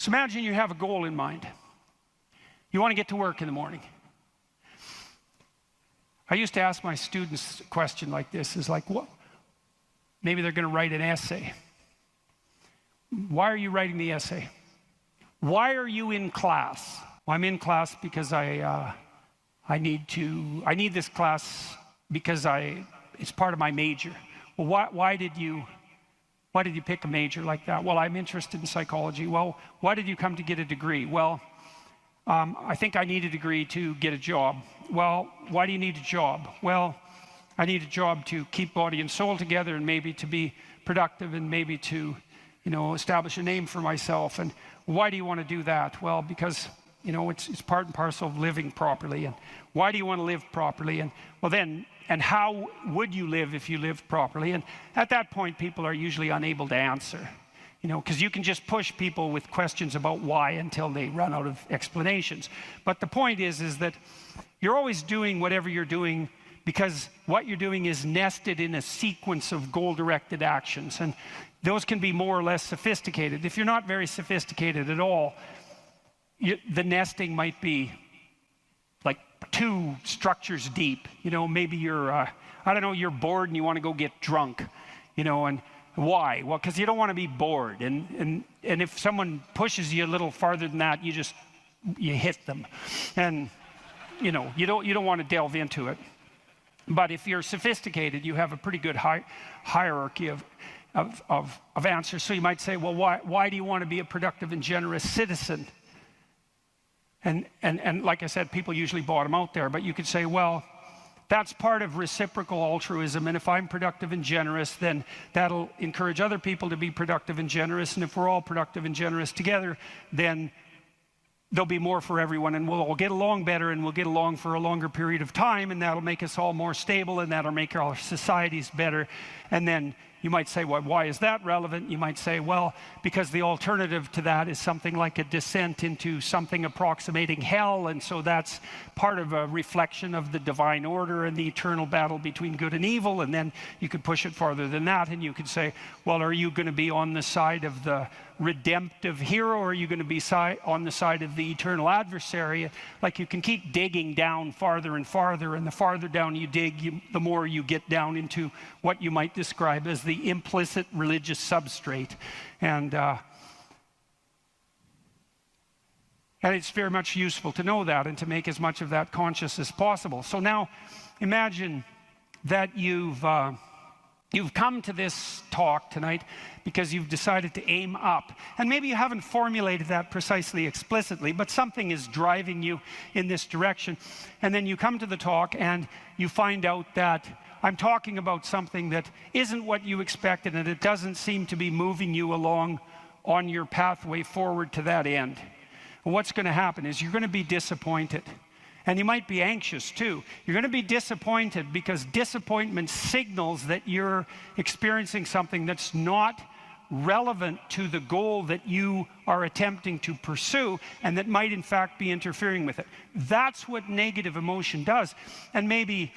So imagine you have a goal in mind. You want to get to work in the morning. I used to ask my students a question like this, is like, what? Maybe they're going to write an essay. Why are you writing the essay? Why are you in class? Well, I'm in class because I need this class because it's part of my major. Well, why did you pick a major like that? Well, I'm interested in psychology. Well, why did you come to get a degree? Well, I think I need a degree to get a job. Well, why do you need a job? Well, I need a job to keep body and soul together, and maybe to be productive, and maybe to, establish a name for myself. And why do you want to do that? Well, because, it's part and parcel of living properly. And why do you want to live properly? And well, then, and how would you live if you lived properly? And at that point, people are usually unable to answer. Because you can just push people with questions about why until they run out of explanations. But the point is that you're always doing whatever you're doing because what you're doing is nested in a sequence of goal-directed actions. And those can be more or less sophisticated. If you're not very sophisticated at all, the nesting might be like 2 structures deep. Maybe you're, you're bored and you want to go get drunk, and why? Well, because you don't want to be bored. And if someone pushes you a little farther than that, you hit them. And, you don't want to delve into it. But if you're sophisticated, you have a pretty good hierarchy of answers. So you might say, well, why do you want to be a productive and generous citizen? And like I said, people usually bottom out there. But you could say, well, that's part of reciprocal altruism, and if I'm productive and generous, then that'll encourage other people to be productive and generous, and if we're all productive and generous together, then there'll be more for everyone, and we'll all get along better, and we'll get along for a longer period of time, and that'll make us all more stable, and that'll make our societies better. And then you might say, well, why is that relevant? You might say, well, because the alternative to that is something like a descent into something approximating hell, and so that's part of a reflection of the divine order and the eternal battle between good and evil. And then you could push it farther than that, and you could say, well, are you going to be on the side of the redemptive hero, or are you going to be on the side of the eternal adversary? Like, you can keep digging down farther and farther, and the farther down you dig, the more you get down into what you might describe as the implicit religious substrate. And it's very much useful to know that and to make as much of that conscious as possible. So now imagine that you've come to this talk tonight because you've decided to aim up. And maybe you haven't formulated that precisely explicitly, but something is driving you in this direction. And then you come to the talk and you find out that I'm talking about something that isn't what you expected, and it doesn't seem to be moving you along on your pathway forward to that end. And what's going to happen is you're going to be disappointed. And you might be anxious too. You're going to be disappointed because disappointment signals that you're experiencing something that's not relevant to the goal that you are attempting to pursue, and that might in fact be interfering with it. That's what negative emotion does. And maybe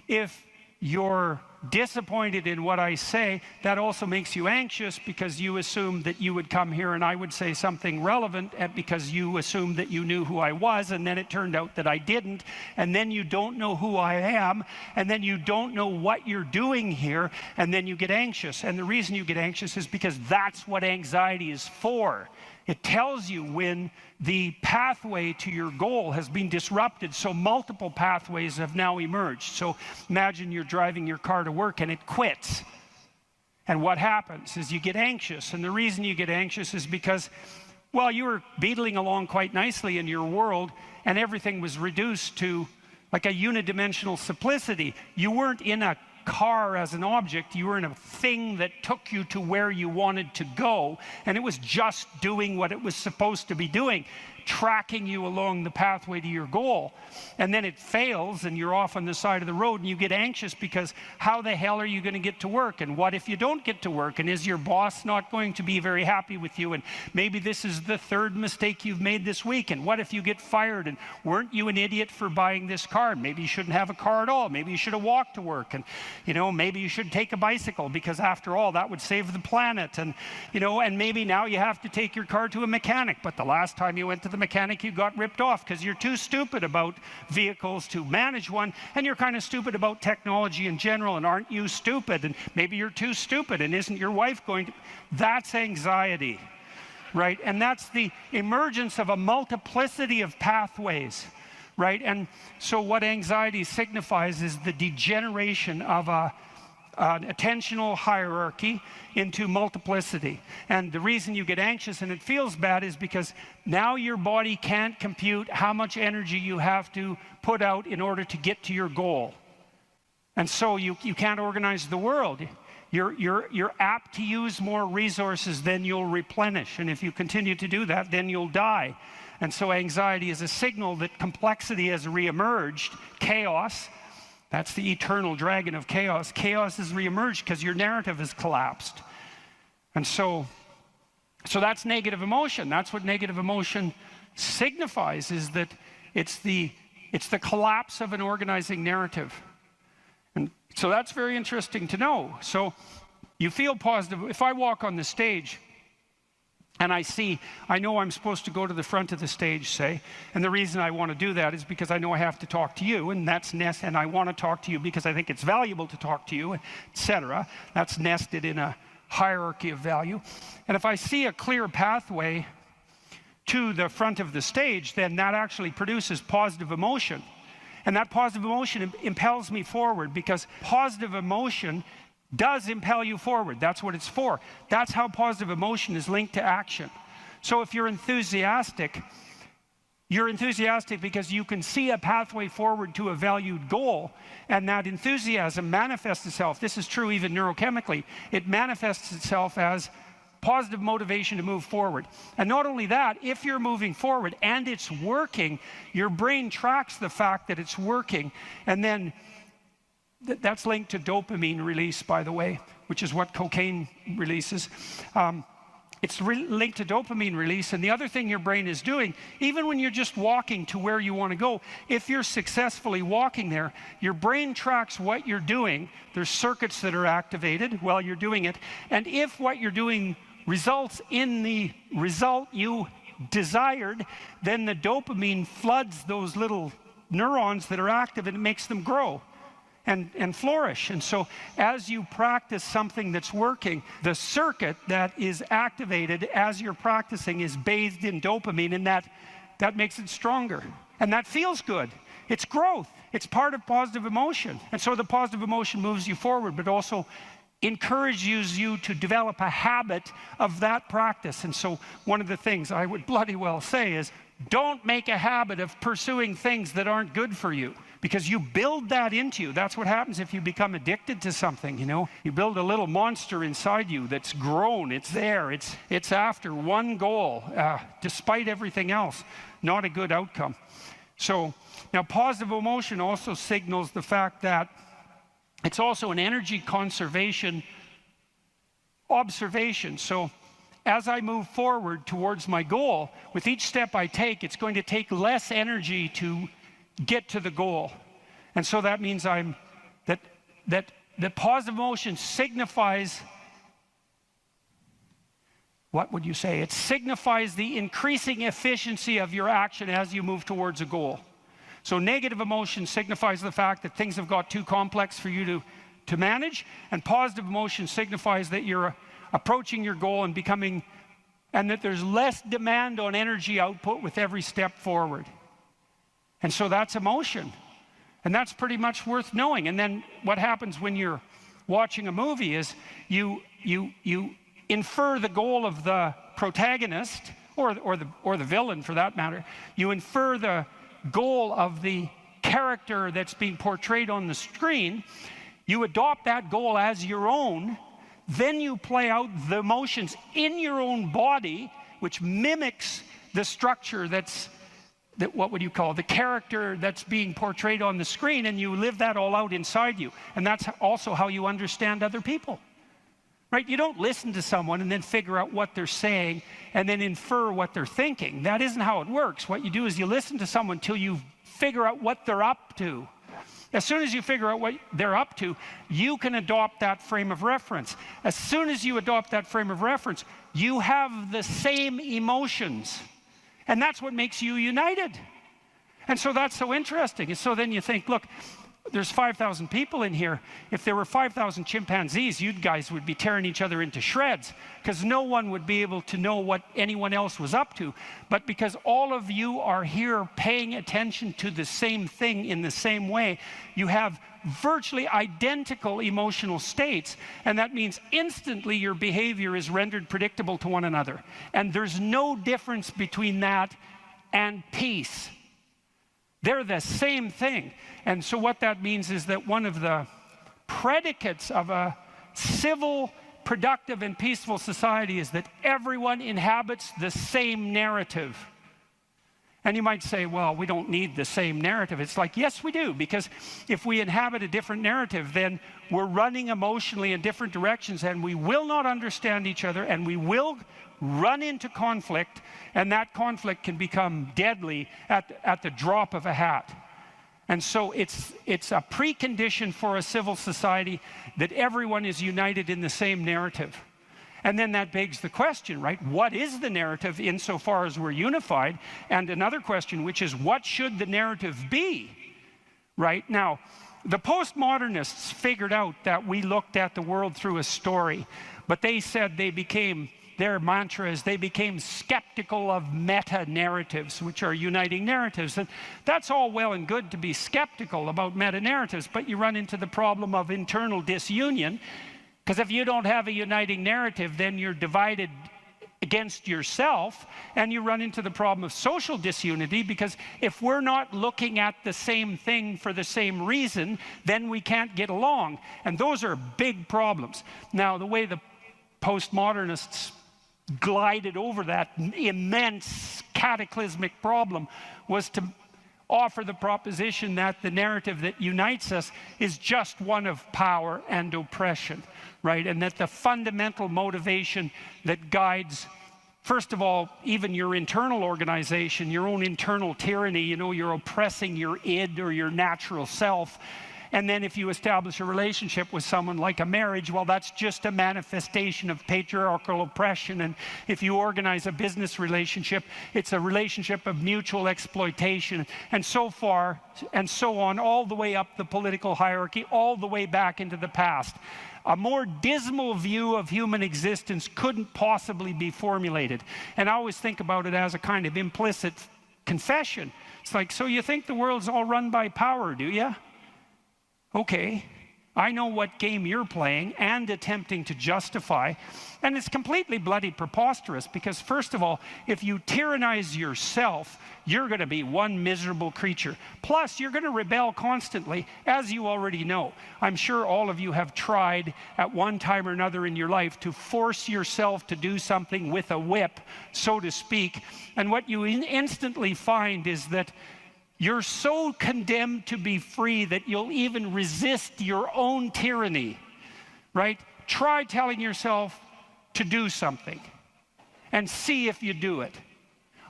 if you're disappointed in what I say, that also makes you anxious because you assumed that you would come here and I would say something relevant, because you assumed that you knew who I was, and then it turned out that I didn't, and then you don't know who I am, and then you don't know what you're doing here, and then you get anxious. And the reason you get anxious is because that's what anxiety is for. It tells you when the pathway to your goal has been disrupted. So multiple pathways have now emerged. So imagine you're driving your car to work and it quits. And what happens is you get anxious. And the reason you get anxious is because, well, you were beetling along quite nicely in your world, and everything was reduced to like a unidimensional simplicity. You weren't in a car as an object, you were in a thing that took you to where you wanted to go, and it was just doing what it was supposed to be doing. tracking you along the pathway to your goal. And then it fails and you're off on the side of the road and you get anxious because how the hell are you going to get to work? And what if you don't get to work? And is your boss not going to be very happy with you? And maybe this is the third mistake you've made this week. And what if you get fired? And weren't you an idiot for buying this car? Maybe you shouldn't have a car at all. Maybe you should have walked to work. And, you know, maybe you should take a bicycle because after all, that would save the planet. And, you know, and maybe now you have to take your car to a mechanic. But the last time you went to the mechanic, you got ripped off because you're too stupid about vehicles to manage one. And you're kind of stupid about technology in general. And aren't you stupid? And maybe you're too stupid. And isn't your wife going to? That's anxiety, right? And that's the emergence of a multiplicity of pathways, right? And so what anxiety signifies is the degeneration of an attentional hierarchy into multiplicity. And the reason you get anxious and it feels bad is because now your body can't compute how much energy you have to put out in order to get to your goal. And so you can't organize the world. You're apt to use more resources than you'll replenish. And if you continue to do that, then you'll die. And so anxiety is a signal that complexity has reemerged. Chaos, that's the eternal dragon of chaos. Chaos has reemerged because your narrative has collapsed. And so that's negative emotion. That's what negative emotion signifies, is that it's the collapse of an organizing narrative. And so that's very interesting to know. So you feel positive. If I walk on the stage and I know I'm supposed to go to the front of the stage, say, and the reason I want to do that is because I know I have to talk to you, and that's and I want to talk to you because I think it's valuable to talk to you, etc. That's nested in a hierarchy of value. And if I see a clear pathway to the front of the stage, then that actually produces positive emotion. And that positive emotion impels me forward, because positive emotion does impel you forward. That's what it's for. That's how positive emotion is linked to action. So if you're enthusiastic because you can see a pathway forward to a valued goal, and that enthusiasm manifests itself. This is true even neurochemically. It manifests itself as positive motivation to move forward. And not only that, if you're moving forward and it's working, your brain tracks the fact that it's working, and then that's linked to dopamine release, by the way, which is what cocaine releases. It's linked to dopamine release. And the other thing your brain is doing, even when you're just walking to where you want to go, if you're successfully walking there, your brain tracks what you're doing. There's circuits that are activated while you're doing it. And if what you're doing results in the result you desired, then the dopamine floods those little neurons that are active, and it makes them grow and flourish. And so as you practice something that's working, the circuit that is activated as you're practicing is bathed in dopamine, and that makes it stronger. And that feels good. It's growth. It's part of positive emotion. And so the positive emotion moves you forward, but also encourages you to develop a habit of that practice. And so one of the things I would bloody well say is, don't make a habit of pursuing things that aren't good for you, because you build that into you. That's what happens if you become addicted to something, you know. You build a little monster inside you that's grown. It's there. It's after one goal, despite everything else. Not a good outcome. So now positive emotion also signals the fact that it's also an energy conservation observation. So as I move forward towards my goal, with each step I take, it's going to take less energy to get to the goal. And so that means that positive emotion signifies, what would you say? It signifies the increasing efficiency of your action as you move towards a goal. So negative emotion signifies the fact that things have got too complex for you to manage, and positive emotion signifies that you're approaching your goal and that there's less demand on energy output with every step forward. And so that's emotion. And that's pretty much worth knowing. And then what happens when you're watching a movie is you infer the goal of the protagonist, or the villain for that matter. You infer the goal of the character that's being portrayed on the screen. You adopt that goal as your own. Then you play out the emotions in your own body, which mimics the structure what would you call, the character that's being portrayed on the screen, and you live that all out inside you. And that's also how you understand other people. Right? You don't listen to someone and then figure out what they're saying and then infer what they're thinking. That isn't how it works. What you do is you listen to someone till you figure out what they're up to. As soon as you figure out what they're up to, you can adopt that frame of reference. As soon as you adopt that frame of reference, you have the same emotions. And that's what makes you united. And so that's so interesting. And so then you think, look, there's 5,000 people in here. If there were 5,000 chimpanzees, you guys would be tearing each other into shreds, because no one would be able to know what anyone else was up to. But because all of you are here paying attention to the same thing in the same way, you have virtually identical emotional states, and that means instantly your behavior is rendered predictable to one another. And there's no difference between that and peace. They're the same thing. And so what that means is that one of the predicates of a civil, productive, and peaceful society is that everyone inhabits the same narrative. And you might say, well, we don't need the same narrative. It's like, yes, we do, because if we inhabit a different narrative, then we're running emotionally in different directions, and we will not understand each other, and we will run into conflict, and that conflict can become deadly at the drop of a hat. And so it's a precondition for a civil society that everyone is united in the same narrative. And then that begs the question, right? What is the narrative insofar as we're unified? And another question, which is, what should the narrative be? Right? Now, the postmodernists figured out that we looked at the world through a story, but they said their mantra is they became skeptical of meta-narratives, which are uniting narratives. And that's all well and good to be skeptical about meta-narratives, but you run into the problem of internal disunion, because if you don't have a uniting narrative, then you're divided against yourself, and you run into the problem of social disunity, because if we're not looking at the same thing for the same reason, then we can't get along. And those are big problems. Now, the way the postmodernists glided over that immense cataclysmic problem was to offer the proposition that the narrative that unites us is just one of power and oppression, right? And that the fundamental motivation that guides, first of all, even your internal organization, your own internal tyranny, you're oppressing your id or your natural self. And then if you establish a relationship with someone like a marriage, well, that's just a manifestation of patriarchal oppression. And if you organize a business relationship, it's a relationship of mutual exploitation, and so far and so on, all the way up the political hierarchy, all the way back into the past. A more dismal view of human existence couldn't possibly be formulated. And I always think about it as a kind of implicit confession. It's like, so you think the world's all run by power, do you? Okay, I know what game you're playing and attempting to justify, and it's completely bloody preposterous, because first of all, if you tyrannize yourself, you're going to be one miserable creature. Plus, you're going to rebel constantly, as you already know. I'm sure all of you have tried at one time or another in your life to force yourself to do something with a whip, so to speak, and what you instantly find is that you're so condemned to be free that you'll even resist your own tyranny, right? Try telling yourself to do something and see if you do it.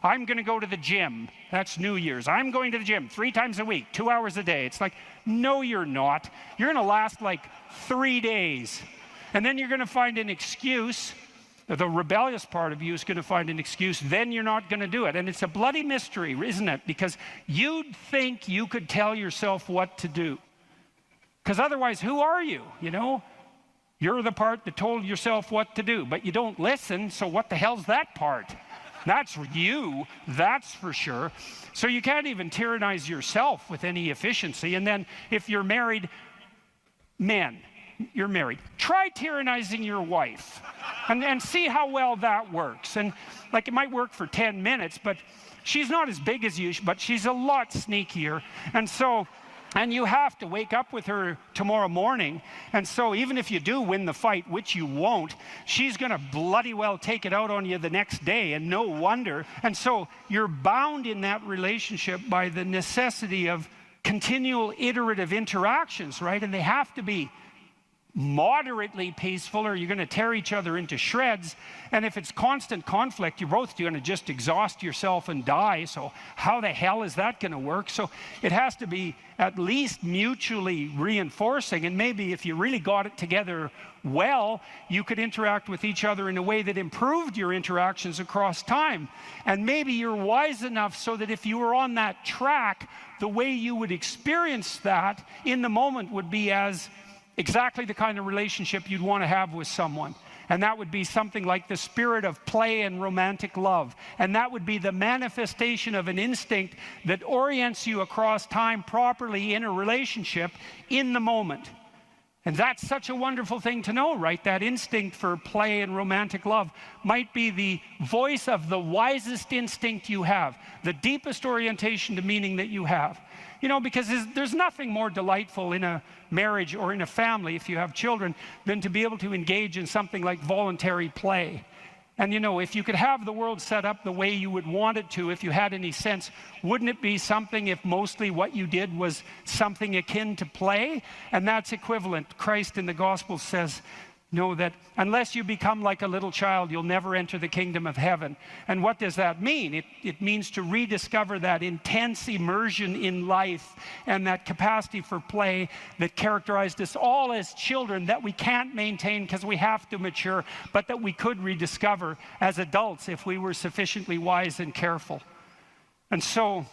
I'm going to go to the gym. That's New Year's. I'm going to the gym 3 times a week, 2 hours a day. It's like, no, you're not. You're going to last like 3 days. And then you're going to find an excuse. The rebellious part of you is going to find an excuse, then you're not going to do it. And it's a bloody mystery, isn't it? Because you'd think you could tell yourself what to do. Because otherwise, who are you? You're the part that told yourself what to do, but you don't listen, so what the hell's that part? That's you, that's for sure. So you can't even tyrannize yourself with any efficiency. And then if you're married, men, you're married, try tyrannizing your wife and see how well that works. And like, it might work for 10 minutes, but she's not as big as you, but she's a lot sneakier. And so And you have to wake up with her tomorrow morning. And so even if you do win the fight, which you won't, she's going to bloody well take it out on you the next day, and no wonder. And so you're bound in that relationship by the necessity of continual iterative interactions, right? And they have to be moderately peaceful, or you're going to tear each other into shreds. And if it's constant conflict, you're both going to just exhaust yourself and die. So how the hell is that going to work? So it has to be at least mutually reinforcing. And maybe if you really got it together well, you could interact with each other in a way that improved your interactions across time. And maybe you're wise enough so that if you were on that track, the way you would experience that in the moment would be as exactly the kind of relationship you'd want to have with someone. And that would be something like the spirit of play and romantic love. And that would be the manifestation of an instinct that orients you across time properly in a relationship in the moment. And that's such a wonderful thing to know, right? That instinct for play and romantic love might be the voice of the wisest instinct you have, the deepest orientation to meaning that you have. You know, because there's nothing more delightful in a marriage or in a family, if you have children, than to be able to engage in something like voluntary play. And you know, if you could have the world set up the way you would want it to, if you had any sense, wouldn't it be something if mostly what you did was something akin to play? And that's equivalent. Christ in the Gospel says, know that unless you become like a little child, you'll never enter the kingdom of heaven. And what does that mean? It means to rediscover that intense immersion in life and that capacity for play that characterized us all as children that we can't maintain because we have to mature, but that we could rediscover as adults if we were sufficiently wise and careful. And so,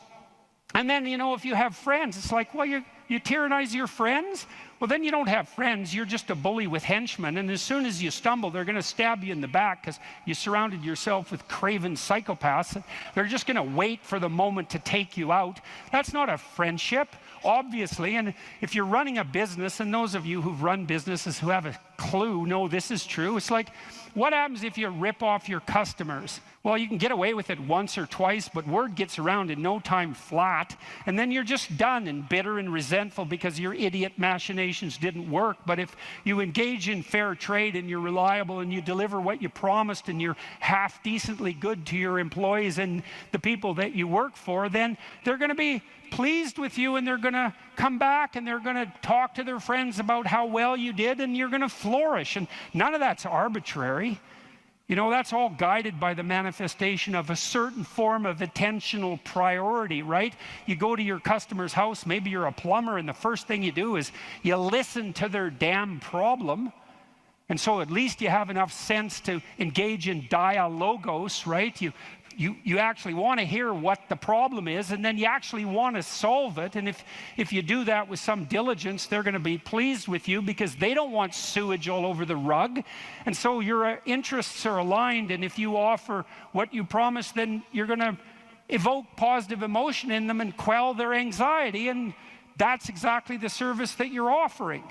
and then, you know, if you have friends, it's like, well, you tyrannize your friends? Well, then you don't have friends. You're just a bully with henchmen. And as soon as you stumble, they're going to stab you in the back because you surrounded yourself with craven psychopaths. They're just going to wait for the moment to take you out. That's not a friendship, obviously. And if you're running a business, and those of you who've run businesses who have a clue know this is true, it's like, what happens if you rip off your customers? Well, you can get away with it once or twice, but word gets around in no time flat, and then you're just done and bitter and resentful because your idiot machinations didn't work. But if you engage in fair trade and you're reliable and you deliver what you promised and you're half decently good to your employees and the people that you work for, then they're going to be pleased with you, and they're going to come back and they're going to talk to their friends about how well you did, and you're going to flourish. And none of that's arbitrary. You know, that's all guided by the manifestation of a certain form of attentional priority, right? You go to your customer's house, maybe you're a plumber, and the first thing you do is you listen to their damn problem. And so at least you have enough sense to engage in dialogos, right? You actually want to hear what the problem is, and then you actually want to solve it. And if you do that with some diligence, they're going to be pleased with you because they don't want sewage all over the rug. And so your interests are aligned, and if you offer what you promise, then you're going to evoke positive emotion in them and quell their anxiety, and that's exactly the service that you're offering.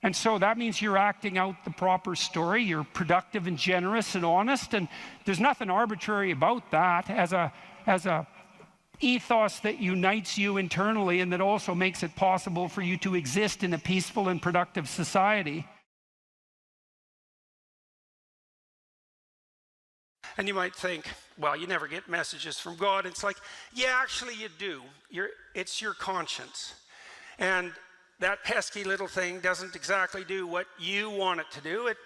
And so that means you're acting out the proper story. You're productive and generous and honest, and there's nothing arbitrary about that as a ethos that unites you internally and that also makes it possible for you to exist in a peaceful and productive society. And you might think, well, you never get messages from God. It's like, yeah, actually you do. It's your conscience. And that pesky little thing doesn't exactly do what you want it to do. It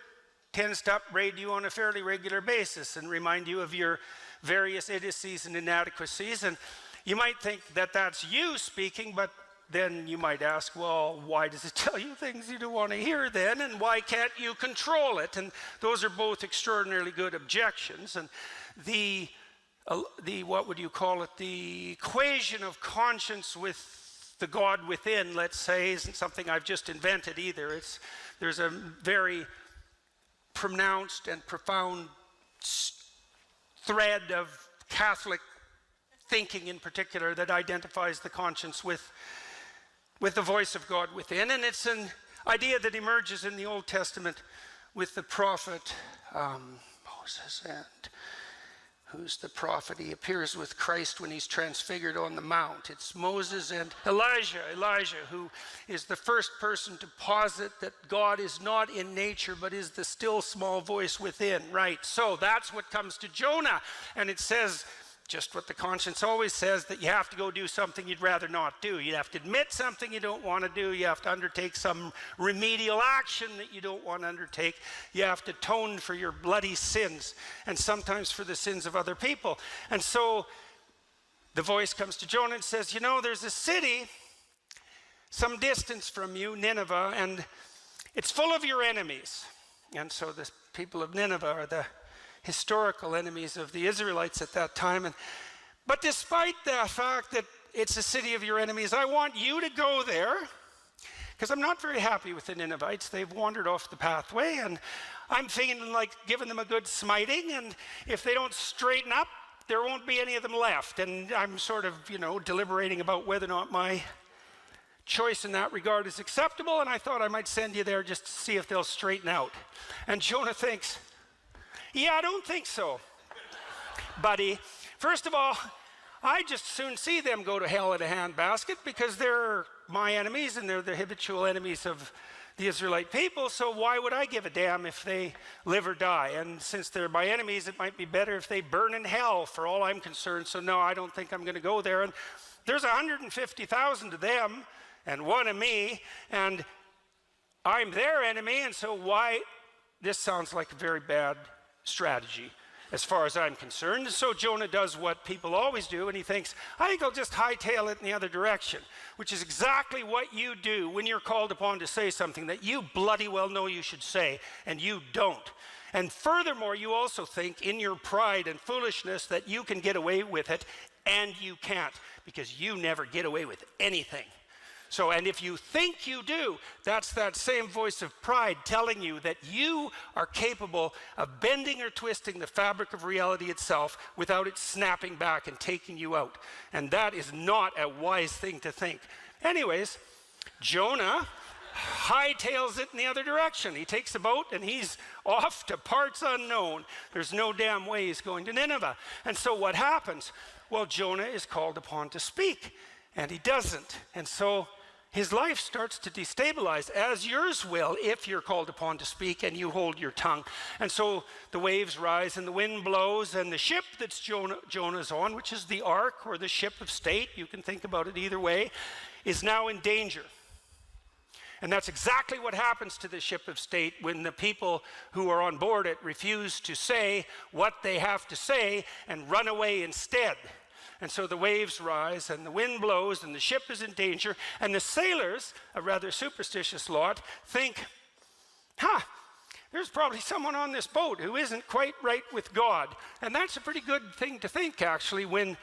tends to upbraid you on a fairly regular basis and remind you of your various idiocies and inadequacies. And you might think that that's you speaking, but then you might ask, well, why does it tell you things you don't want to hear then? And why can't you control it? And those are both extraordinarily good objections. And the what would you call it? The equation of conscience with the God within, let's say, isn't something I've just invented either. There's a very pronounced and profound thread of Catholic thinking in particular that identifies the conscience with the voice of God within. And it's an idea that emerges in the Old Testament with the prophet Moses, and who's the prophet. He appears with Christ when he's transfigured on the mount. It's Moses and Elijah, who is the first person to posit that God is not in nature, but is the still small voice within, right? So that's what comes to Jonah. And it says just what the conscience always says, that you have to go do something you'd rather not do. You have to admit something you don't want to do. You have to undertake some remedial action that you don't want to undertake. You have to atone for your bloody sins, and sometimes for the sins of other people. And so the voice comes to Jonah and says, you know, there's a city some distance from you, Nineveh, and it's full of your enemies. And so the people of Nineveh are the historical enemies of the Israelites at that time. But despite the fact that it's a city of your enemies, I want you to go there, because I'm not very happy with the Ninevites. They've wandered off the pathway, and I'm feeling like giving them a good smiting, and if they don't straighten up, there won't be any of them left. And I'm sort of, deliberating about whether or not my choice in that regard is acceptable, and I thought I might send you there just to see if they'll straighten out. And Jonah thinks, yeah, I don't think so, buddy. First of all, I just soon see them go to hell in a handbasket, because they're my enemies and they're the habitual enemies of the Israelite people, so why would I give a damn if they live or die? And since they're my enemies, it might be better if they burn in hell for all I'm concerned, so no, I don't think I'm going to go there. And there's 150,000 of them and one of me, and I'm their enemy, and so why? This sounds like a very bad strategy as far as I'm concerned. And so Jonah does what people always do, and he thinks, I think I'll just hightail it in the other direction, which is exactly what you do when you're called upon to say something that you bloody well know you should say, and you don't. And furthermore, you also think in your pride and foolishness that you can get away with it, and you can't, because you never get away with anything. So, and if you think you do, that's that same voice of pride telling you that you are capable of bending or twisting the fabric of reality itself without it snapping back and taking you out. And that is not a wise thing to think. Anyways, Jonah hightails it in the other direction. He takes a boat and he's off to parts unknown. There's no damn way he's going to Nineveh. And so what happens? Well, Jonah is called upon to speak, and he doesn't. And so his life starts to destabilize, as yours will if you're called upon to speak and you hold your tongue. And so the waves rise and the wind blows, and the ship that's Jonah's on, which is the ark or the ship of state, you can think about it either way, is now in danger. And that's exactly what happens to the ship of state when the people who are on board it refuse to say what they have to say and run away instead. And so the waves rise and the wind blows and the ship is in danger, and the sailors, a rather superstitious lot, think, there's probably someone on this boat who isn't quite right with God. And that's a pretty good thing to think, actually, when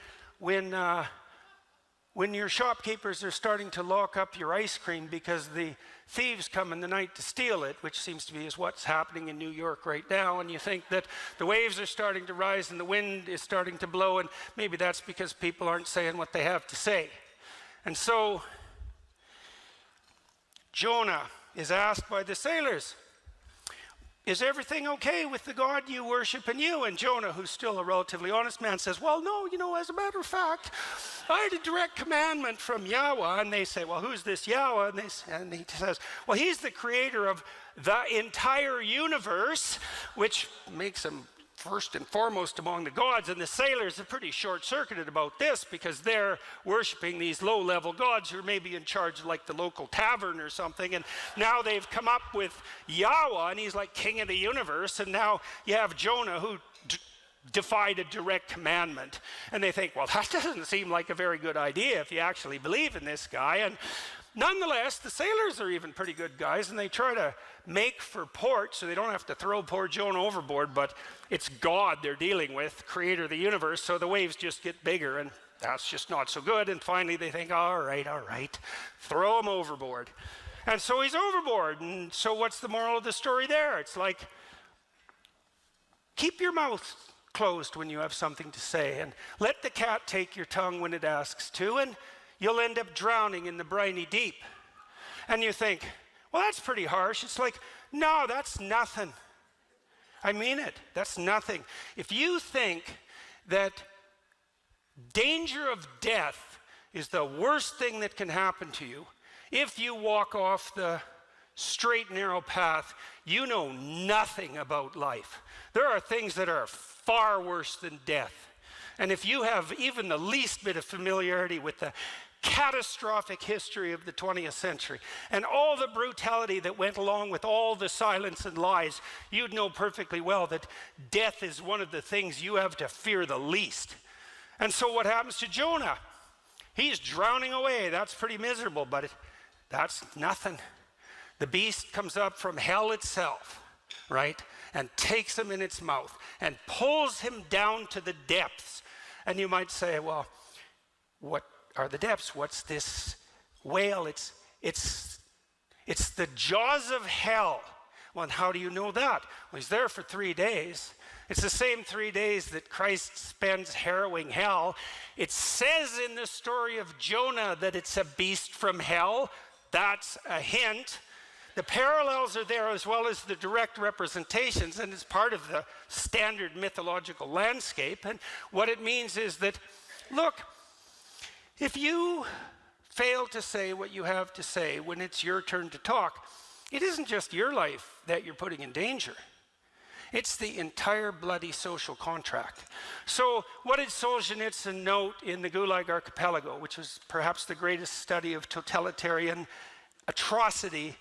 your shopkeepers are starting to lock up your ice cream because the thieves come in the night to steal it, which seems to be is what's happening in New York right now, and you think that the waves are starting to rise and the wind is starting to blow, and maybe that's because people aren't saying what they have to say. And so Jonah is asked by the sailors, is everything okay with the God you worship and you? And Jonah, who's still a relatively honest man, says, well, no, as a matter of fact, I had a direct commandment from Yahweh. And they say, well, who's this Yahweh? And he says, well, he's the creator of the entire universe, which makes him first and foremost among the gods. And the sailors are pretty short-circuited about this, because they're worshiping these low-level gods who are maybe in charge of like the local tavern or something, and now they've come up with Yahweh, and he's like king of the universe, and now you have Jonah who defied a direct commandment, and they think, well, that doesn't seem like a very good idea if you actually believe in this guy. And nonetheless, the sailors are even pretty good guys, and they try to make for port so they don't have to throw poor Jonah overboard, but it's God they're dealing with, creator of the universe, so the waves just get bigger, and that's just not so good. And finally they think, all right, throw him overboard. And so he's overboard. And so what's the moral of the story there? It's like, keep your mouth closed when you have something to say, and let the cat take your tongue when it asks to, and you'll end up drowning in the briny deep. And you think, well, that's pretty harsh. It's like, no, that's nothing. I mean it. That's nothing. If you think that danger of death is the worst thing that can happen to you if you walk off the straight, narrow path. You know nothing about life. There are things that are far worse than death. And if you have even the least bit of familiarity with the catastrophic history of the 20th century and all the brutality that went along with all the silence and lies, you'd know perfectly well that death is one of the things you have to fear the least. And so what happens to Jonah? He's drowning away. That's pretty miserable, but that's nothing. The beast comes up from hell itself, right? And takes him in its mouth and pulls him down to the depths. And you might say, well, what are the depths? What's this whale? It's the jaws of hell. Well, and how do you know that? Well, he's there for 3 days. It's the same 3 days that Christ spends harrowing hell. It says in the story of Jonah that it's a beast from hell. That's a hint. The parallels are there as well as the direct representations, and it's part of the standard mythological landscape. And what it means is that, look, if you fail to say what you have to say when it's your turn to talk, it isn't just your life that you're putting in danger. It's the entire bloody social contract. So what did Solzhenitsyn note in the Gulag Archipelago, which was perhaps the greatest study of totalitarian atrocity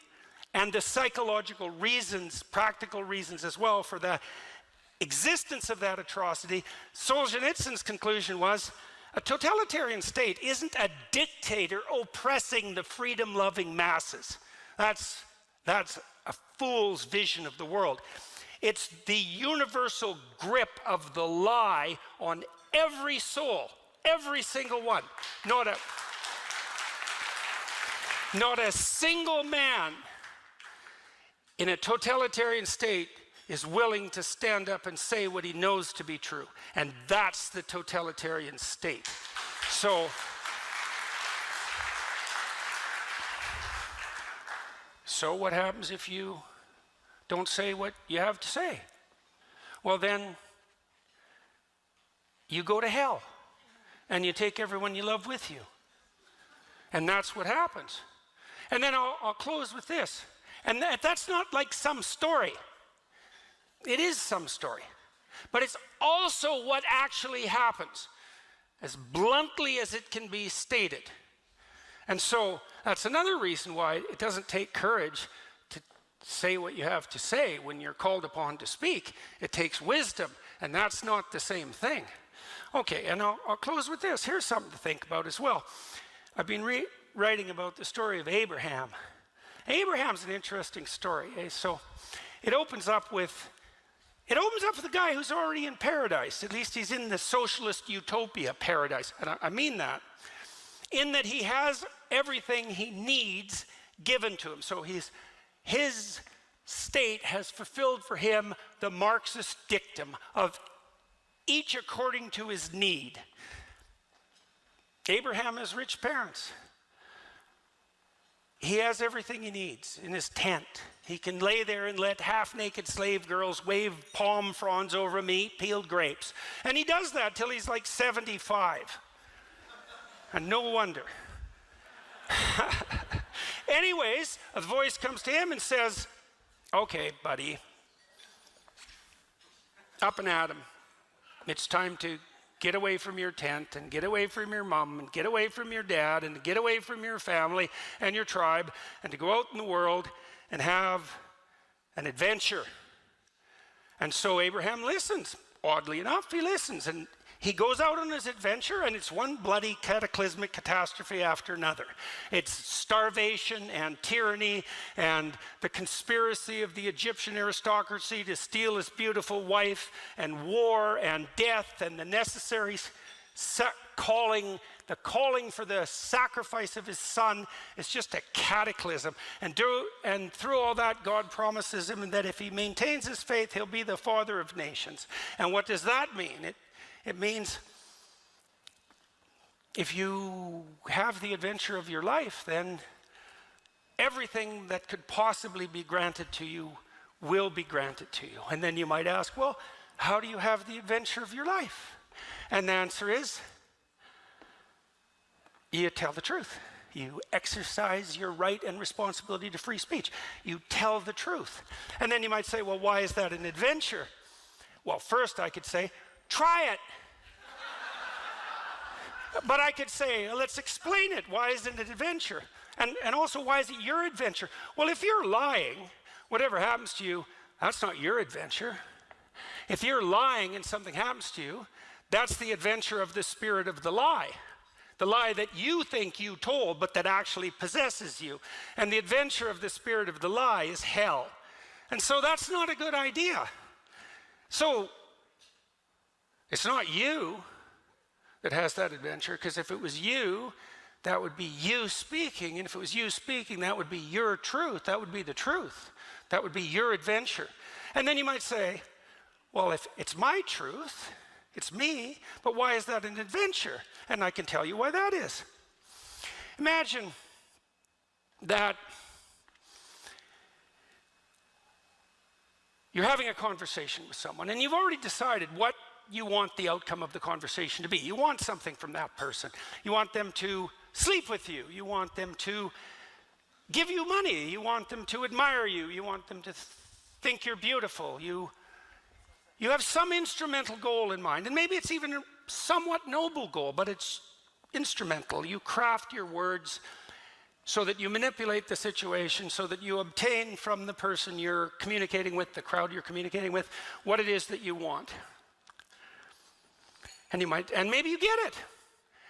and the psychological reasons, practical reasons as well, for the existence of that atrocity? Solzhenitsyn's conclusion was, a totalitarian state isn't a dictator oppressing the freedom-loving masses. That's a fool's vision of the world. It's the universal grip of the lie on every soul, every single one. Not a single man in a totalitarian state is willing to stand up and say what he knows to be true. And that's the totalitarian state. So what happens if you don't say what you have to say? Well, then you go to hell and you take everyone you love with you. And that's what happens. And then I'll close with this. And that's not like some story. It is some story. But it's also what actually happens, as bluntly as it can be stated. And so that's another reason why it doesn't take courage to say what you have to say when you're called upon to speak. It takes wisdom, and that's not the same thing. Okay, and I'll close with this. Here's something to think about as well. I've been writing about the story of Abraham. Abraham's an interesting story. So it opens up with a guy who's already in paradise. At least he's in the socialist utopia paradise. And I mean that, in that he has everything he needs given to him. So his state has fulfilled for him the Marxist dictum of each according to his need. Abraham has rich parents. He has everything he needs in his tent. He can lay there and let half-naked slave girls wave palm fronds over him, eat peeled grapes. And he does that till he's like 75. And no wonder. Anyways, a voice comes to him and says, okay, buddy, up and at 'em. It's time to get away from your tent and get away from your mom and get away from your dad and get away from your family and your tribe and to go out in the world and have an adventure. And so Abraham listens. Oddly enough, he listens, and he goes out on his adventure, and it's one bloody cataclysmic catastrophe after another. It's starvation and tyranny and the conspiracy of the Egyptian aristocracy to steal his beautiful wife, and war and death and the necessary calling for the sacrifice of his son. It's just a cataclysm. And through all that, God promises him that if he maintains his faith, he'll be the father of nations. And what does that mean? It means if you have the adventure of your life, then everything that could possibly be granted to you will be granted to you. And then you might ask, well, how do you have the adventure of your life? And the answer is, you tell the truth. You exercise your right and responsibility to free speech. You tell the truth. And then you might say, well, why is that an adventure? Well, first I could say, try it. But I could say, let's explain it. Why is it an adventure? And also, why is it your adventure? Well, if you're lying, whatever happens to you, that's not your adventure. If you're lying and something happens to you, that's the adventure of the spirit of the lie. The lie that you think you told, but that actually possesses you. And the adventure of the spirit of the lie is hell. And so that's not a good idea. So it's not you that has that adventure, because if it was you, that would be you speaking. And if it was you speaking, that would be your truth. That would be the truth. That would be your adventure. And then you might say, well, if it's my truth, it's me, but why is that an adventure? And I can tell you why that is. Imagine that you're having a conversation with someone and you've already decided what you want the outcome of the conversation to be. You want something from that person. You want them to sleep with you. You want them to give you money. You want them to admire you. You want them to think you're beautiful. You have some instrumental goal in mind, and maybe it's even a somewhat noble goal, but it's instrumental. You craft your words so that you manipulate the situation, so that you obtain from the person you're communicating with, the crowd you're communicating with, what it is that you want. And maybe you get it.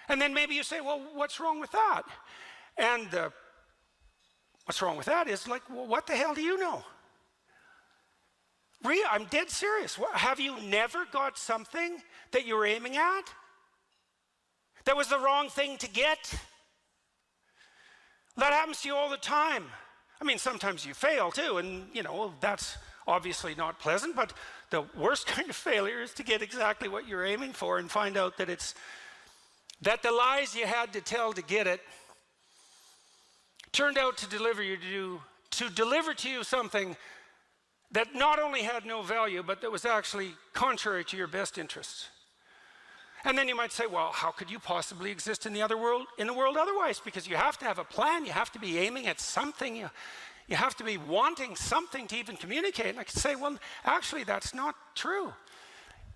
And then maybe you say, well, what's wrong with that? And what's wrong with that is like, well, what the hell do you know? Really, I'm dead serious. Have you never got something that you were aiming at that was the wrong thing to get? That happens to you all the time. I mean, sometimes you fail too, and that's obviously not pleasant, but the worst kind of failure is to get exactly what you're aiming for and find out that the lies you had to tell to get it turned out to deliver to you something that not only had no value, but that was actually contrary to your best interests. And then you might say, well, how could you possibly exist in the world otherwise? Because you have to have a plan, you have to be aiming at something, you have to be wanting something to even communicate. And I could say, well, actually, that's not true.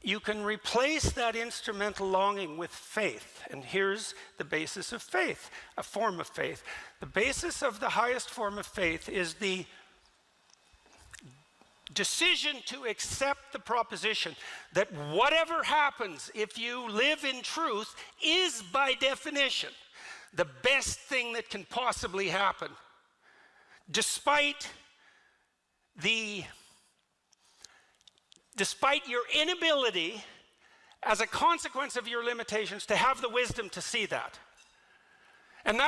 You can replace that instrumental longing with faith. And here's the basis of faith, a form of faith. The basis of the highest form of faith is the decision to accept the proposition that whatever happens if you live in truth is by definition the best thing that can possibly happen, despite your inability as a consequence of your limitations to have the wisdom to see that. And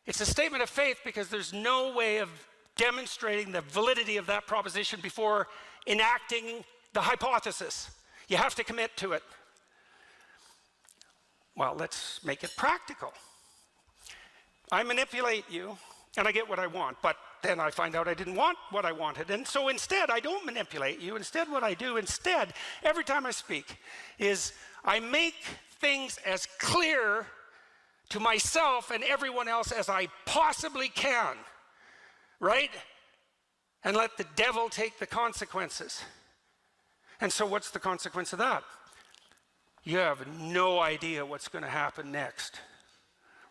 it's a statement of faith, because there's no way of demonstrating the validity of that proposition before enacting the hypothesis. You have to commit to it. Well, let's make it practical. I manipulate you and I get what I want, but then I find out I didn't want what I wanted. And so instead, I don't manipulate you. Instead, what I do every time I speak, is I make things as clear to myself and everyone else as I possibly can. Right? And let the devil take the consequences. And so what's the consequence of that? You have no idea what's going to happen next.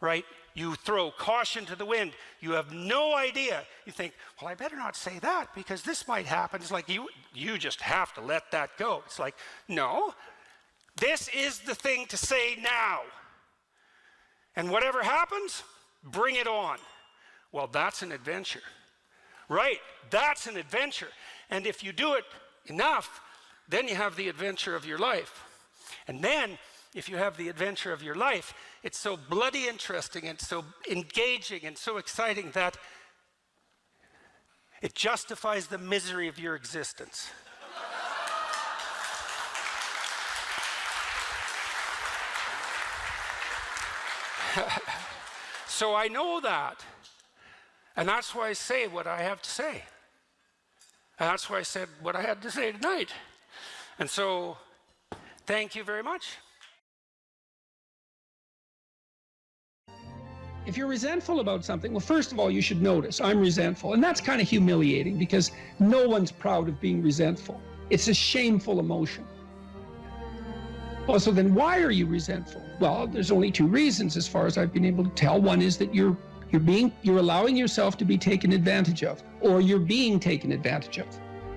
Right? You throw caution to the wind. You have no idea. You think, well, I better not say that because this might happen. It's like you just have to let that go. It's like, no, this is the thing to say now. And whatever happens, bring it on. Well, that's an adventure. Right, that's an adventure. And if you do it enough, then you have the adventure of your life. And then, if you have the adventure of your life, it's so bloody interesting and so engaging and so exciting that it justifies the misery of your existence. So I know that. And that's why I say what I have to say. And that's why I said what I had to say tonight. And so Thank you very much. If you're resentful about something, well, first of all, you should notice, I'm resentful. And that's kind of humiliating because no one's proud of being resentful. It's a shameful emotion. Well, so then why are you resentful? Well, there's only two reasons as far as I've been able to tell. One is that you're allowing yourself to be taken advantage of, or you're being taken advantage of.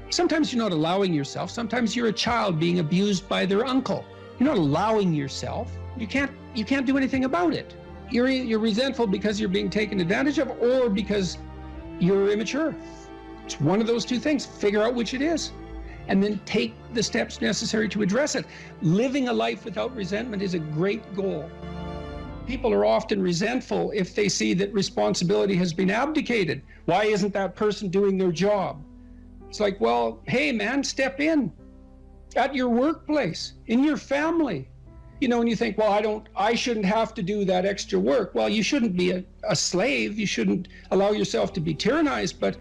Sometimes you're not allowing yourself. Sometimes you're a child being abused by their uncle. You're not allowing yourself. You can't do anything about it. You're resentful because you're being taken advantage of or because you're immature. It's one of those two things. Figure out which it is and then take the steps necessary to address it. Living a life without resentment is a great goal. People are often resentful if they see that responsibility has been abdicated. Why isn't that person doing their job? It's like, well, hey man, step in at your workplace, in your family. You know, and you think, well, I shouldn't have to do that extra work. Well, you shouldn't be a slave. You shouldn't allow yourself to be tyrannized. But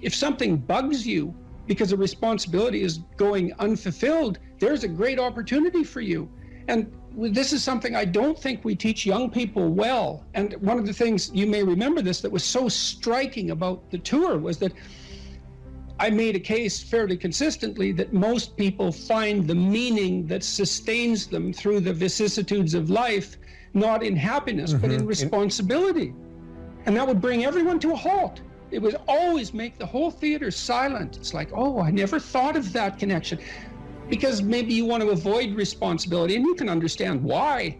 if something bugs you because a responsibility is going unfulfilled, there's a great opportunity for you. And this is something I don't think we teach young people well. And one of the things, you may remember this, that was so striking about the tour was that I made a case fairly consistently that most people find the meaning that sustains them through the vicissitudes of life, not in happiness, but in responsibility. And that would bring everyone to a halt. It would always make the whole theater silent. It's like, oh, I never thought of that connection. Because maybe you want to avoid responsibility, and you can understand why.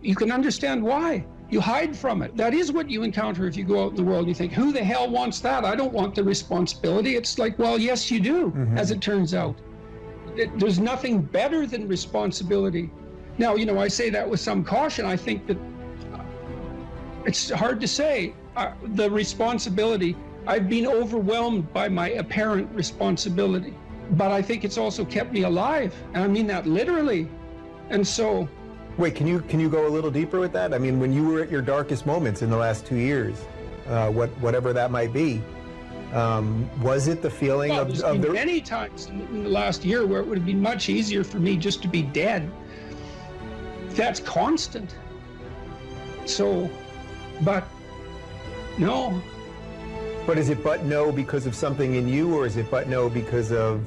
You can understand why. You hide from it. That is what you encounter if you go out in the world and you think, who the hell wants that? I don't want the responsibility. It's like, well, yes, you do, as it turns out. There's nothing better than responsibility. Now, you know, I say that with some caution. I think that it's hard to say. The responsibility, I've been overwhelmed by my apparent responsibility, but I think it's also kept me alive. And I mean that literally. And so, wait, can you go a little deeper with that? I mean, when you were at your darkest moments in the last 2 years, whatever that might be, was it the feeling well, of the many times in the last year where it would have been much easier for me just to be dead. That's constant. So, but no. But is it but no because of something in you, or is it but no because of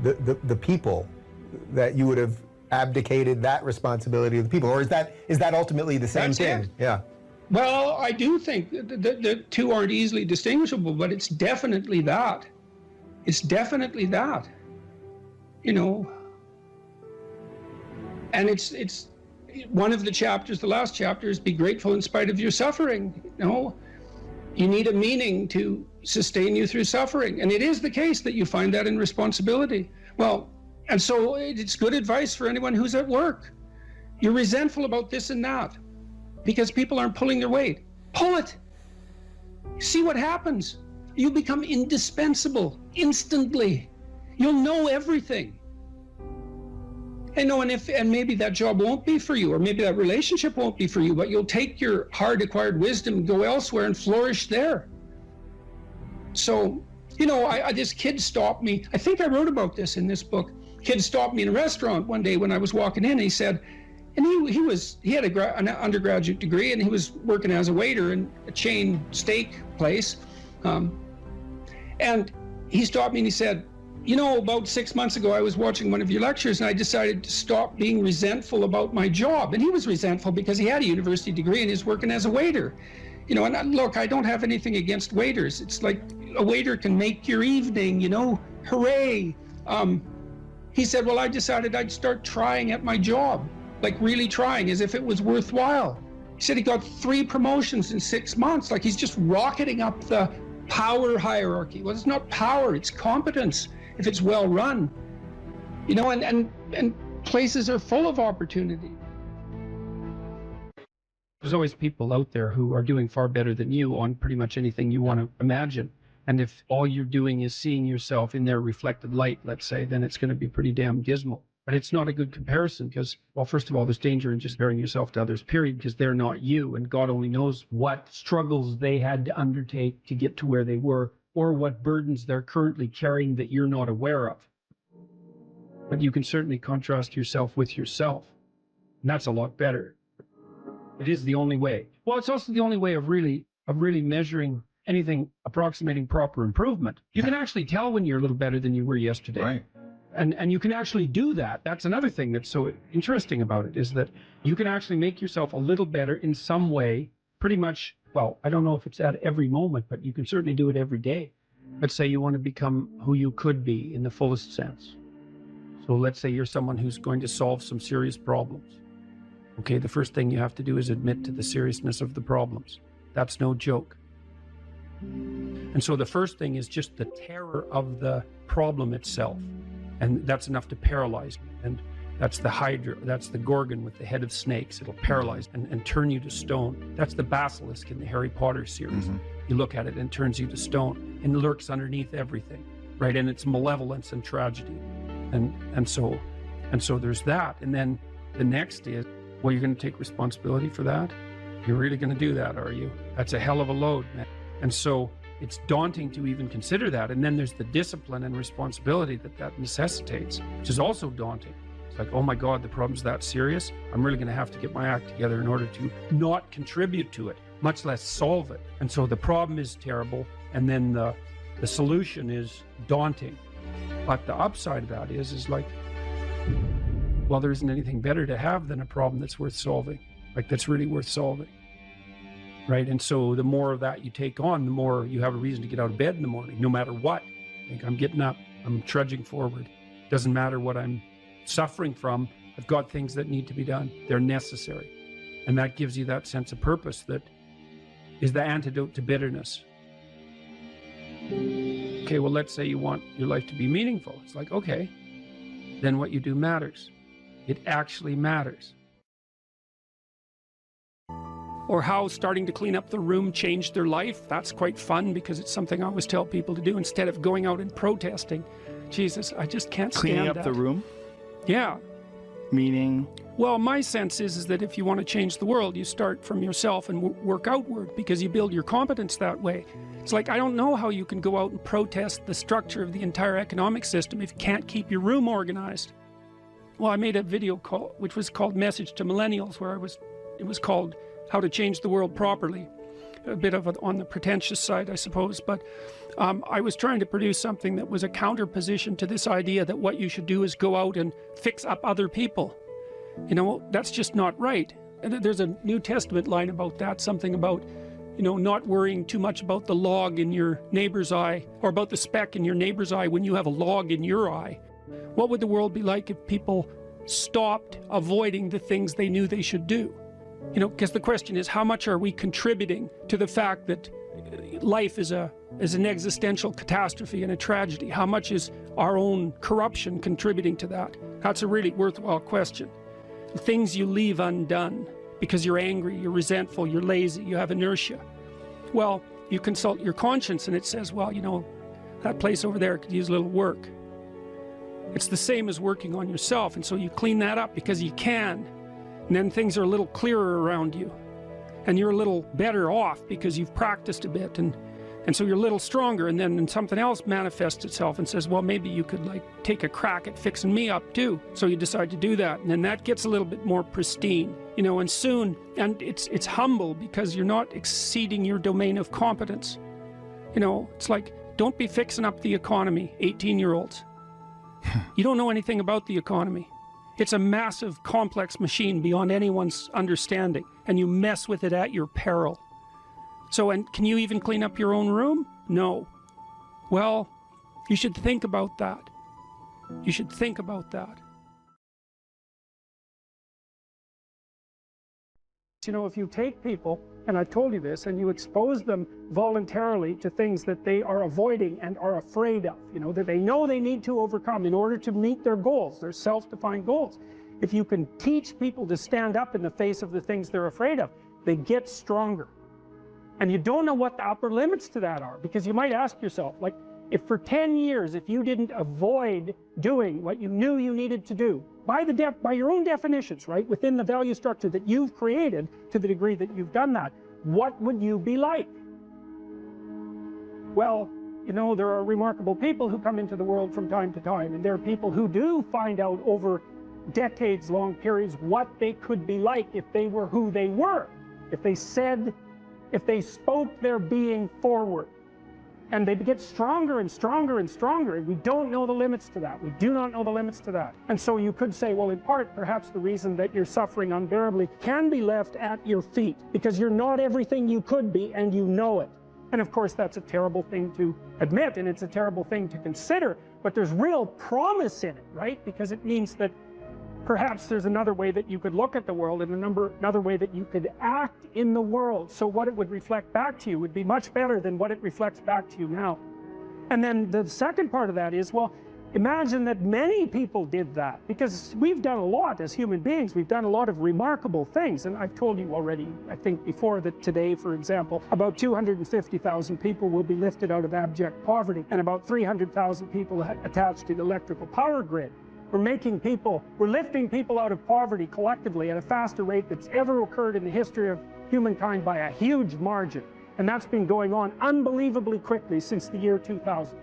the people that you would have abdicated that responsibility of the people, or is that ultimately the same thing? It. Yeah. Well, I do think the two aren't easily distinguishable, but it's definitely that. It's definitely that. You know. And it's one of the chapters, the last chapter, is be grateful in spite of your suffering. You know, you need a meaning to sustain you through suffering, and it is the case that you find that in responsibility. Well. And so it's good advice for anyone who's at work. You're resentful about this and that because people aren't pulling their weight. Pull it. See what happens. You become indispensable instantly. You'll know everything. And maybe that job won't be for you, or maybe that relationship won't be for you, but you'll take your hard acquired wisdom and go elsewhere and flourish there. So, you know, this kid stopped me. I think I wrote about this in this book. Kid stopped me in a restaurant one day when I was walking in, and he said, and he had an undergraduate degree, and he was working as a waiter in a chain steak place. And he stopped me and he said, you know, about 6 months ago, I was watching one of your lectures and I decided to stop being resentful about my job. And he was resentful because he had a university degree and he's working as a waiter. You know, and look, I don't have anything against waiters. It's like a waiter can make your evening, you know, hooray. He said, well, I decided I'd start trying at my job, like really trying as if it was worthwhile. He said he got 3 promotions in 6 months, like he's just rocketing up the power hierarchy. Well, it's not power, it's competence if it's well run. You know, and places are full of opportunity. There's always people out there who are doing far better than you on pretty much anything you want to imagine. And if all you're doing is seeing yourself in their reflected light, let's say, then it's going to be pretty damn dismal. But it's not a good comparison because, well, first of all, there's danger in just comparing yourself to others, period, because they're not you. And God only knows what struggles they had to undertake to get to where they were, or what burdens they're currently carrying that you're not aware of. but you can certainly contrast yourself with yourself. And that's a lot better. It is the only way. Well, it's also the only way of really measuring anything approximating proper improvement. You can actually tell when you're a little better than you were yesterday. Right. And you can actually do that. That's another thing that's so interesting about it, is that you can actually make yourself a little better in some way, pretty much. Well, I don't know if it's at every moment, but you can certainly do it every day. Let's say you want to become who you could be in the fullest sense. So let's say you're someone who's going to solve some serious problems. Okay, the first thing you have to do is admit to the seriousness of the problems. That's no joke. And so the first thing is just the terror of the problem itself. And that's enough to paralyze me. And that's the Hydra, that's the Gorgon with the head of snakes. It'll paralyze and turn you to stone. That's the basilisk in the Harry Potter series. You look at it and it turns you to stone and lurks underneath everything, right? And it's malevolence and tragedy. And so there's that. And then the next is, well, you're going to take responsibility for that? You're really going to do that, are you? That's a hell of a load, man. And so it's daunting to even consider that. And then there's the discipline and responsibility that necessitates, which is also daunting. It's like, oh my God, the problem's that serious. I'm really going to have to get my act together in order to not contribute to it, much less solve it. And so the problem is terrible. And then the solution is daunting. But the upside of that is like, well, there isn't anything better to have than a problem that's worth solving, like that's really worth solving. Right. And so the more of that you take on, the more you have a reason to get out of bed in the morning, no matter what. Like, I'm getting up, I'm trudging forward. Doesn't matter what I'm suffering from. I've got things that need to be done. They're necessary. And that gives you that sense of purpose that is the antidote to bitterness. Okay, well, let's say you want your life to be meaningful. It's like, okay, then what you do matters. It actually matters. Or how starting to clean up the room changed their life. That's quite fun because it's something I always tell people to do instead of going out and protesting. Jesus, I just can't stand that. Cleaning up the room? Yeah. Meaning? Well, my sense is that if you want to change the world, you start from yourself and work outward because you build your competence that way. It's like, I don't know how you can go out and protest the structure of the entire economic system if you can't keep your room organized. Well, I made a video call, which was called Message to Millennials, where it was called How to Change the World Properly. A bit of on the pretentious side, I suppose, but I was trying to produce something that was a counterposition to this idea that what you should do is go out and fix up other people. You know, that's just not right. And there's a New Testament line about that, something about, you know, not worrying too much about the log in your neighbor's eye, or about the speck in your neighbor's eye when you have a log in your eye. What would the world be like if people stopped avoiding the things they knew they should do? You know, because the question is, how much are we contributing to the fact that life is an existential catastrophe and a tragedy? How much is our own corruption contributing to that? That's a really worthwhile question. The things you leave undone because you're angry, you're resentful, you're lazy, you have inertia. Well, you consult your conscience and it says, well, you know, that place over there could use a little work. It's the same as working on yourself, and so you clean that up because you can. And then things are a little clearer around you. And you're a little better off because you've practiced a bit. And so you're a little stronger. And then something else manifests itself and says, well, maybe you could like take a crack at fixing me up too. So you decide to do that. And then that gets a little bit more pristine, you know, and soon, and it's humble because you're not exceeding your domain of competence. You know, it's like, don't be fixing up the economy, 18-year-olds. You don't know anything about the economy. It's a massive, complex machine beyond anyone's understanding, and you mess with it at your peril. So, and can you even clean up your own room? No. Well, you should think about that. You should think about that. You know, if you take people, and I told you this, and you expose them voluntarily to things that they are avoiding and are afraid of, you know, that they know they need to overcome in order to meet their goals, their self-defined goals. If you can teach people to stand up in the face of the things they're afraid of, they get stronger. And you don't know what the upper limits to that are, because you might ask yourself, like, if for 10 years, if you didn't avoid doing what you knew you needed to do, by your own definitions, right, within the value structure that you've created, to the degree that you've done that, what would you be like? Well, you know, there are remarkable people who come into the world from time to time, and there are people who do find out over decades-long periods what they could be like if they were who they were, if they spoke their being forward. And they get stronger and stronger and stronger, and we don't know the limits to that. We do not know the limits to that. And so you could say, well, in part, perhaps the reason that you're suffering unbearably can be left at your feet, because you're not everything you could be, and you know it. And of course, that's a terrible thing to admit, and it's a terrible thing to consider, but there's real promise in it, right? Because it means that perhaps there's another way that you could look at the world, and another way that you could act in the world, so what it would reflect back to you would be much better than what it reflects back to you now. And then the second part of that is, well, imagine that many people did that, because we've done a lot as human beings. We've done a lot of remarkable things, and I've told you already, I think before, that today, for example, about 250,000 people will be lifted out of abject poverty, and about 300,000 people attached to the electrical power grid. We're lifting people out of poverty collectively at a faster rate that's ever occurred in the history of humankind by a huge margin. And that's been going on unbelievably quickly since the year 2000.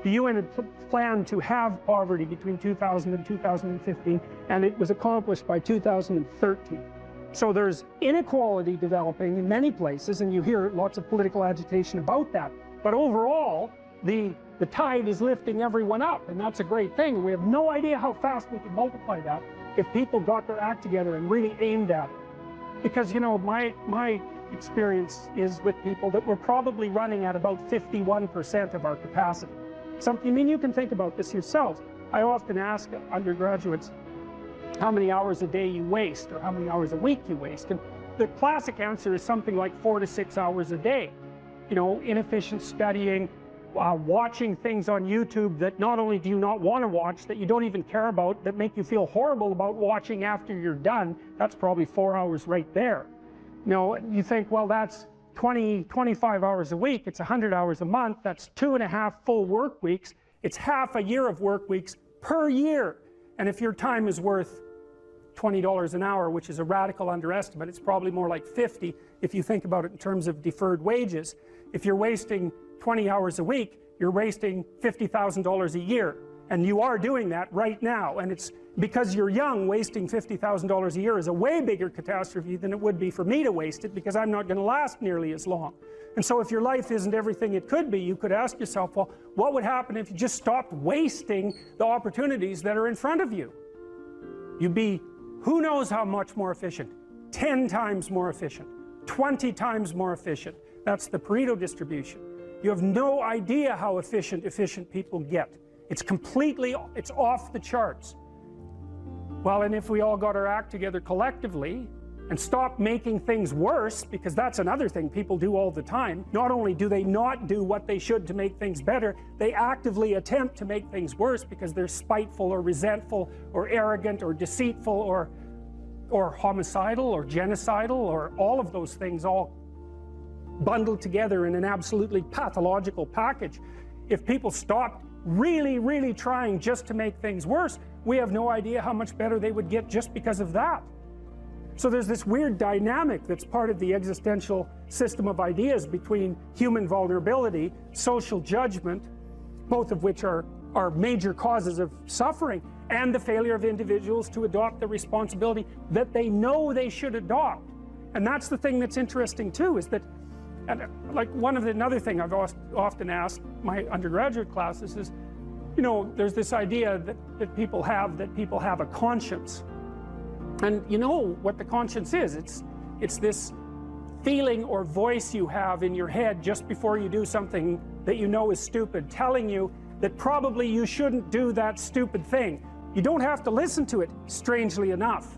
The UN had planned to have poverty between 2000 and 2015, and it was accomplished by 2013. So there's inequality developing in many places, and you hear lots of political agitation about that. But overall, the tide is lifting everyone up, and that's a great thing. We have no idea how fast we can multiply that if people got their act together and really aimed at it. Because, you know, my experience is with people that we're probably running at about 51% of our capacity. I mean, you can think about this yourselves. I often ask undergraduates how many hours a day you waste, or how many hours a week you waste. And the classic answer is something like 4 to 6 hours a day. You know, inefficient studying, watching things on YouTube that not only do you not want to watch, that you don't even care about, that make you feel horrible about watching after you're done. That's probably 4 hours right there. You know, you think, well, that's 25 hours a week, it's 100 hours a month, that's 2.5 full work weeks, it's half a year of work weeks per year. And if your time is worth $20 an hour, which is a radical underestimate, it's probably more like 50 if you think about it in terms of deferred wages. If you're wasting 20 hours a week, you're wasting $50,000 a year, and you are doing that right now. And it's because you're young, wasting $50,000 a year is a way bigger catastrophe than it would be for me to waste it, because I'm not going to last nearly as long. And so if your life isn't everything it could be, you could ask yourself, well, what would happen if you just stopped wasting the opportunities that are in front of you? You'd be, who knows how much more efficient? 10 times more efficient, 20 times more efficient. That's the Pareto distribution. You have no idea how efficient people get. It's off the charts. Well, and if we all got our act together collectively and stopped making things worse, because that's another thing people do all the time. Not only do they not do what they should to make things better, they actively attempt to make things worse because they're spiteful or resentful or arrogant or deceitful or homicidal or genocidal, or all of those things all bundled together in an absolutely pathological package. If people stopped really, really trying just to make things worse, we have no idea how much better they would get just because of that. So there's this weird dynamic that's part of the existential system of ideas between human vulnerability, social judgment, both of which are major causes of suffering, and the failure of individuals to adopt the responsibility that they know they should adopt. And that's the thing that's interesting too, is that, and like another thing I've often asked my undergraduate classes is, you know, there's this idea that people have a conscience. And you know what the conscience is. It's this feeling or voice you have in your head just before you do something that you know is stupid, telling you that probably you shouldn't do that stupid thing. You don't have to listen to it, strangely enough.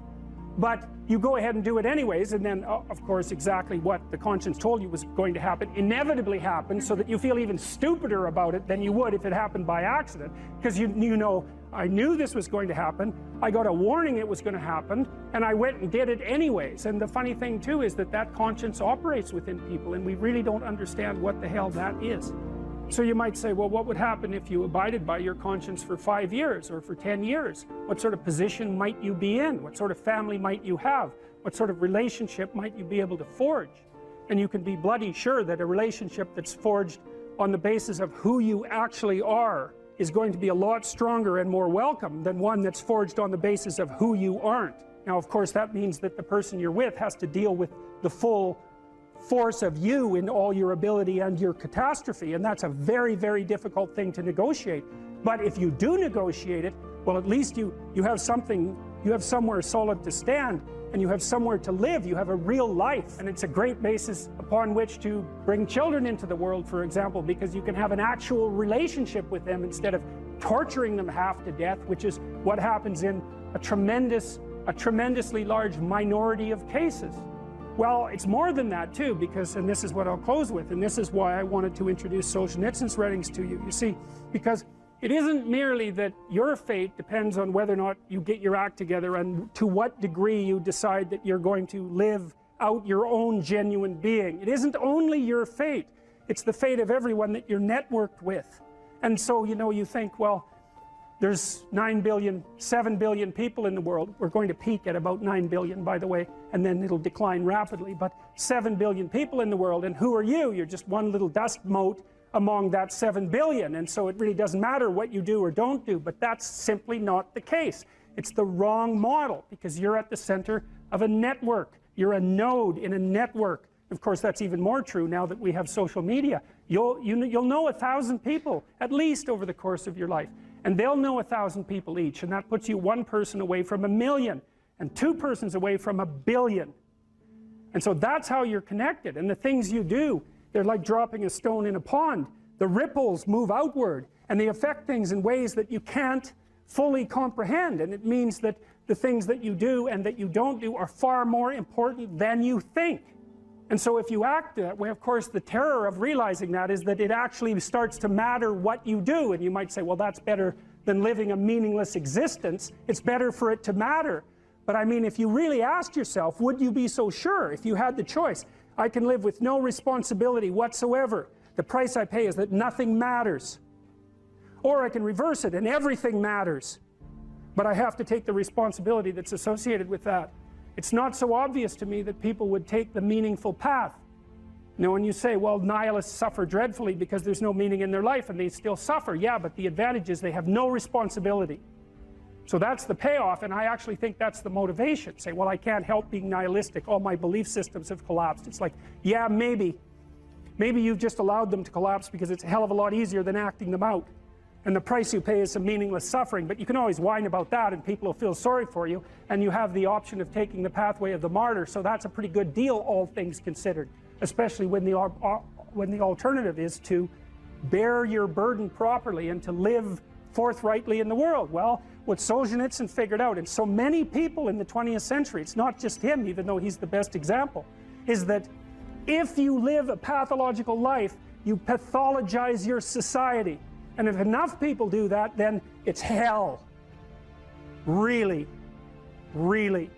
But you go ahead and do it anyways, and then, of course, exactly what the conscience told you was going to happen inevitably happens, so that you feel even stupider about it than you would if it happened by accident. Because you know, I knew this was going to happen, I got a warning it was going to happen, and I went and did it anyways. And the funny thing, too, is that conscience operates within people, and we really don't understand what the hell that is. So you might say, well, what would happen if you abided by your conscience for 5 years or for 10 years? What sort of position might you be in? What sort of family might you have? What sort of relationship might you be able to forge? And you can be bloody sure that a relationship that's forged on the basis of who you actually are is going to be a lot stronger and more welcome than one that's forged on the basis of who you aren't. Now, of course, that means that the person you're with has to deal with the full force of you in all your ability and your catastrophe, and that's a very, very difficult thing to negotiate. But if you do negotiate it, well, at least you have something, you have somewhere solid to stand, and you have somewhere to live. You have a real life, and it's a great basis upon which to bring children into the world, for example, because you can have an actual relationship with them instead of torturing them half to death, which is what happens in a tremendously large minority of cases. Well, it's more than that too, because, and this is what I'll close with, and this is why I wanted to introduce Solzhenitsyn's writings to you. You see, because it isn't merely that your fate depends on whether or not you get your act together and to what degree you decide that you're going to live out your own genuine being. It isn't only your fate, it's the fate of everyone that you're networked with. And so, you know, you think, well, there's 9 billion, 7 billion people in the world. We're going to peak at about 9 billion, by the way, and then it'll decline rapidly. But 7 billion people in the world, and who are you? You're just one little dust mote among that 7 billion, and so it really doesn't matter what you do or don't do. But that's simply not the case. It's the wrong model, because you're at the center of a network. You're a node in a network. Of course, that's even more true now that we have social media. You'll know 1,000 people at least over the course of your life, and they'll know 1,000 people each, and that puts you one person away from 1,000,000 and two persons away from 1,000,000,000. And so that's how you're connected. And the things you do, they're like dropping a stone in a pond. The ripples move outward, and they affect things in ways that you can't fully comprehend. And it means that the things that you do and that you don't do are far more important than you think. And so if you act that way, of course, the terror of realizing that is that it actually starts to matter what you do. And you might say, well, that's better than living a meaningless existence. It's better for it to matter. But I mean, if you really asked yourself, would you be so sure if you had the choice? I can live with no responsibility whatsoever. The price I pay is that nothing matters. Or I can reverse it and everything matters. But I have to take the responsibility that's associated with that. It's not so obvious to me that people would take the meaningful path. You know, when you say, well, nihilists suffer dreadfully because there's no meaning in their life, and they still suffer. Yeah, but the advantage is they have no responsibility. So that's the payoff, and I actually think that's the motivation. Say, well, I can't help being nihilistic. All my belief systems have collapsed. It's like, yeah, maybe. Maybe you've just allowed them to collapse because it's a hell of a lot easier than acting them out. And the price you pay is some meaningless suffering, but you can always whine about that and people will feel sorry for you, and you have the option of taking the pathway of the martyr, so that's a pretty good deal, all things considered, especially when the alternative is to bear your burden properly and to live forthrightly in the world. Well, what Solzhenitsyn figured out, and so many people in the 20th century, it's not just him, even though he's the best example, is that if you live a pathological life, you pathologize your society. And if enough people do that, then it's hell. Really. Really.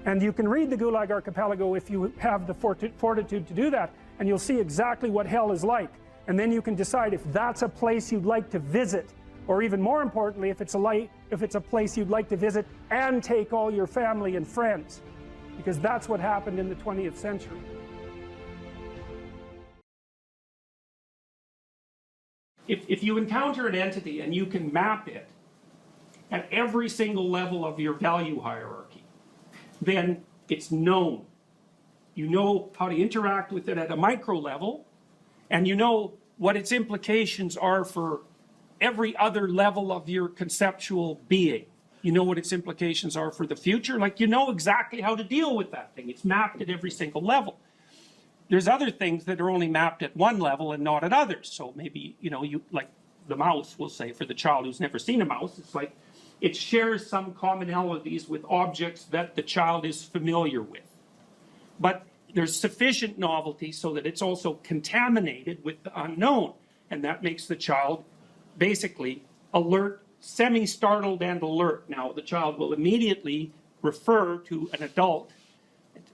And you can read the Gulag Archipelago if you have the fortitude to do that, and you'll see exactly what hell is like. And then you can decide if that's a place you'd like to visit, or even more importantly, if it's a place you'd like to visit and take all your family and friends. Because that's what happened in the 20th century. If you encounter an entity and you can map it at every single level of your value hierarchy, then it's known. You know how to interact with it at a micro level, and you know what its implications are for every other level of your conceptual being. You know what its implications are for the future. Like, you know exactly how to deal with that thing. It's mapped at every single level. There's other things that are only mapped at one level and not at others. So maybe, you know, like the mouse, we'll say, for the child who's never seen a mouse, it's like it shares some commonalities with objects that the child is familiar with. But there's sufficient novelty so that it's also contaminated with the unknown. And that makes the child basically alert, semi-startled and alert. Now, the child will immediately refer to an adult.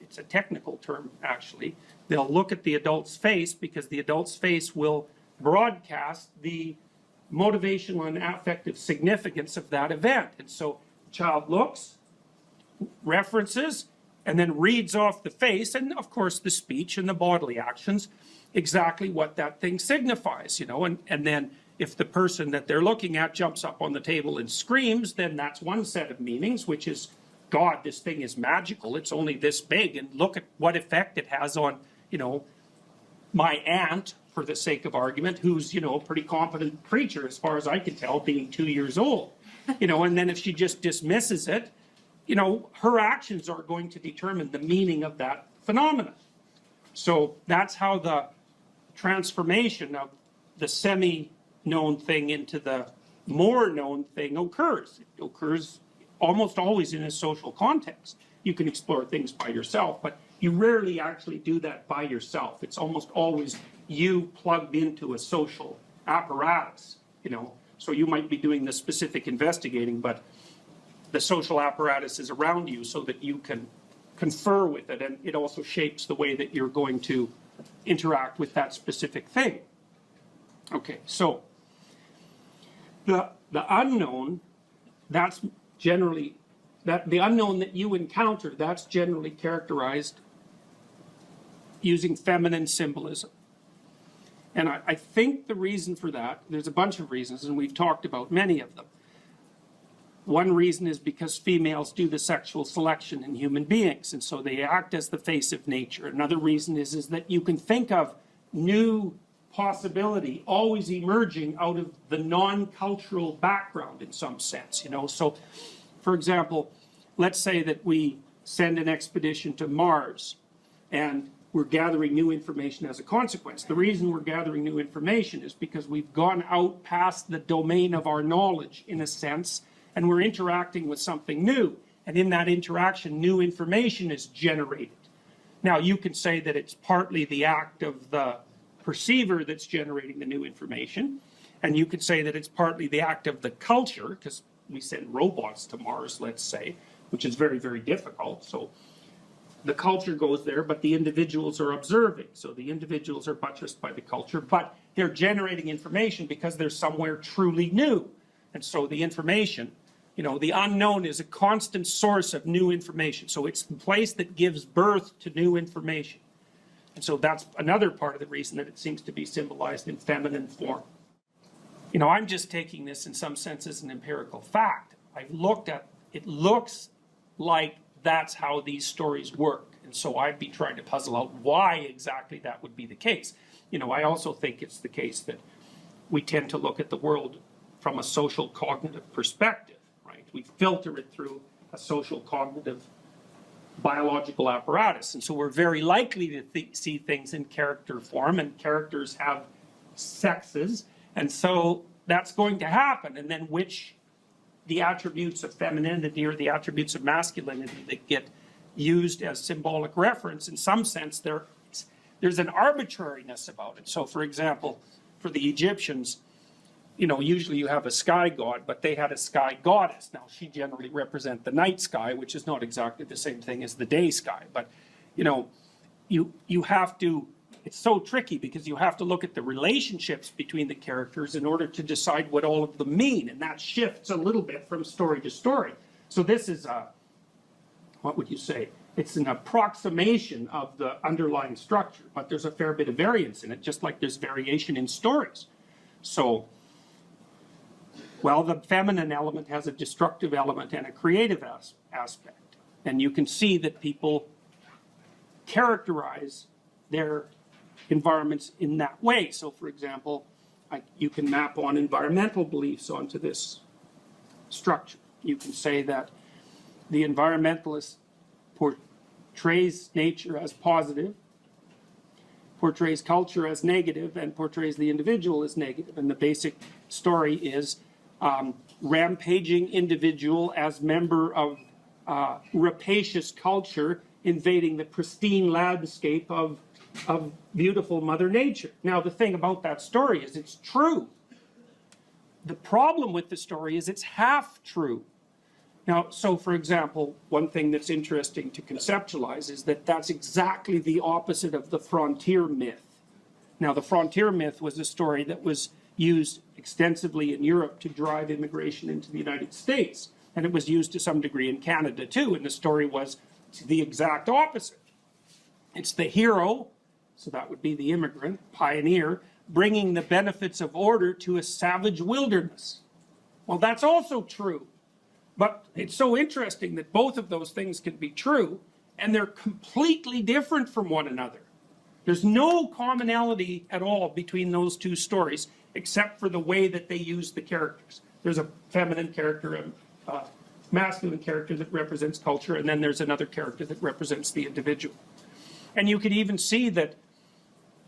It's a technical term, actually. They'll look at the adult's face because the adult's face will broadcast the motivational and affective significance of that event. And so the child looks, references, and then reads off the face and of course the speech and the bodily actions exactly what that thing signifies, you know, and then if the person that they're looking at jumps up on the table and screams, then that's one set of meanings, which is, God, this thing is magical, it's only this big, and look at what effect it has on, you know, my aunt, for the sake of argument, who's, you know, a pretty competent preacher as far as I can tell, being 2 years old, you know, and then if she just dismisses it, you know, her actions are going to determine the meaning of that phenomenon. So that's how the transformation of the semi-known thing into the more known thing occurs. It occurs almost always in a social context. You can explore things by yourself, but you rarely actually do that by yourself. It's almost always you plugged into a social apparatus, you know. So you might be doing the specific investigating, but the social apparatus is around you so that you can confer with it, and it also shapes the way that you're going to interact with that specific thing. Okay, so the unknown, that's generally, the unknown that you encounter, that's generally characterized using feminine symbolism. And I think the reason for that, there's a bunch of reasons, and we've talked about many of them. One reason is because females do the sexual selection in human beings, and so they act as the face of nature. Another reason is that you can think of new possibility always emerging out of the non-cultural background in some sense, you know. So, for example, let's say that we send an expedition to Mars, and we're gathering new information as a consequence. The reason we're gathering new information is because we've gone out past the domain of our knowledge, in a sense, and we're interacting with something new. And in that interaction, new information is generated. Now, you can say that it's partly the act of the perceiver that's generating the new information, and you could say that it's partly the act of the culture, because we send robots to Mars, let's say, which is very, very difficult. So the culture goes there, but the individuals are observing. So the individuals are buttressed by the culture, but they're generating information because they're somewhere truly new. And so the information, you know, the unknown is a constant source of new information. So it's the place that gives birth to new information. And so that's another part of the reason that it seems to be symbolized in feminine form. You know, I'm just taking this in some sense as an empirical fact. I've looked at, it looks like that's how these stories work. And so I'd be trying to puzzle out why exactly that would be the case. You know, I also think it's the case that we tend to look at the world from a social cognitive perspective, right? We filter it through a social cognitive biological apparatus. And so we're very likely to see things in character form, and characters have sexes. And so that's going to happen. And then which the attributes of femininity or the attributes of masculinity that get used as symbolic reference, in some sense, there's an arbitrariness about it. So, for example, for the Egyptians, you know, usually you have a sky god, but they had a sky goddess. Now, she generally represents the night sky, which is not exactly the same thing as the day sky. But, you know, you have to, it's so tricky because you have to look at the relationships between the characters in order to decide what all of them mean. And that shifts a little bit from story to story. So this is a, what would you say? It's an approximation of the underlying structure, but there's a fair bit of variance in it, just like there's variation in stories. So, well, the feminine element has a destructive element and a creative aspect. And you can see that people characterize their environments in that way. So, for example, you can map on environmental beliefs onto this structure. You can say that the environmentalist portrays nature as positive, portrays culture as negative, and portrays the individual as negative. And the basic story is rampaging individual as member of rapacious culture invading the pristine landscape of beautiful Mother Nature. Now, the thing about that story is it's true. The problem with the story is it's half true. Now, so for example, one thing that's interesting to conceptualize is that that's exactly the opposite of the frontier myth. Now, the frontier myth was a story that was used extensively in Europe to drive immigration into the United States. And it was used to some degree in Canada too. And the story was It's the exact opposite. It's the hero, so that would be the immigrant, pioneer, bringing the benefits of order to a savage wilderness. Well, that's also true. But it's so interesting that both of those things can be true, and they're completely different from one another. There's no commonality at all between those two stories, except for the way that they use the characters. There's a feminine character, a masculine character that represents culture, and then there's another character that represents the individual. And you could even see that,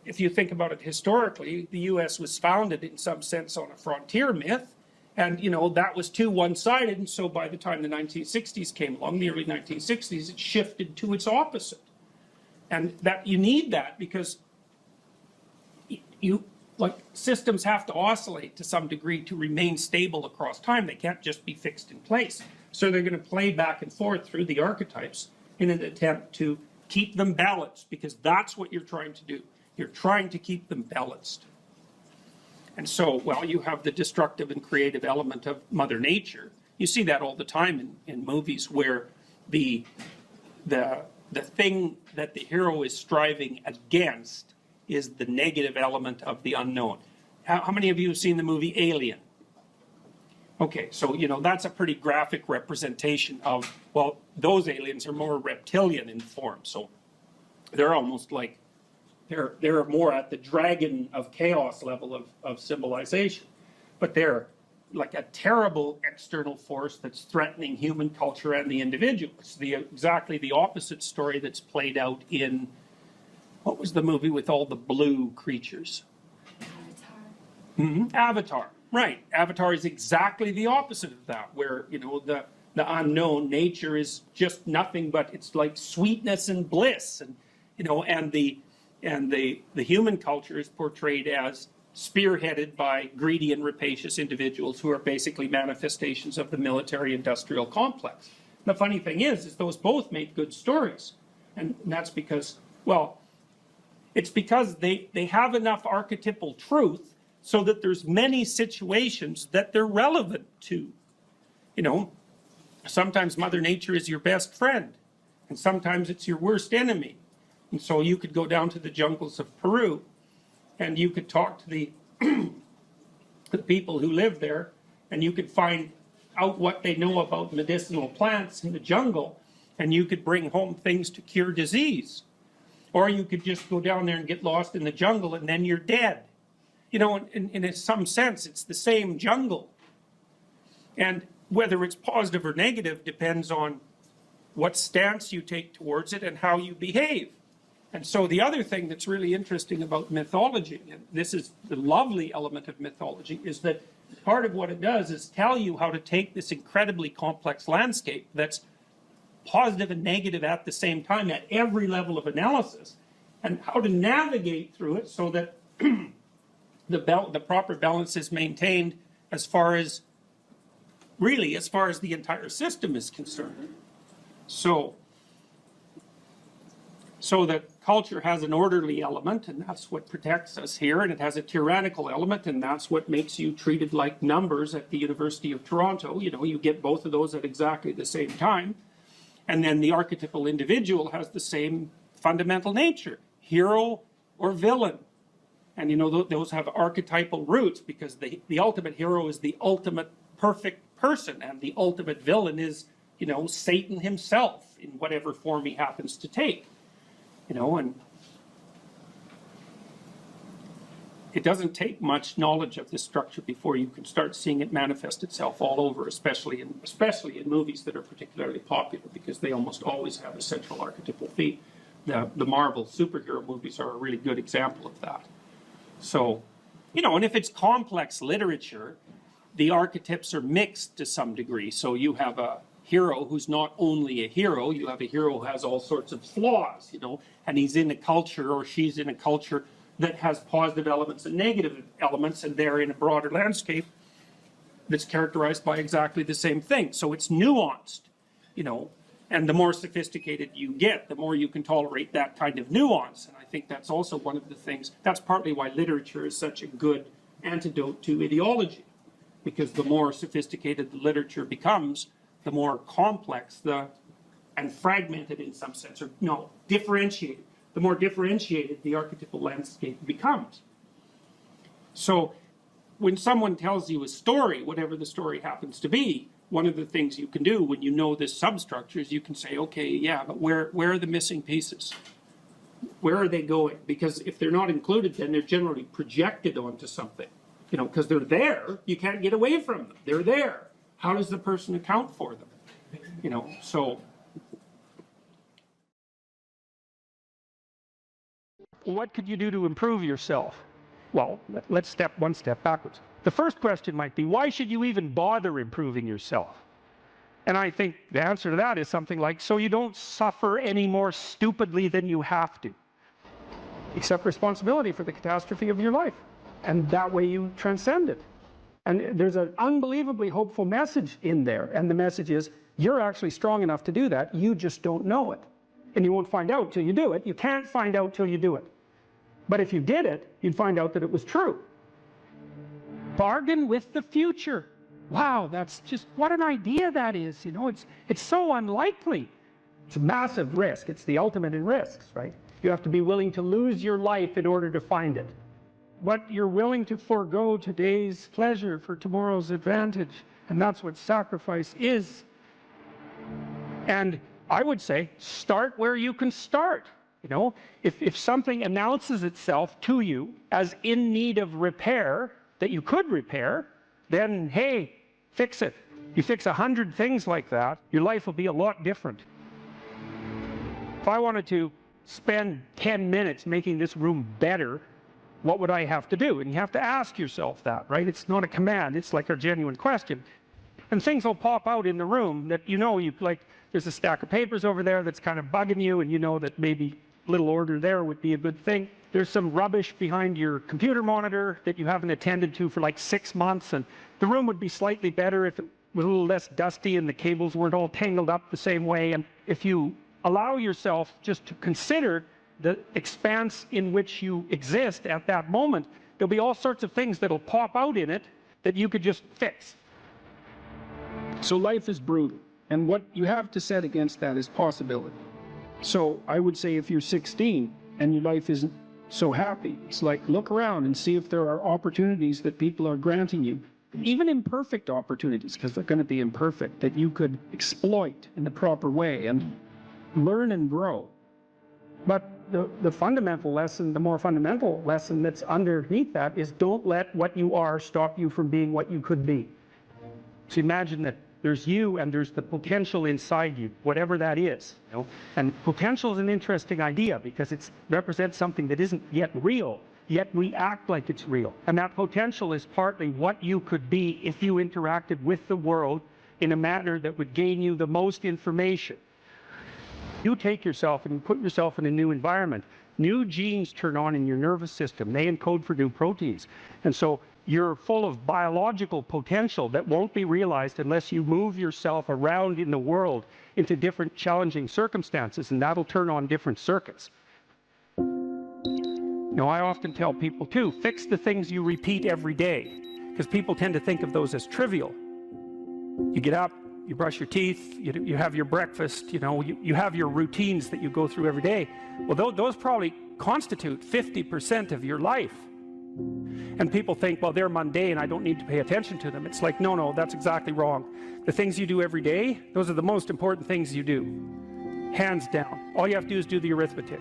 if you think about it historically, the US was founded in some sense on a frontier myth, and that was too one-sided, and so by the time the 1960s came along, the early 1960s, it shifted to its opposite. And that you need that because systems have to oscillate to some degree to remain stable across time. They can't just be fixed in place. So they're going to play back and forth through the archetypes in an attempt to keep them balanced, because that's what you're trying to do. You're trying to keep them balanced. And so, well, you have the destructive and creative element of Mother Nature. You see that all the time in movies where the thing that the hero is striving against is the negative element of the unknown. How many of you have seen the movie Alien? Okay, so, that's a pretty graphic representation of, well, those aliens are more reptilian in form. So they're almost like, they're more at the dragon of chaos level of civilization. But they're like a terrible external force that's threatening human culture and the individual. It's exactly the opposite story that's played out in, what was the movie with all the blue creatures? Avatar. Avatar, right. Avatar is exactly the opposite of that, where, the unknown nature is just nothing but, it's like sweetness and bliss. And, and the human culture is portrayed as spearheaded by greedy and rapacious individuals who are basically manifestations of the military-industrial complex. The funny thing is those both make good stories. And that's because, well, it's because they have enough archetypal truth so that there's many situations that they're relevant to. Sometimes Mother Nature is your best friend, and sometimes it's your worst enemy. And so you could go down to the jungles of Peru, and you could talk to the people who live there, and you could find out what they know about medicinal plants in the jungle, and you could bring home things to cure disease. Or you could just go down there and get lost in the jungle, and then you're dead. In some sense, it's the same jungle. And whether it's positive or negative depends on what stance you take towards it and how you behave. And so the other thing that's really interesting about mythology, and this is the lovely element of mythology, is that part of what it does is tell you how to take this incredibly complex landscape that's positive and negative at the same time at every level of analysis, and how to navigate through it so that the proper balance is maintained as far as the entire system is concerned. So that culture has an orderly element, and that's what protects us here, and it has a tyrannical element, and that's what makes you treated like numbers at the University of Toronto. You get both of those at exactly the same time. And then the archetypal individual has the same fundamental nature, hero or villain. And those have archetypal roots, because the ultimate hero is the ultimate perfect person, and the ultimate villain is, Satan himself in whatever form he happens to take. And it doesn't take much knowledge of this structure before you can start seeing it manifest itself all over, especially in movies that are particularly popular, because they almost always have a central archetypal theme. The Marvel superhero movies are a really good example of that. So, and if it's complex literature, the archetypes are mixed to some degree. So you have a hero who's not only a hero, you have a hero who has all sorts of flaws, and he's in a culture, or she's in a culture that has positive elements and negative elements, and they're in a broader landscape that's characterized by exactly the same thing. So it's nuanced, and the more sophisticated you get, the more you can tolerate that kind of nuance. And I think that's also one of the things, that's partly why literature is such a good antidote to ideology, because the more sophisticated the literature becomes, the more complex the and fragmented in some sense, or no, differentiated. The more differentiated the archetypal landscape becomes. So when someone tells you a story, whatever the story happens to be, one of the things you can do when you know this substructure is you can say, okay, yeah, but where are the missing pieces? Where are they going? Because if they're not included, then they're generally projected onto something. You know, because they're there, you can't get away from them. They're there. How does the person account for them? You know, so. What could you do to improve yourself? Well, let's step one step backwards. The first question might be, why should you even bother improving yourself? And I think the answer to that is something like, so you don't suffer any more stupidly than you have to. Accept responsibility for the catastrophe of your life. And that way you transcend it. And there's an unbelievably hopeful message in there. And the message is, you're actually strong enough to do that. You just don't know it. And you won't find out till you do it. You can't find out till you do it. But if you did it, you'd find out that it was true. Bargain with the future. Wow, that's just, what an idea that is. You know, it's so unlikely. It's a massive risk. It's the ultimate in risks, right? You have to be willing to lose your life in order to find it. What you're willing to forego today's pleasure for tomorrow's advantage. And that's what sacrifice is. And I would say, start where you can start. You know, if something announces itself to you as in need of repair, that you could repair, then, hey, fix it. You fix 100 things like that, your life will be a lot different. If I wanted to spend 10 minutes making this room better, what would I have to do? And you have to ask yourself that, right? It's not a command, it's like a genuine question. And things will pop out in the room that you know, there's a stack of papers over there that's kind of bugging you, and you know that maybe a little order there would be a good thing. There's some rubbish behind your computer monitor that you haven't attended to for like 6 months, and the room would be slightly better if it was a little less dusty and the cables weren't all tangled up the same way. And if you allow yourself just to consider the expanse in which you exist at that moment, there'll be all sorts of things that'll pop out in it that you could just fix. So life is brutal, and what you have to set against that is possibility. So I would say if you're 16 and your life isn't so happy, it's like, look around and see if there are opportunities that people are granting you, even imperfect opportunities, because they're going to be imperfect, that you could exploit in the proper way and learn and grow. But the fundamental lesson, the more fundamental lesson that's underneath that is, don't let what you are stop you from being what you could be. So imagine that there's you and there's the potential inside you, whatever that is. You know? And potential is an interesting idea because it represents something that isn't yet real, yet we act like it's real. And that potential is partly what you could be if you interacted with the world in a manner that would gain you the most information. You take yourself and you put yourself in a new environment. New genes turn on in your nervous system. They encode for new proteins. And so you're full of biological potential that won't be realized unless you move yourself around in the world into different challenging circumstances, and that'll turn on different circuits. You know, I often tell people too, fix the things you repeat every day, because people tend to think of those as trivial. You get up, you brush your teeth, you have your breakfast, you know, you have your routines that you go through every day. Well, those probably constitute 50% of your life. And people think, well, they're mundane, I don't need to pay attention to them. It's like, no, that's exactly wrong. The things you do every day, those are the most important things you do. Hands down. All you have to do is do the arithmetic.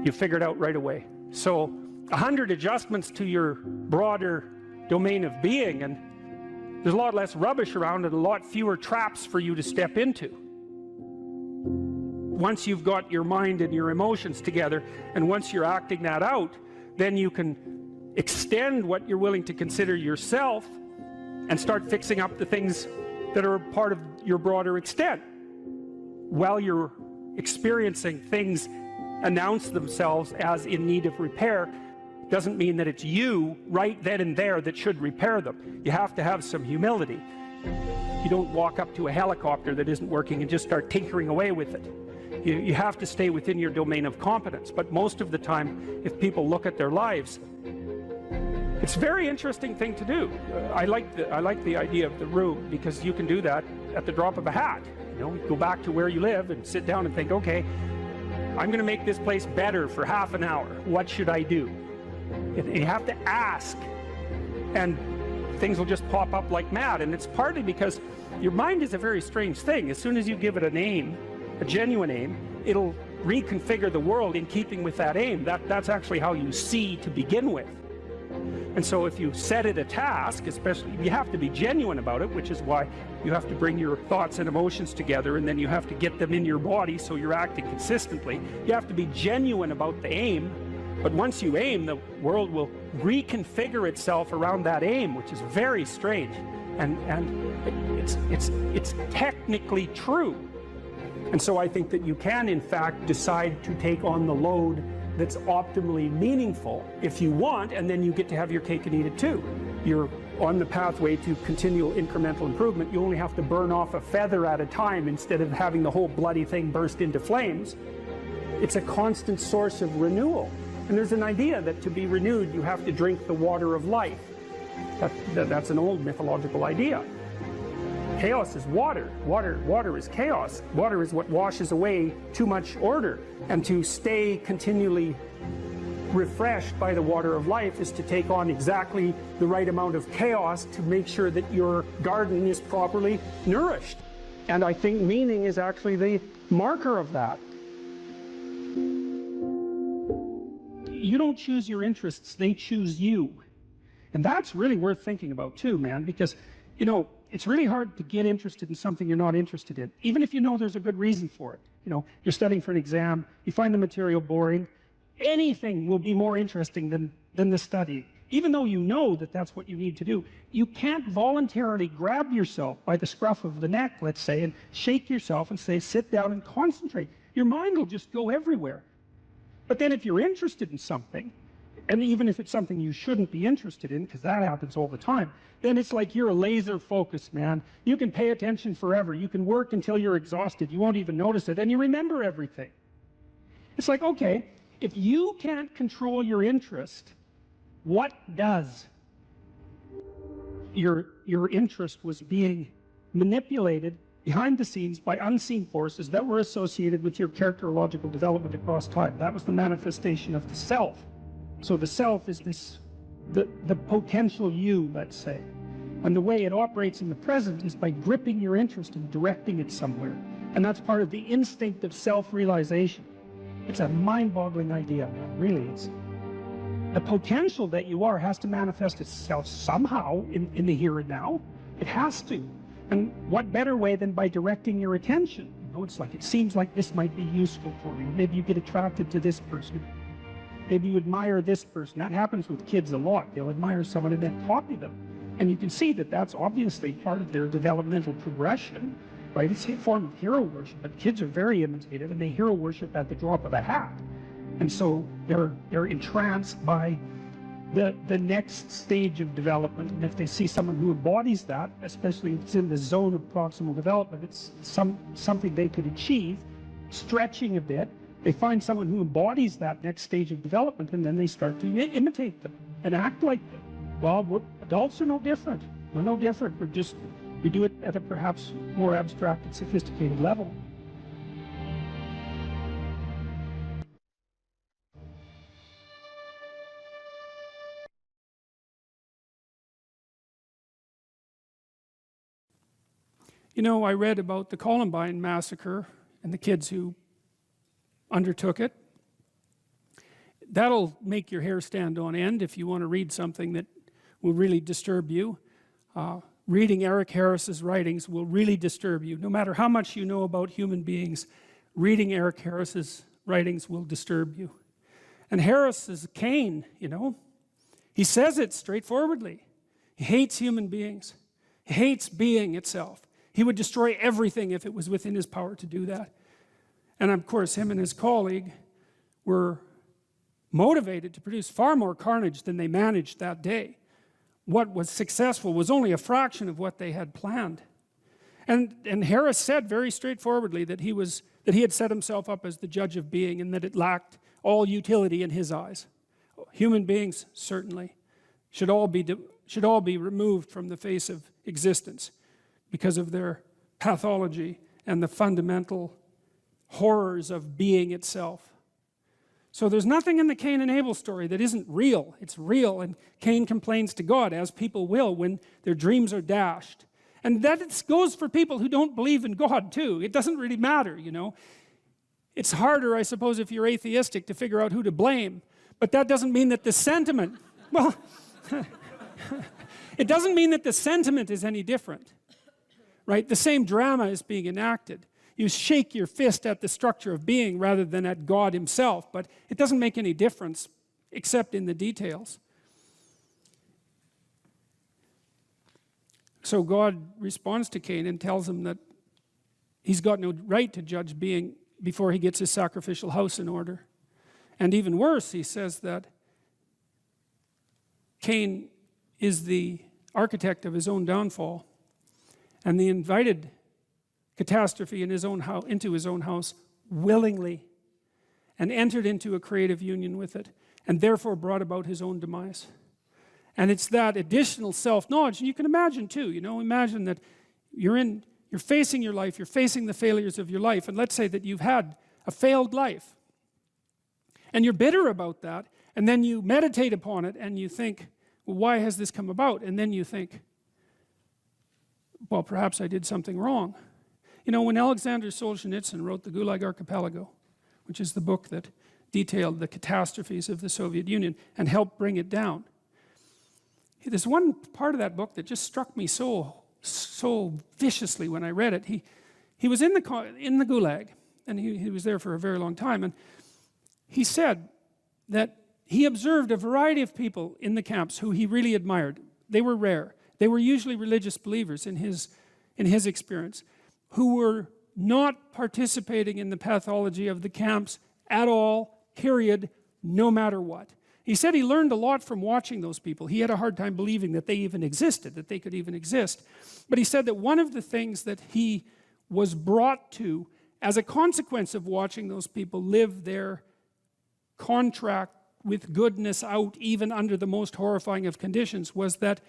You figure it out right away. So 100 adjustments to your broader domain of being, and there's a lot less rubbish around and a lot fewer traps for you to step into. Once you've got your mind and your emotions together, and once you're acting that out, then you can extend what you're willing to consider yourself and start fixing up the things that are part of your broader extent. While you're experiencing things announce themselves as in need of repair, doesn't mean that it's you right then and there that should repair them. You have to have some humility. You don't walk up to a helicopter that isn't working and just start tinkering away with it. You have to stay within your domain of competence. But most of the time, if people look at their lives, it's a very interesting thing to do. I like the idea of the room, because you can do that at the drop of a hat. You You go back to where you live and sit down and think, okay, I'm going to make this place better for half an hour. What should I do? You have to ask, and things will just pop up like mad. And it's partly because your mind is a very strange thing. As soon as you give it an aim, a genuine aim, it'll reconfigure the world in keeping with that aim. That's actually how you see to begin with. And so if you set it a task, especially, you have to be genuine about it, which is why you have to bring your thoughts and emotions together, and then you have to get them in your body so you're acting consistently. You have to be genuine about the aim, but once you aim, the world will reconfigure itself around that aim, which is very strange. And it's technically true. And so I think that you can, in fact, decide to take on the load that's optimally meaningful if you want, and then you get to have your cake and eat it too. You're on the pathway to continual incremental improvement. You only have to burn off a feather at a time instead of having the whole bloody thing burst into flames. It's a constant source of renewal. And there's an idea that to be renewed, you have to drink the water of life. That's an old mythological idea. Chaos is water. Water is chaos. Water is what washes away too much order. And to stay continually refreshed by the water of life is to take on exactly the right amount of chaos to make sure that your garden is properly nourished. And I think meaning is actually the marker of that. You don't choose your interests, they choose you. And that's really worth thinking about too, man, because, you know, it's really hard to get interested in something you're not interested in, even if you know there's a good reason for it. You know, you're studying for an exam, you find the material boring, anything will be more interesting than the study. Even though you know that that's what you need to do, you can't voluntarily grab yourself by the scruff of the neck, let's say, and shake yourself and say, sit down and concentrate. Your mind will just go everywhere. But then if you're interested in something, and even if it's something you shouldn't be interested in, because that happens all the time, then it's like you're a laser focused, man. You can pay attention forever. You can work until you're exhausted. You won't even notice it, and you remember everything. It's like, okay, if you can't control your interest, what does? Your interest was being manipulated behind the scenes by unseen forces that were associated with your characterological development across time. That was the manifestation of the self. So the self is this, the potential you, let's say. And the way it operates in the present is by gripping your interest and directing it somewhere. And that's part of the instinct of self-realization. It's a mind-boggling idea, man. Really is. The potential that you are has to manifest itself somehow in the here and now. It has to. And what better way than by directing your attention? You know, it's like, it seems like this might be useful for you. Maybe you get attracted to this person. Maybe you admire this person. That happens with kids a lot. They'll admire someone and then copy them. And you can see that that's obviously part of their developmental progression, right? It's a form of hero worship, but kids are very imitative and they hero worship at the drop of a hat. And so they're entranced by the next stage of development. And if they see someone who embodies that, especially if it's in the zone of proximal development, it's something they could achieve, stretching a bit. They find someone who embodies that next stage of development, and then they start to imitate them and act like them. Well, adults are no different. We're no different. We do it at a perhaps more abstract and sophisticated level. You know, I read about the Columbine massacre and the kids who undertook it. That'll make your hair stand on end if you want to read something that will really disturb you. Reading Eric Harris's writings will really disturb you. No matter how much you know about human beings, reading Eric Harris's writings will disturb you. And Harris is Cain, you know. He says it straightforwardly. He hates human beings. He hates being itself. He would destroy everything if it was within his power to do that. And of course, him and his colleague were motivated to produce far more carnage than they managed that day. What was successful was only a fraction of what they had planned. And Harris said very straightforwardly that he had set himself up as the judge of being, and that it lacked all utility in his eyes. Human beings certainly should all be removed from the face of existence because of their pathology and the fundamental horrors of being itself. So there's nothing in the Cain and Abel story that isn't real. It's real, and Cain complains to God, as people will when their dreams are dashed. And that goes for people who don't believe in God too. It doesn't really matter, you know. It's harder, I suppose, if you're atheistic to figure out who to blame. But that doesn't mean that the sentiment, well, it doesn't mean that the sentiment is any different, right? The same drama is being enacted. You shake your fist at the structure of being rather than at God himself, but it doesn't make any difference except in the details. So God responds to Cain and tells him that he's got no right to judge being before he gets his sacrificial house in order. And even worse, he says that Cain is the architect of his own downfall, and the invited catastrophe in his own house, into his own house willingly, and entered into a creative union with it, and therefore brought about his own demise. And it's that additional self-knowledge, and you can imagine too, you know, imagine that you're facing your life, you're facing the failures of your life, and let's say that you've had a failed life, and you're bitter about that, and then you meditate upon it, and you think, well, why has this come about? And then you think, well, perhaps I did something wrong. You know, when Alexander Solzhenitsyn wrote the Gulag Archipelago, which is the book that detailed the catastrophes of the Soviet Union and helped bring it down, there's one part of that book that just struck me so viciously when I read it. He was in the Gulag, and he was there for a very long time, and he said that he observed a variety of people in the camps who he really admired. They were rare. They were usually religious believers in his experience, who were not participating in the pathology of the camps at all, period, no matter what. He said he learned a lot from watching those people. He had a hard time believing that they even existed, that they could even exist. But he said that one of the things that he was brought to as a consequence of watching those people live their contract with goodness out even under the most horrifying of conditions was that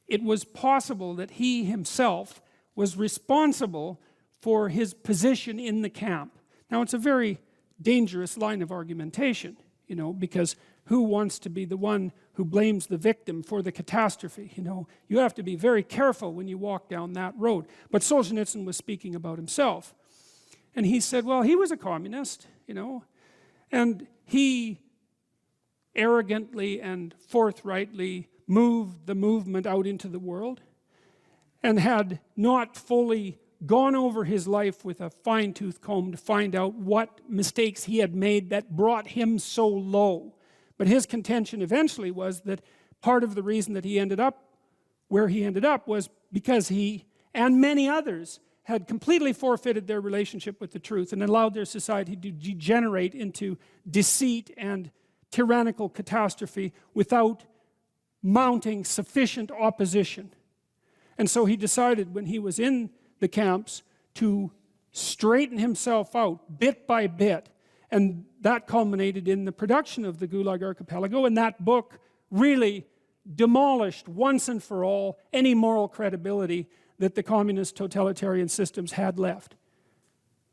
it was possible that he himself was responsible for his position in the camp. Now, it's a very dangerous line of argumentation, you know, because who wants to be the one who blames the victim for the catastrophe? You know, you have to be very careful when you walk down that road. But Solzhenitsyn was speaking about himself. And he said, well, he was a communist, you know, and he arrogantly and forthrightly moved the movement out into the world and had not fully gone over his life with a fine-tooth comb to find out what mistakes he had made that brought him so low. But his contention eventually was that part of the reason that he ended up where he ended up was because he and many others had completely forfeited their relationship with the truth and allowed their society to degenerate into deceit and tyrannical catastrophe without mounting sufficient opposition. And so he decided when he was in the camps to straighten himself out bit by bit, and that culminated in the production of the Gulag Archipelago, and that book really demolished once and for all any moral credibility that the communist totalitarian systems had left.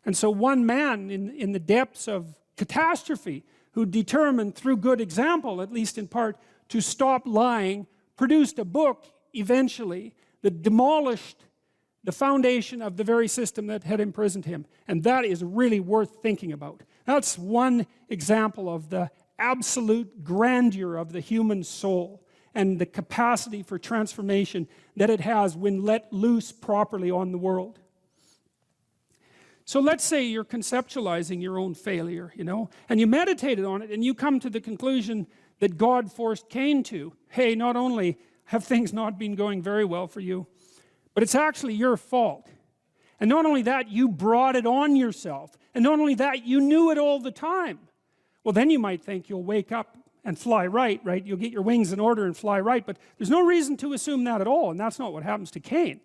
And so one man in the depths of catastrophe who determined through good example, at least in part, to stop lying, produced a book eventually that demolished the foundation of the very system that had imprisoned him. And that is really worth thinking about. That's one example of the absolute grandeur of the human soul and the capacity for transformation that it has when let loose properly on the world. So let's say you're conceptualizing your own failure, you know, and you meditated on it and you come to the conclusion that God forced Cain to. Hey, not only have things not been going very well for you, but it's actually your fault. And not only that, you brought it on yourself. And not only that, you knew it all the time. Well, then you might think you'll wake up and fly right? You'll get your wings in order and fly right. But there's no reason to assume that at all. And that's not what happens to Cain.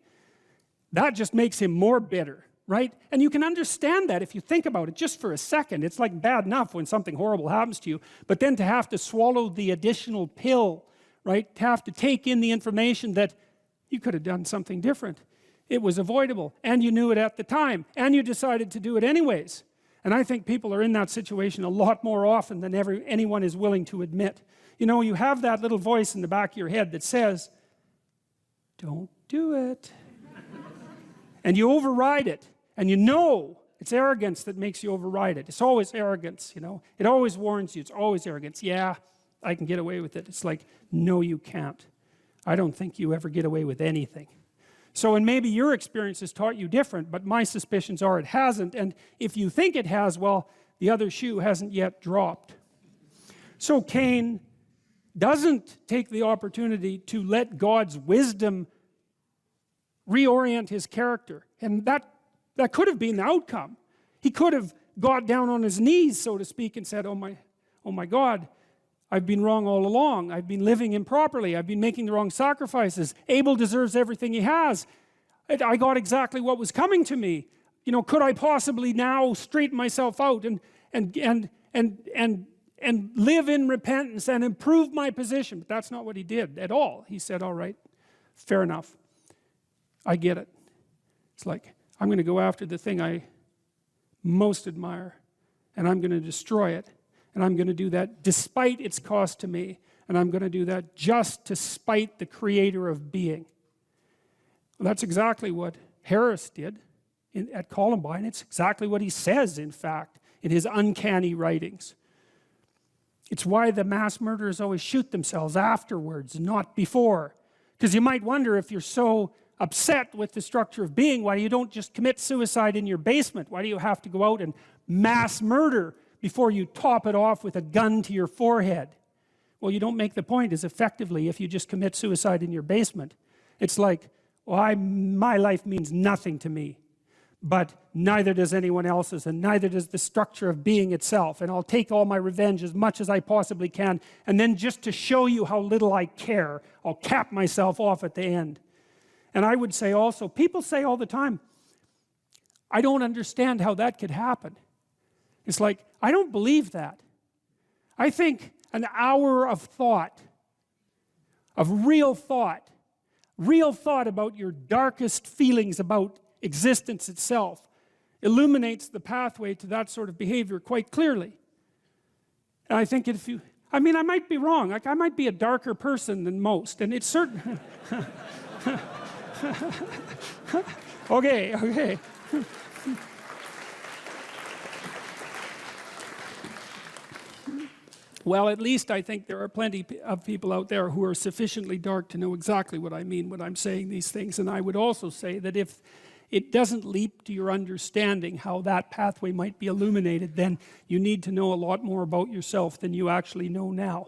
That just makes him more bitter, right? And you can understand that if you think about it just for a second. It's like bad enough when something horrible happens to you. But then to have to swallow the additional pill, right? To have to take in the information that you could have done something different. it was avoidable, and you knew it at the time, and you decided to do it anyways. And I think people are in that situation a lot more often than anyone is willing to admit. You know, you have that little voice in the back of your head that says, don't do it. And you override it, and you know it's arrogance that makes you override it. It's always arrogance, you know. It always warns you. It's always arrogance. Yeah, I can get away with it. It's like, no, you can't. I don't think you ever get away with anything. So, and maybe your experience has taught you different, but my suspicions are it hasn't. And if you think it has, well, the other shoe hasn't yet dropped. So Cain doesn't take the opportunity to let God's wisdom reorient his character. And that could have been the outcome. He could have got down on his knees, so to speak, and said, oh my God, I've been wrong all along. I've been living improperly. I've been making the wrong sacrifices. Abel deserves everything he has. I got exactly what was coming to me. You know, could I possibly now straighten myself out and live in repentance and improve my position? But that's not what he did at all. He said, all right, fair enough. I get it. It's like, I'm going to go after the thing I most admire, and I'm going to destroy it. And I'm going to do that despite its cost to me. And I'm going to do that just to spite the creator of being. Well, that's exactly what Harris did at Columbine. It's exactly what he says, in fact, in his uncanny writings. It's why the mass murderers always shoot themselves afterwards, not before. Because you might wonder, if you're so upset with the structure of being, why you don't just commit suicide in your basement? Why do you have to go out and mass murder before you top it off with a gun to your forehead? Well, you don't make the point as effectively if you just commit suicide in your basement. It's like, well, my life means nothing to me, but neither does anyone else's, and neither does the structure of being itself, and I'll take all my revenge as much as I possibly can, and then just to show you how little I care, I'll cap myself off at the end. And I would say also, people say all the time, I don't understand how that could happen. It's like, I don't believe that. I think an hour of thought, of real thought about your darkest feelings about existence itself, illuminates the pathway to that sort of behavior quite clearly. And I think if you, I mean, I might be wrong. Like, I might be a darker person than most, and it's certain. Okay. Well, at least I think there are plenty of people out there who are sufficiently dark to know exactly what I mean when I'm saying these things. And I would also say that if it doesn't leap to your understanding how that pathway might be illuminated, then you need to know a lot more about yourself than you actually know now.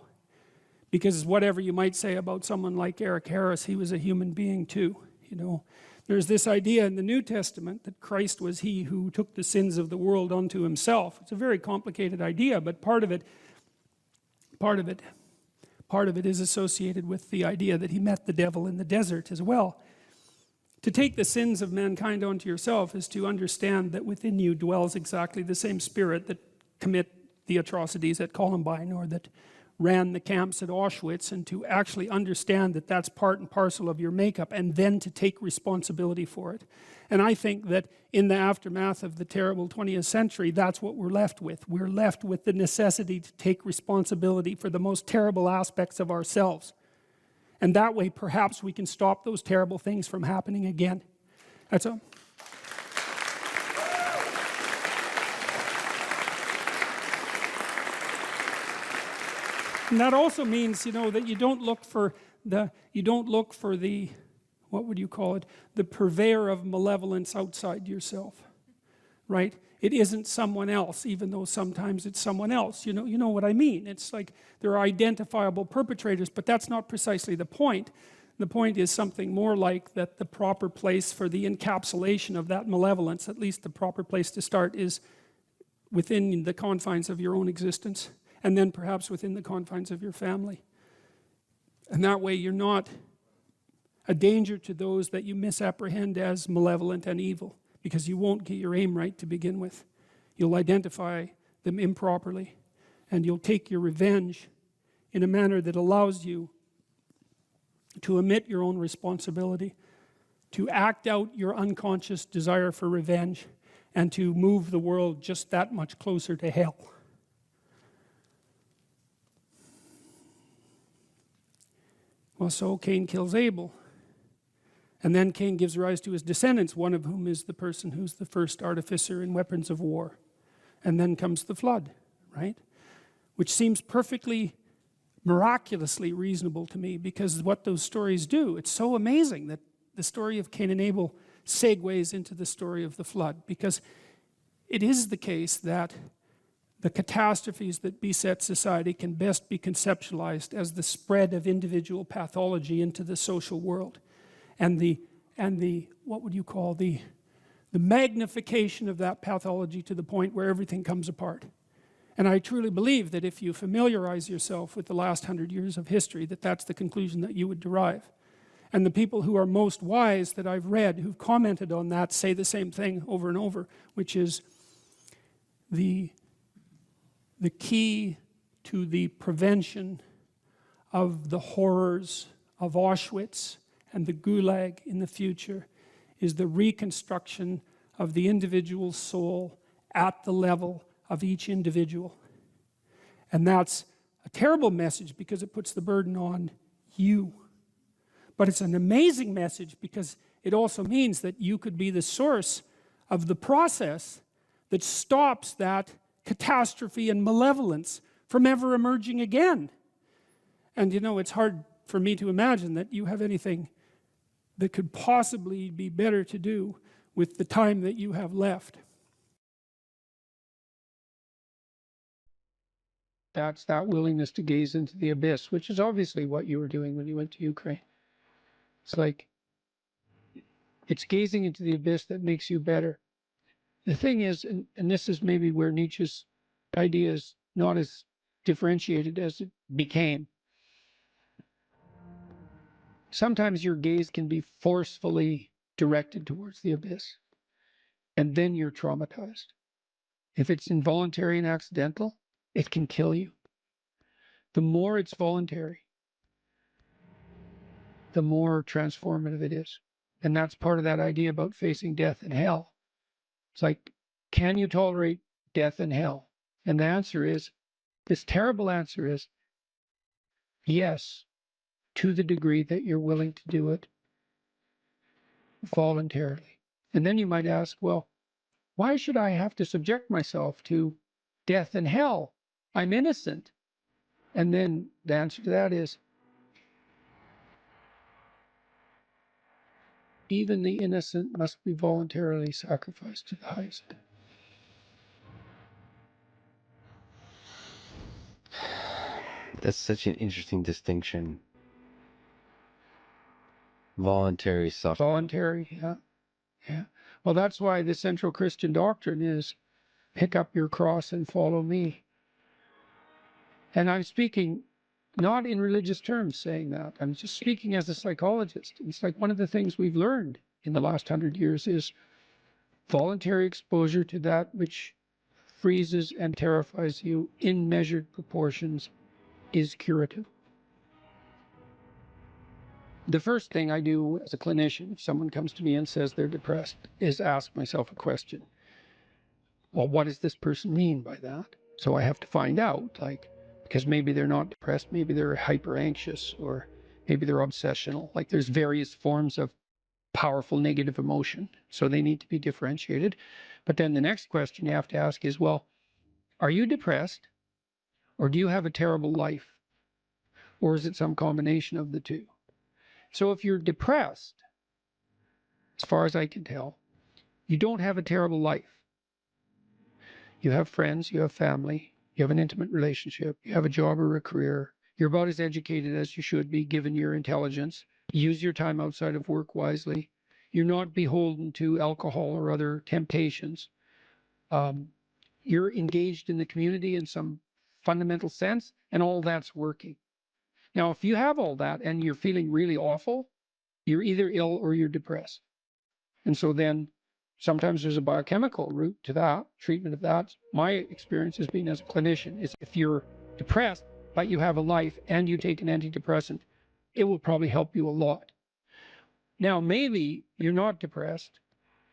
Because whatever you might say about someone like Eric Harris, he was a human being too, you know. There's this idea in the New Testament that Christ was he who took the sins of the world unto himself. It's a very complicated idea, but part of it is associated with the idea that he met the devil in the desert as well. To take the sins of mankind onto yourself is to understand that within you dwells exactly the same spirit that commit the atrocities at Columbine or that ran the camps at Auschwitz, and to actually understand that that's part and parcel of your makeup, and then to take responsibility for it. And I think that in the aftermath of the terrible 20th century, that's what we're left with. We're left with the necessity to take responsibility for the most terrible aspects of ourselves. And that way, perhaps we can stop those terrible things from happening again. That's all. And that also means, you know, that you don't look for the, what would you call it, the purveyor of malevolence outside yourself, right? It isn't someone else, even though sometimes it's someone else. You know what I mean? It's like there are identifiable perpetrators, but that's not precisely the point. The point is something more like that the proper place for the encapsulation of that malevolence, at least the proper place to start, is within the confines of your own existence, and then perhaps within the confines of your family. And that way you're not a danger to those that you misapprehend as malevolent and evil, because you won't get your aim right to begin with. You'll identify them improperly, and you'll take your revenge in a manner that allows you to omit your own responsibility, to act out your unconscious desire for revenge and to move the world just that much closer to hell. Well, so Cain kills Abel. And then Cain gives rise to his descendants, one of whom is the person who's the first artificer in weapons of war. And then comes the flood, right? Which seems perfectly, miraculously reasonable to me, because what those stories do, it's so amazing that the story of Cain and Abel segues into the story of the flood, because it is the case that the catastrophes that beset society can best be conceptualized as the spread of individual pathology into the social world, and the what would you call the magnification of that pathology to the point where everything comes apart. And I truly believe that if you familiarize yourself with the last 100 years of history, that that's the conclusion that you would derive. And the people who are most wise that I've read who've commented on that say the same thing over and over, which is the key to the prevention of the horrors of Auschwitz and the Gulag in the future is the reconstruction of the individual soul at the level of each individual. And that's a terrible message because it puts the burden on you. But it's an amazing message because it also means that you could be the source of the process that stops that catastrophe and malevolence from ever emerging again. And you know, it's hard for me to imagine that you have anything that could possibly be better to do with the time that you have left. That's that willingness to gaze into the abyss, which is obviously what you were doing when you went to Ukraine. It's like, it's gazing into the abyss that makes you better. The thing is, and this is maybe where Nietzsche's idea is not as differentiated as it became. Sometimes your gaze can be forcefully directed towards the abyss, and then you're traumatized. If it's involuntary and accidental, it can kill you. The more it's voluntary, the more transformative it is. And that's part of that idea about facing death and hell. It's like, can you tolerate death and hell? And the answer is, this terrible answer is, yes, to the degree that you're willing to do it voluntarily. And then you might ask, well, why should I have to subject myself to death and hell? I'm innocent. And then the answer to that is, even the innocent must be voluntarily sacrificed to the highest. That's such an interesting distinction. Voluntary suffering. Voluntary, yeah. Yeah. Well, that's why the central Christian doctrine is pick up your cross and follow me. And I'm speaking not in religious terms saying that. I'm just speaking as a psychologist. It's like one of the things we've learned in the last 100 years is voluntary exposure to that which freezes and terrifies you in measured proportions is curative. The first thing I do as a clinician, if someone comes to me and says they're depressed, is ask myself a question. Well, what does this person mean by that? So I have to find out, like, because maybe they're not depressed, maybe they're hyper anxious, or maybe they're obsessional. Like there's various forms of powerful negative emotion, so they need to be differentiated. But then the next question you have to ask is, well, are you depressed, or do you have a terrible life? Or is it some combination of the two? So if you're depressed, as far as I can tell, you don't have a terrible life. You have friends, you have family, you have an intimate relationship, you have a job or a career. You're about as educated as you should be given your intelligence. Use your time outside of work wisely. You're not beholden to alcohol or other temptations. You're engaged in the community in some fundamental sense, and all that's working. Now, if you have all that and you're feeling really awful, you're either ill or you're depressed. And so then sometimes there's a biochemical route to that, treatment of that. My experience has been as a clinician is if you're depressed, but you have a life and you take an antidepressant, it will probably help you a lot. Now, maybe you're not depressed.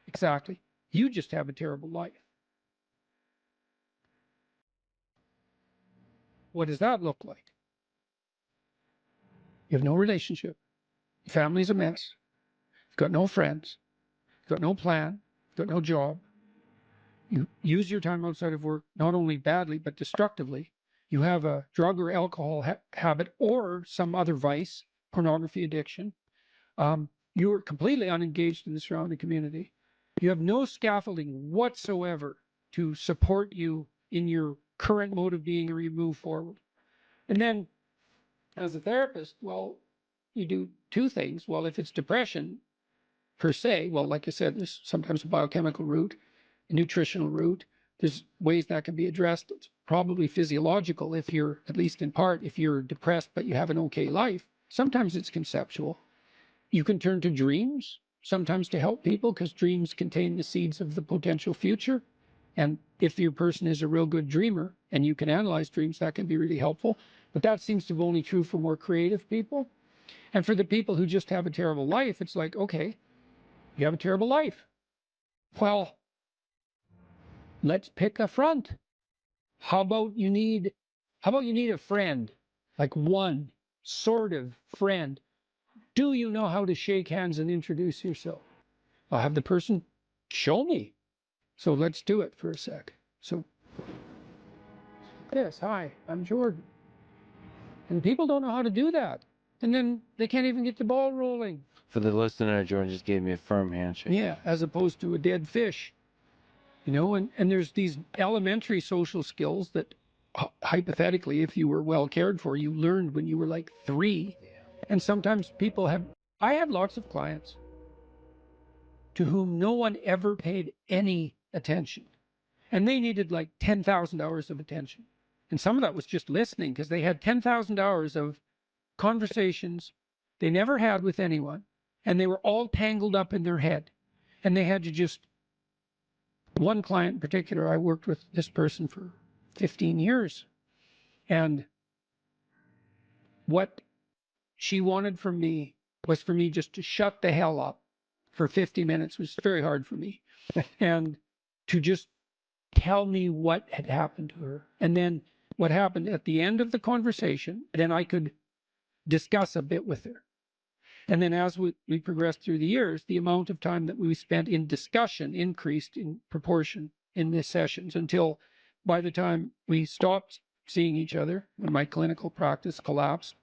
Exactly. You just have a terrible life. What does that look like? You have no relationship. Your family's a mess. You've got no friends. You've got no plan. You've got no job. You use your time outside of work not only badly, but destructively. You have a drug or alcohol habit or some other vice, pornography addiction. You're completely unengaged in the surrounding community. You have no scaffolding whatsoever to support you in your current mode of being or you move forward. And then as a therapist, well, you do two things. Well, if it's depression per se, well, like I said, there's sometimes a biochemical root, a nutritional root. There's ways that can be addressed. It's probably physiological if you're, at least in part, if you're depressed but you have an okay life. Sometimes it's conceptual. You can turn to dreams sometimes to help people because dreams contain the seeds of the potential future. And if your person is a real good dreamer and you can analyze dreams, that can be really helpful. But that seems to be only true for more creative people. And for the people who just have a terrible life, it's like, okay, you have a terrible life. Well, let's pick a front. How about you need a friend, like one sort of friend. Do you know how to shake hands and introduce yourself? I'll have the person show me. So let's do it for a sec. So, yes, hi, I'm Jordan. And people don't know how to do that. And then they can't even get the ball rolling. For the listener, Jordan just gave me a firm handshake. Yeah, as opposed to a dead fish. You know, and there's these elementary social skills that hypothetically, if you were well cared for, you learned when you were like 3. And sometimes people have, I had lots of clients to whom no one ever paid any attention. And they needed like 10,000 hours of attention. And some of that was just listening because they had 10,000 hours of conversations they never had with anyone. And they were all tangled up in their head. And they had to just, one client in particular, I worked with this person for 15 years. And what she wanted from me was for me just to shut the hell up for 50 minutes, which was very hard for me. And to just tell me what had happened to her. And then what happened at the end of the conversation, then I could discuss a bit with her. And then as we progressed through the years, the amount of time that we spent in discussion increased in proportion in the sessions until by the time we stopped seeing each other, when my clinical practice collapsed,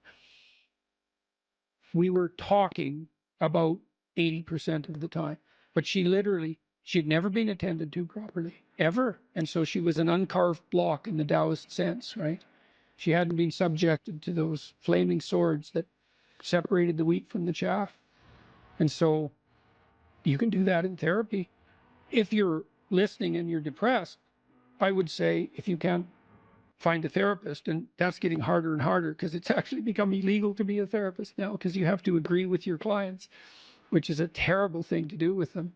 we were talking about 80% of the time. But she'd never been attended to properly, ever. And so she was an uncarved block in the Taoist sense, right? She hadn't been subjected to those flaming swords that separated the wheat from the chaff. And so you can do that in therapy. If you're listening and you're depressed, I would say if you can't find a therapist, and that's getting harder and harder because it's actually become illegal to be a therapist now because you have to agree with your clients, which is a terrible thing to do with them.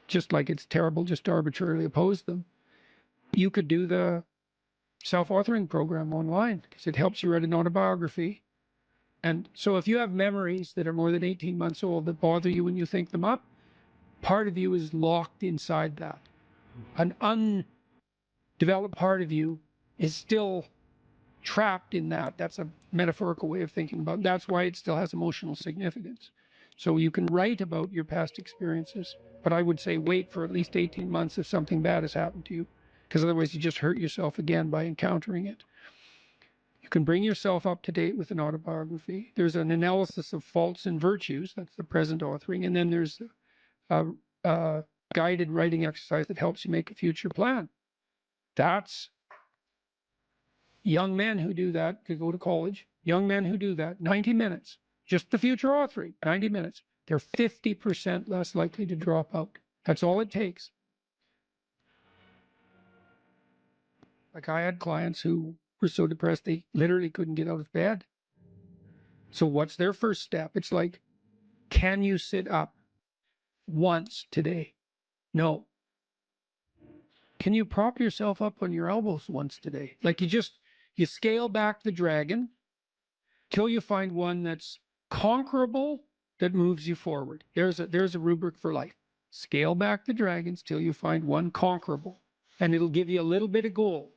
Just like it's terrible just to arbitrarily oppose them. You could do the self-authoring program online because it helps you write an autobiography. And so if you have memories that are more than 18 months old that bother you when you think them up, part of you is locked inside that. An undeveloped part of you is still trapped in that. That's a metaphorical way of thinking about it. That's why it still has emotional significance. So you can write about your past experiences, but I would say wait for at least 18 months if something bad has happened to you, because otherwise you just hurt yourself again by encountering it. You can bring yourself up to date with an autobiography. There's an analysis of faults and virtues. That's the present authoring. And then there's a guided writing exercise that helps you make a future plan. That's young men who do that could go to college. Young men who do that, 90 minutes, just the future authoring, 90 minutes. They're 50% less likely to drop out. That's all it takes. Like I had clients who were so depressed they literally couldn't get out of bed. So what's their first step? It's like, can you sit up once today? No. Can you prop yourself up on your elbows once today? Like you scale back the dragon till you find one that's conquerable that moves you forward. There's a rubric for life. Scale back the dragons till you find one conquerable, and it'll give you a little bit of gold,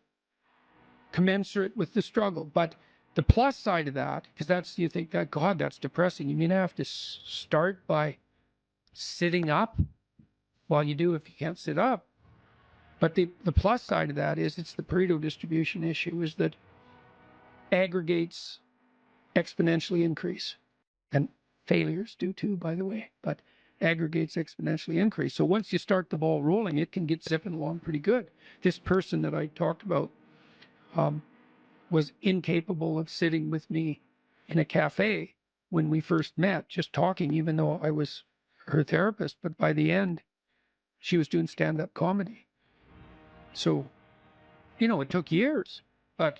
commensurate with the struggle. But the plus side of that, because you think that, God, that's depressing. You mean I have to start by sitting up? Well, you do if you can't sit up. But the plus side of that is it's the Pareto distribution issue, is that aggregates exponentially increase. And failures do too, by the way, but aggregates exponentially increase. So once you start the ball rolling, it can get zipping along pretty good. This person that I talked about was incapable of sitting with me in a cafe when we first met, just talking, even though I was her therapist. But by the end, she was doing stand-up comedy. So, it took years, but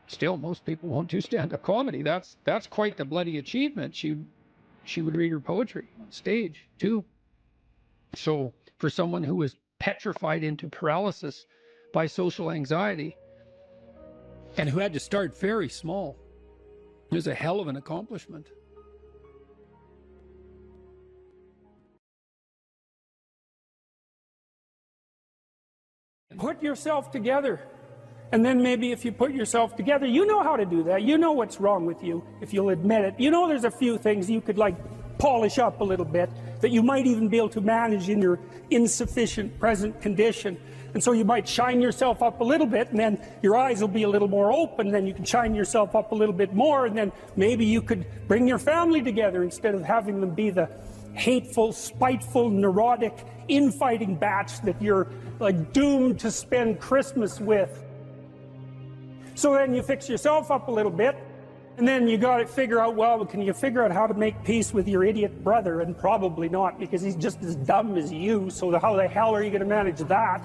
still, most people won't do stand-up comedy. That's quite the bloody achievement. She would read her poetry on stage too. So for someone who was petrified into paralysis by social anxiety and who had to start very small, it was a hell of an accomplishment. Put yourself together. And then maybe if you put yourself together, you know how to do that. You know what's wrong with you, if you'll admit it. You know there's a few things you could polish up a little bit, that you might even be able to manage in your insufficient present condition. And so you might shine yourself up a little bit, and then your eyes will be a little more open, and then you can shine yourself up a little bit more, and then maybe you could bring your family together instead of having them be the hateful, spiteful, neurotic, infighting batch that you're doomed to spend Christmas with. So then you fix yourself up a little bit, and then you got to figure out, well, can you figure out how to make peace with your idiot brother? And probably not, because he's just as dumb as you, so how the hell are you going to manage that?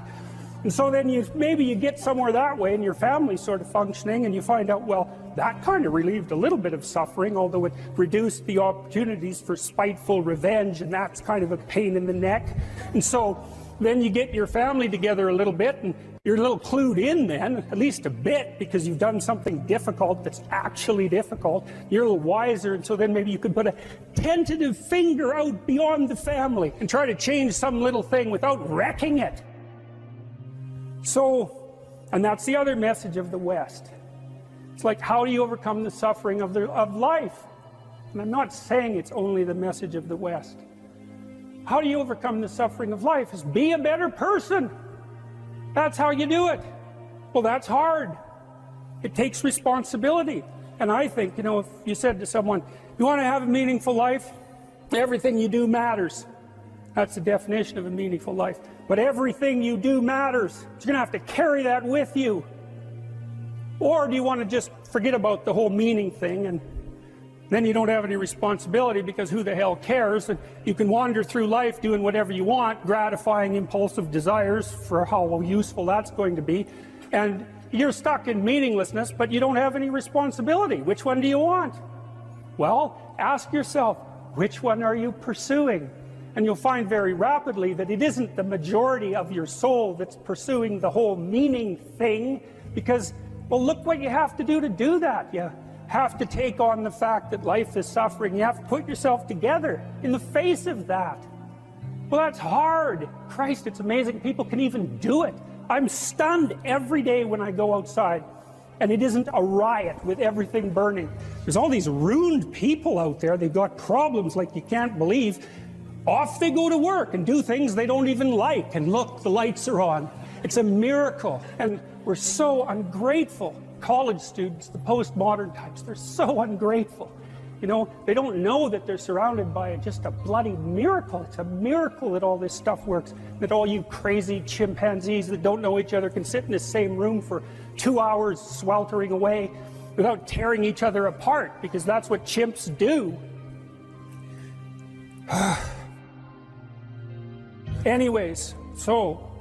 And so then maybe you get somewhere that way, and your family's sort of functioning, and you find out, well, that kind of relieved a little bit of suffering, although it reduced the opportunities for spiteful revenge, and that's kind of a pain in the neck. And so then you get your family together a little bit, and you're a little clued in then, at least a bit, because you've done something difficult that's actually difficult. You're a little wiser, and so then maybe you could put a tentative finger out beyond the family and try to change some little thing without wrecking it. So, and that's the other message of the West. It's like, how do you overcome the suffering of life? And I'm not saying it's only the message of the West. How do you overcome the suffering of life? Is be a better person. That's how you do it. Well, that's hard. It takes responsibility. And I think, if you said to someone, you want to have a meaningful life? Everything you do matters. That's the definition of a meaningful life. But everything you do matters. You're going to have to carry that with you. Or do you want to just forget about the whole meaning thing, and then you don't have any responsibility, because who the hell cares? And you can wander through life doing whatever you want, gratifying impulsive desires for how useful that's going to be. And you're stuck in meaninglessness, but you don't have any responsibility. Which one do you want? Well, ask yourself, which one are you pursuing? And you'll find very rapidly that it isn't the majority of your soul that's pursuing the whole meaning thing, because, well, look what you have to do that. You have to take on the fact that life is suffering. You have to put yourself together in the face of that. Well, that's hard. Christ, it's amazing people can even do it. I'm stunned every day when I go outside, and it isn't a riot with everything burning. There's all these ruined people out there. They've got problems like you can't believe. Off they go to work and do things they don't even like, and look, the lights are on. It's a miracle, and we're so ungrateful. College students, the postmodern types, they're so ungrateful. They don't know that they're surrounded by just a bloody miracle. It's a miracle that all this stuff works, that all you crazy chimpanzees that don't know each other can sit in the same room for 2 hours sweltering away without tearing each other apart, because that's what chimps do. Anyways, so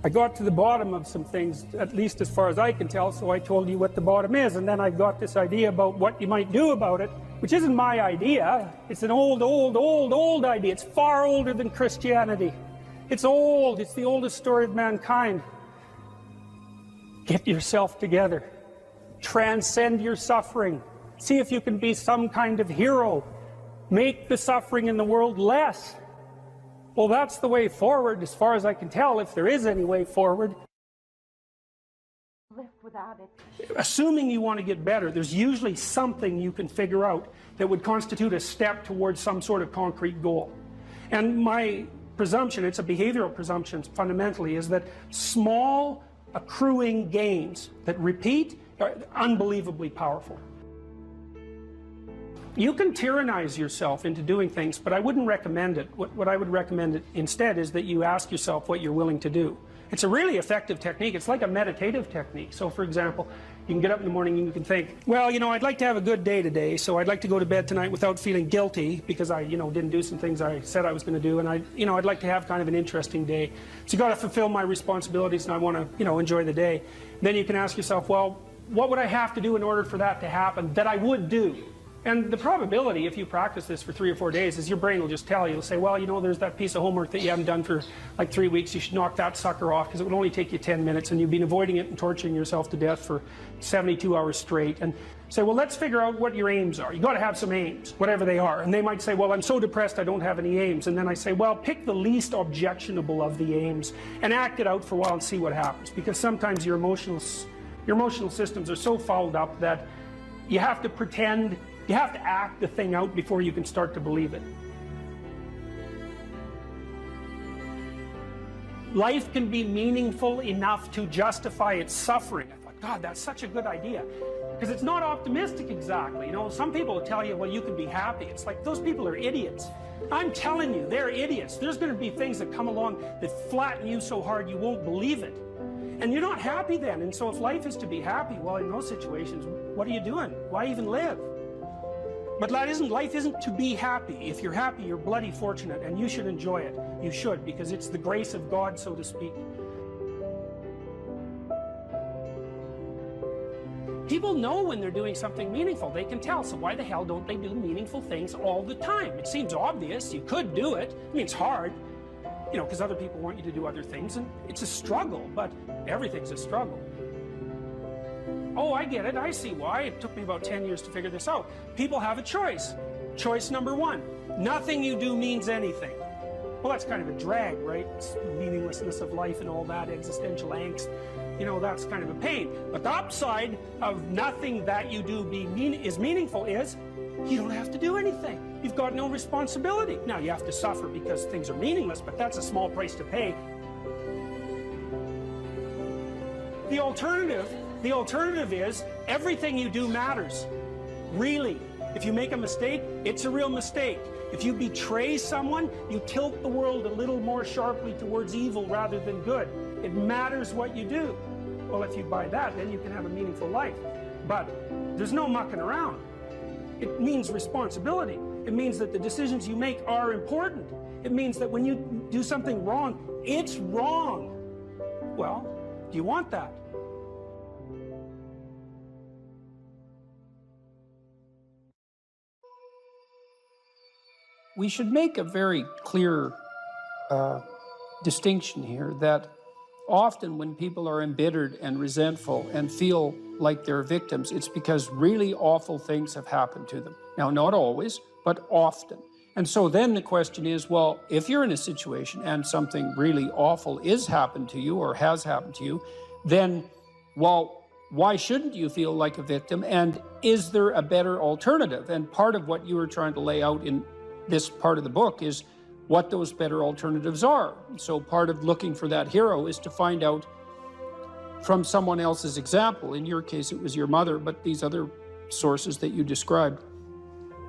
I got to the bottom of some things, at least as far as I can tell, so I told you what the bottom is, and then I got this idea about what you might do about it, which isn't my idea. It's an old idea. It's far older than Christianity. It's old. It's the oldest story of mankind. Get yourself together. Transcend your suffering. See if you can be some kind of hero. Make the suffering in the world less. Well, that's the way forward, as far as I can tell, if there is any way forward. Live without it. Assuming you want to get better, there's usually something you can figure out that would constitute a step towards some sort of concrete goal. And my presumption, it's a behavioral presumption fundamentally, is that small accruing gains that repeat are unbelievably powerful. You can tyrannize yourself into doing things, but I wouldn't recommend it. What I would recommend instead is that you ask yourself what you're willing to do. It's a really effective technique. It's like a meditative technique. So for example, you can get up in the morning and you can think, well, you know, I'd like to have a good day today, so I'd like to go to bed tonight without feeling guilty because I, didn't do some things I said I was going to do, and I'd like to have kind of an interesting day. So you got to fulfill my responsibilities, and I want to, enjoy the day. Then you can ask yourself, well, what would I have to do in order for that to happen that I would do? And the probability, if you practice this for 3 or 4 days, is your brain will just tell you, it'll say, well, there's that piece of homework that you haven't done for like 3 weeks, you should knock that sucker off because it would only take you 10 minutes and you've been avoiding it and torturing yourself to death for 72 hours straight. And say, well, let's figure out what your aims are. You got to have some aims, whatever they are. And they might say, well, I'm so depressed I don't have any aims. And then I say, well, pick the least objectionable of the aims and act it out for a while and see what happens. Because sometimes your emotional systems are so fouled up that you have to pretend. You have to act the thing out before you can start to believe it. Life can be meaningful enough to justify its suffering. I thought, God, that's such a good idea. Because it's not optimistic exactly. Some people will tell you, well, you can be happy. It's like, those people are idiots. I'm telling you, they're idiots. There's going to be things that come along that flatten you so hard you won't believe it. And you're not happy then. And so if life is to be happy, well, in those situations, what are you doing? Why even live? But life isn't to be happy. If you're happy, you're bloody fortunate, and you should enjoy it. You should, because it's the grace of God, so to speak. People know when they're doing something meaningful. They can tell, so why the hell don't they do meaningful things all the time? It seems obvious. You could do it. I mean, it's hard, because other people want you to do other things, and it's a struggle, but everything's a struggle. Oh, I get it. I see why. It took me about 10 years to figure this out. People have a choice. Choice number one, nothing you do means anything. Well, that's kind of a drag, right? It's the meaninglessness of life and all that, existential angst. That's kind of a pain. But the upside of nothing that you do is meaningful is you don't have to do anything. You've got no responsibility. Now, you have to suffer because things are meaningless, but that's a small price to pay. The alternative is everything you do matters. Really. If you make a mistake, it's a real mistake. If you betray someone, you tilt the world a little more sharply towards evil rather than good. It matters what you do. Well, if you buy that, then you can have a meaningful life. But there's no mucking around. It means responsibility. It means that the decisions you make are important. It means that when you do something wrong, it's wrong. Well, do you want that? We should make a very clear distinction here that often when people are embittered and resentful and feel like they're victims, it's because really awful things have happened to them. Now, not always, but often. And so then the question is, well, if you're in a situation and something really awful is happened to you or has happened to you, then, well, why shouldn't you feel like a victim? And is there a better alternative? And part of what you were trying to lay out in this part of the book is what those better alternatives are. So part of looking for that hero is to find out from someone else's example. In your case, it was your mother, but these other sources that you described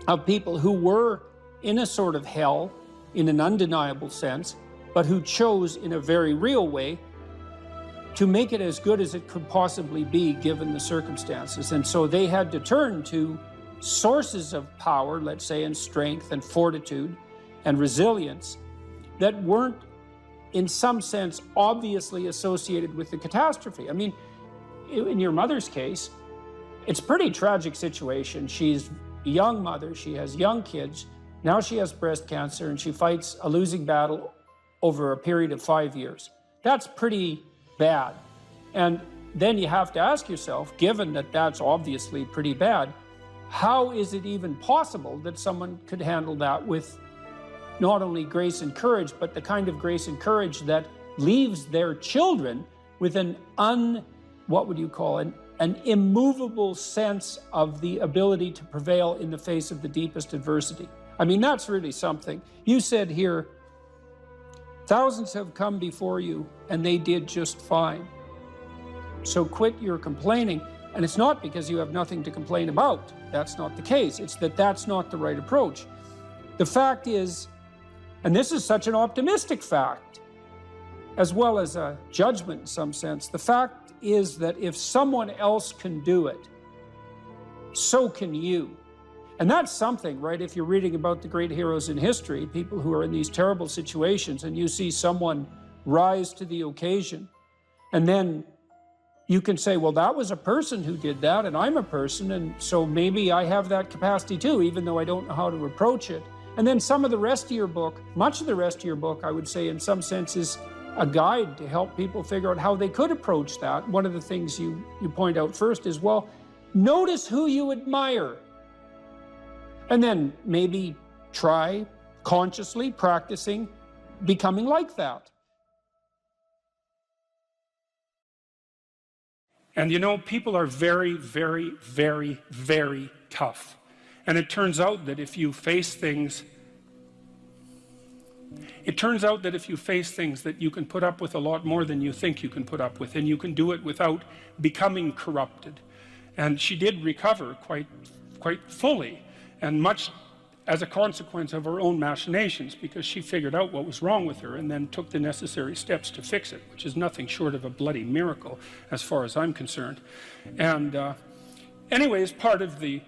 of people who were in a sort of hell in an undeniable sense, but who chose in a very real way to make it as good as it could possibly be given the circumstances. And so they had to turn to sources of power, let's say, and strength and fortitude and resilience that weren't, in some sense, obviously associated with the catastrophe. I mean, in your mother's case, it's a pretty tragic situation. She's a young mother, she has young kids, now she has breast cancer, and she fights a losing battle over a period of 5 years. That's pretty bad. And then you have to ask yourself, given that that's obviously pretty bad, how is it even possible that someone could handle that with not only grace and courage, but the kind of grace and courage that leaves their children with an immovable sense of the ability to prevail in the face of the deepest adversity. I mean, that's really something. You said here, thousands have come before you and they did just fine. So quit your complaining. And it's not because you have nothing to complain about. That's not the case. It's that that's not the right approach. The fact is, and this is such an optimistic fact, as well as a judgment in some sense, the fact is that if someone else can do it, so can you. And that's something, right? If you're reading about the great heroes in history, people who are in these terrible situations, and you see someone rise to the occasion, and then you can say, well, that was a person who did that, and I'm a person, and so maybe I have that capacity too, even though I don't know how to approach it. And then some of the rest of your book, much of the rest of your book, I would say in some sense is a guide to help people figure out how they could approach that. One of the things you point out first is, well, notice who you admire. And then maybe try consciously practicing becoming like that. And you know, people are very, very, very, very tough. And it turns out that if you face things, that you can put up with a lot more than you think you can put up with, and you can do it without becoming corrupted. And she did recover quite fully, and much as a consequence of her own machinations, because she figured out what was wrong with her and then took the necessary steps to fix it, which is nothing short of a bloody miracle as far as I'm concerned. And anyways, part of the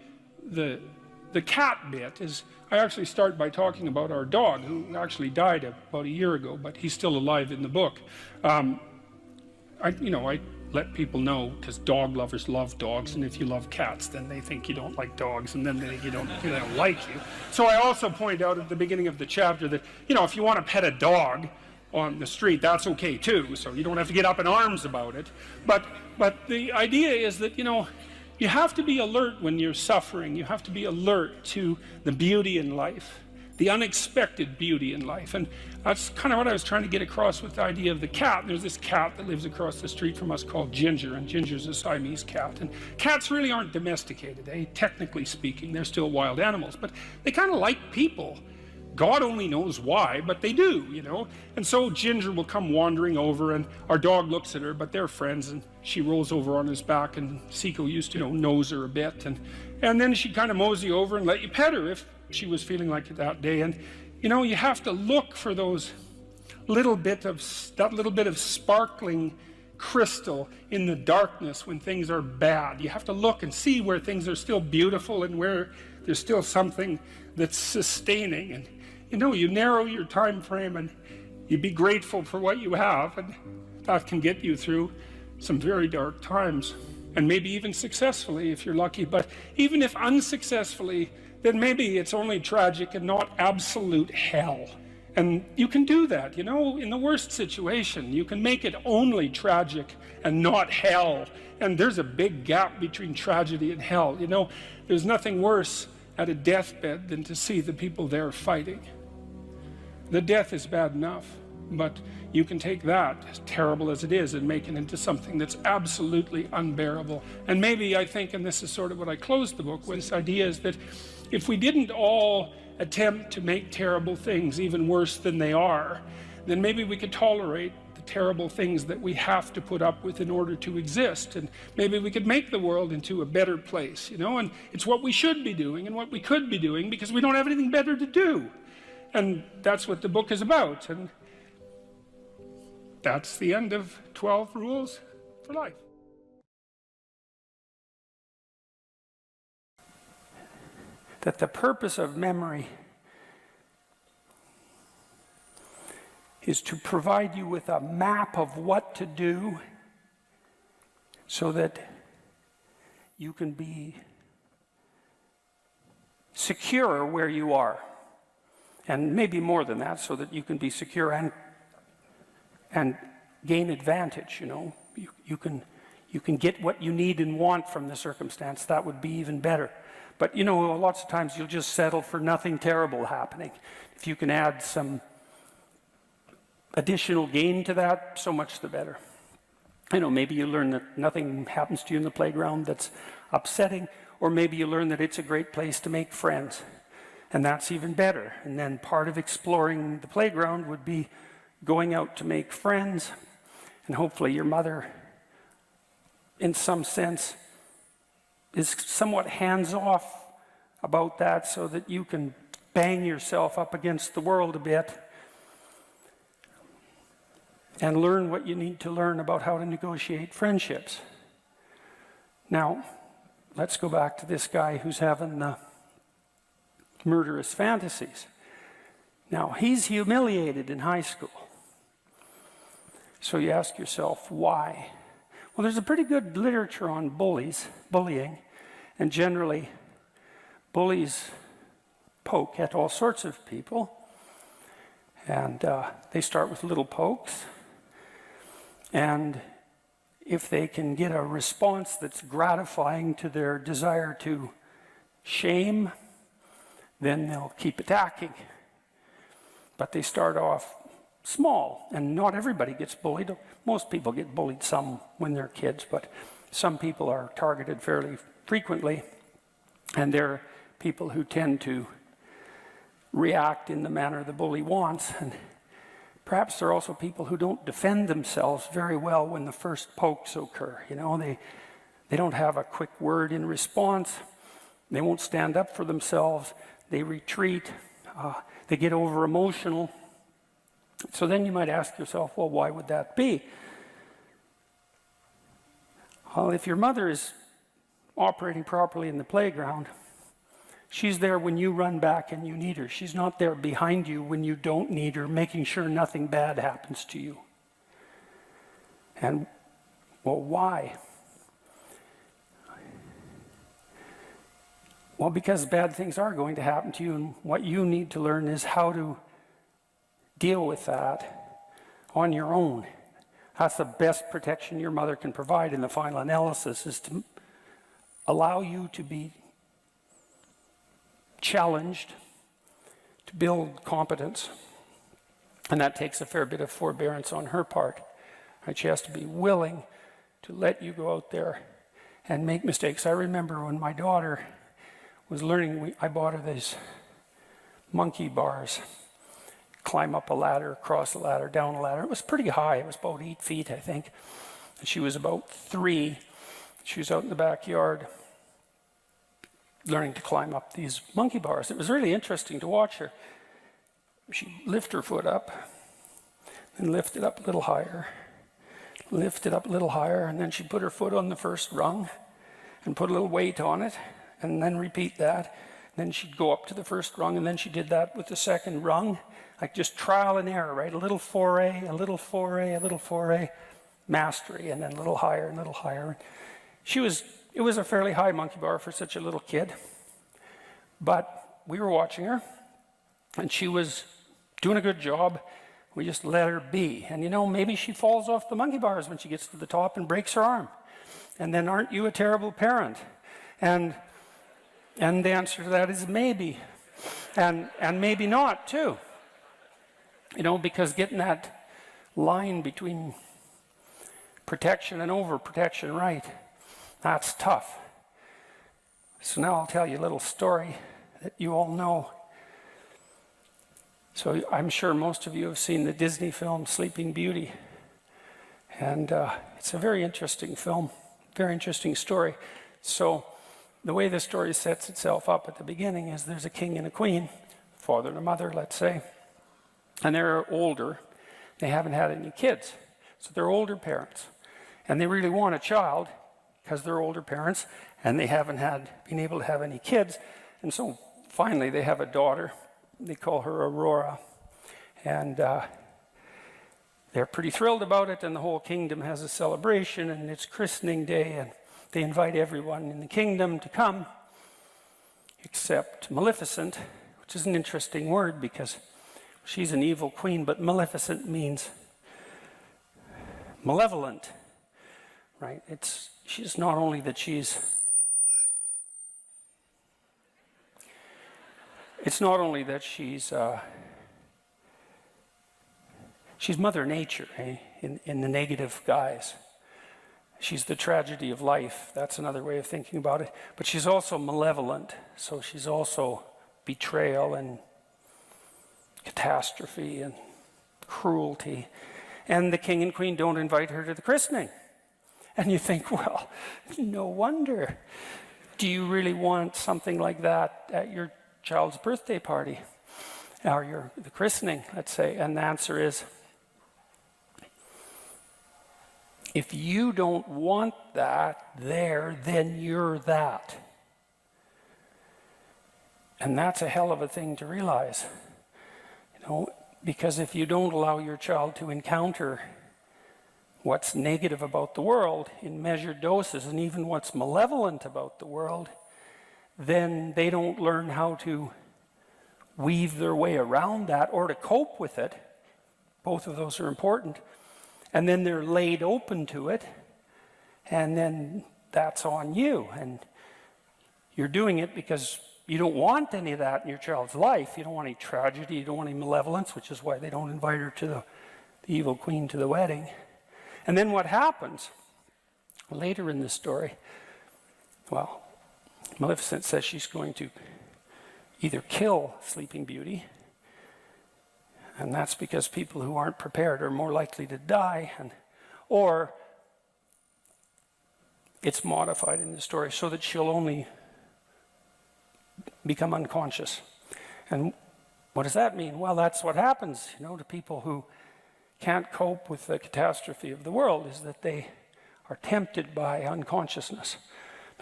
cat bit is I actually start by talking about our dog, who actually died about a year ago, but he's still alive in the book. I let people know, because dog lovers love dogs, and if you love cats, then they think you don't like dogs, and then they don't like you. So I also point out at the beginning of the chapter that, if you want to pet a dog on the street, that's okay too, so you don't have to get up in arms about it. But the idea is that, you have to be alert when you're suffering. You have to be alert to the beauty in life, the unexpected beauty in life. And that's kind of what I was trying to get across with the idea of the cat. There's this cat that lives across the street from us called Ginger, and Ginger's a Siamese cat. And cats really aren't domesticated, technically speaking. They're still wild animals, but they kind of like people. God only knows why, but they do, And so Ginger will come wandering over, and our dog looks at her, but they're friends, and she rolls over on his back, and Seiko used to, nose her a bit, and then she'd kind of mosey over and let you pet her if she was feeling like it that day. And, you have to look for that little bit of sparkling crystal in the darkness when things are bad. You have to look and see where things are still beautiful and where there's still something that's sustaining. And, you narrow your time frame and you be grateful for what you have, and that can get you through some very dark times, and maybe even successfully if you're lucky. But even if unsuccessfully, then maybe it's only tragic and not absolute hell. And you can do that, in the worst situation. You can make it only tragic and not hell. And there's a big gap between tragedy and hell. There's nothing worse at a deathbed than to see the people there fighting. The death is bad enough, but you can take that, as terrible as it is, and make it into something that's absolutely unbearable. And maybe I think, and this is sort of what I closed the book with, this idea is that if we didn't all attempt to make terrible things even worse than they are, then maybe we could tolerate the terrible things that we have to put up with in order to exist, and maybe we could make the world into a better place, and it's what we should be doing and what we could be doing, because we don't have anything better to do. And that's what the book is about, and that's the end of 12 Rules for Life. That the purpose of memory is to provide you with a map of what to do so that you can be secure where you are. And maybe more than that, so that you can be secure and gain advantage, You you can get what you need and want from the circumstance, that would be even better. But you know, lots of times you'll just settle for nothing terrible happening. If you can add some additional gain to that, so much the better. You know, maybe you learn that nothing happens to you in the playground that's upsetting, or maybe you learn that it's a great place to make friends, and that's even better. And then part of exploring the playground would be going out to make friends, and hopefully your mother, in some sense, is somewhat hands-off about that so that you can bang yourself up against the world a bit and learn what you need to learn about how to negotiate friendships. Now, let's go back to this guy who's having murderous fantasies. Now, he's humiliated in high school. So you ask yourself, why? Well, there's a pretty good literature on bullying, and generally, bullies poke at all sorts of people, and they start with little pokes, and if they can get a response that's gratifying to their desire to shame, then they'll keep attacking. But they start off small, and not everybody gets bullied. Most people get bullied some when they're kids, but some people are targeted fairly frequently, and they're people who tend to react in the manner the bully wants. And perhaps there are also people who don't defend themselves very well when the first pokes occur. You know, they don't have a quick word in response. They won't stand up for themselves. They retreat. They get over emotional. So then you might ask yourself, well, why would that be? Well, if your mother is operating properly in the playground, she's there when you run back and you need her. She's not there behind you when you don't need her, making sure nothing bad happens to you. And, well, why? Well, because bad things are going to happen to you, and what you need to learn is how to deal with that on your own. That's the best protection your mother can provide in the final analysis, is to allow you to be challenged, to build competence. And that takes a fair bit of forbearance on her part. Right? She has to be willing to let you go out there and make mistakes. I remember when my daughter was learning, I bought her these monkey bars. Climb up a ladder, across a ladder, down a ladder. It was pretty high. It was about 8 feet, I think. And she was about 3. She was out in the backyard learning to climb up these monkey bars. It was really interesting to watch her. She'd lift her foot up, and lift it up a little higher, lift it up a little higher, and then she'd put her foot on the first rung and put a little weight on it, and then repeat that. Then she'd go up to the first rung, and then she did that with the second rung, like just trial and error, right? A little foray, a little foray, a little foray, mastery, and then a little higher and a little higher. It was a fairly high monkey bar for such a little kid, but we were watching her, and she was doing a good job. We just let her be. And you know, maybe she falls off the monkey bars when she gets to the top and breaks her arm. And then aren't you a terrible parent? And the answer to that is maybe. And maybe not, too. You know, because getting that line between protection and overprotection right, that's tough. So now I'll tell you a little story that you all know. So I'm sure most of you have seen the Disney film Sleeping Beauty. And it's a very interesting film, very interesting story. So the way the story sets itself up at the beginning is there's a king and a queen, father and a mother, let's say. And they're older. They haven't had any kids. So they're older parents. And they really want a child because they're older parents and they haven't been able to have any kids. And so finally they have a daughter. They call her Aurora. And they're pretty thrilled about it, and the whole kingdom has a celebration, and it's christening day, and they invite everyone in the kingdom to come except Maleficent, which is an interesting word because she's an evil queen, but Maleficent means malevolent, right? She's not only that she's Mother Nature, in the negative guise. She's the tragedy of life. That's another way of thinking about it. But she's also malevolent. So she's also betrayal and catastrophe and cruelty. And the king and queen don't invite her to the christening. And you think, well, no wonder. Do you really want something like that at your child's birthday party? Or the christening, let's say? And the answer is, if you don't want that there, then you're that. And that's a hell of a thing to realize. Because if you don't allow your child to encounter what's negative about the world in measured doses, and even what's malevolent about the world, then they don't learn how to weave their way around that or to cope with it. Both of those are important. And then they're laid open to it, and then that's on you. And you're doing it because you don't want any of that in your child's life. You don't want any tragedy, you don't want any malevolence, which is why they don't invite her to the evil queen to the wedding. And then what happens later in the story, well, Maleficent says she's going to either kill Sleeping Beauty, and that's because people who aren't prepared are more likely to die, or it's modified in the story so that she'll only become unconscious. And what does that mean? Well, that's what happens, to people who can't cope with the catastrophe of the world, is that they are tempted by unconsciousness.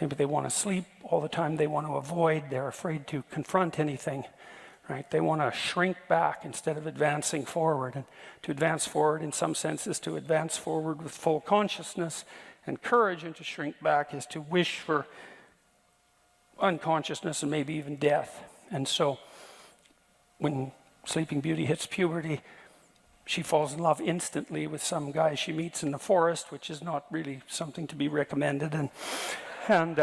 Maybe they want to sleep all the time, they want to avoid, they're afraid to confront anything, right? They want to shrink back instead of advancing forward. And to advance forward, in some sense, is to advance forward with full consciousness and courage, and to shrink back is to wish for unconsciousness and maybe even death. And so when Sleeping Beauty hits puberty, she falls in love instantly with some guy she meets in the forest, which is not really something to be recommended. And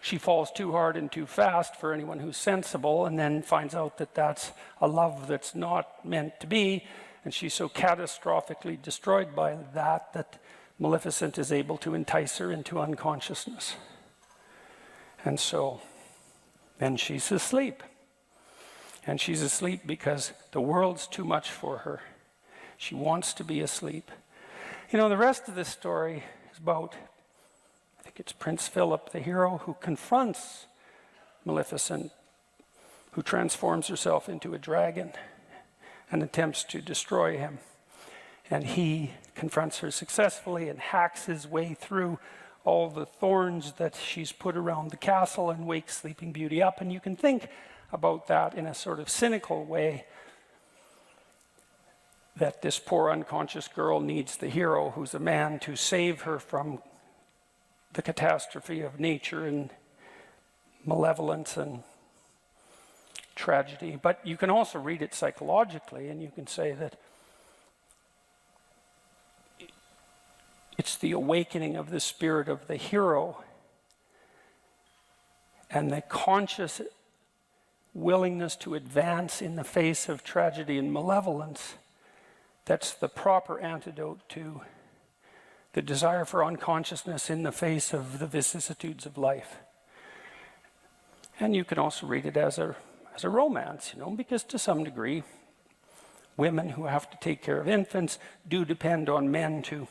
she falls too hard and too fast for anyone who's sensible, and then finds out that that's a love that's not meant to be. And she's so catastrophically destroyed by that Maleficent is able to entice her into unconsciousness. And so then she's asleep. And she's asleep because the world's too much for her. She wants to be asleep. The rest of the story is about, I think it's Prince Philip, the hero, who confronts Maleficent, who transforms herself into a dragon and attempts to destroy him. And he confronts her successfully and hacks his way through all the thorns that she's put around the castle and wakes Sleeping Beauty up. And you can think about that in a sort of cynical way, that this poor unconscious girl needs the hero, who's a man, to save her from the catastrophe of nature and malevolence and tragedy. But you can also read it psychologically, and you can say that it's the awakening of the spirit of the hero and the conscious willingness to advance in the face of tragedy and malevolence that's the proper antidote to the desire for unconsciousness in the face of the vicissitudes of life. And you can also read it as a romance, because to some degree, women who have to take care of infants do depend on men to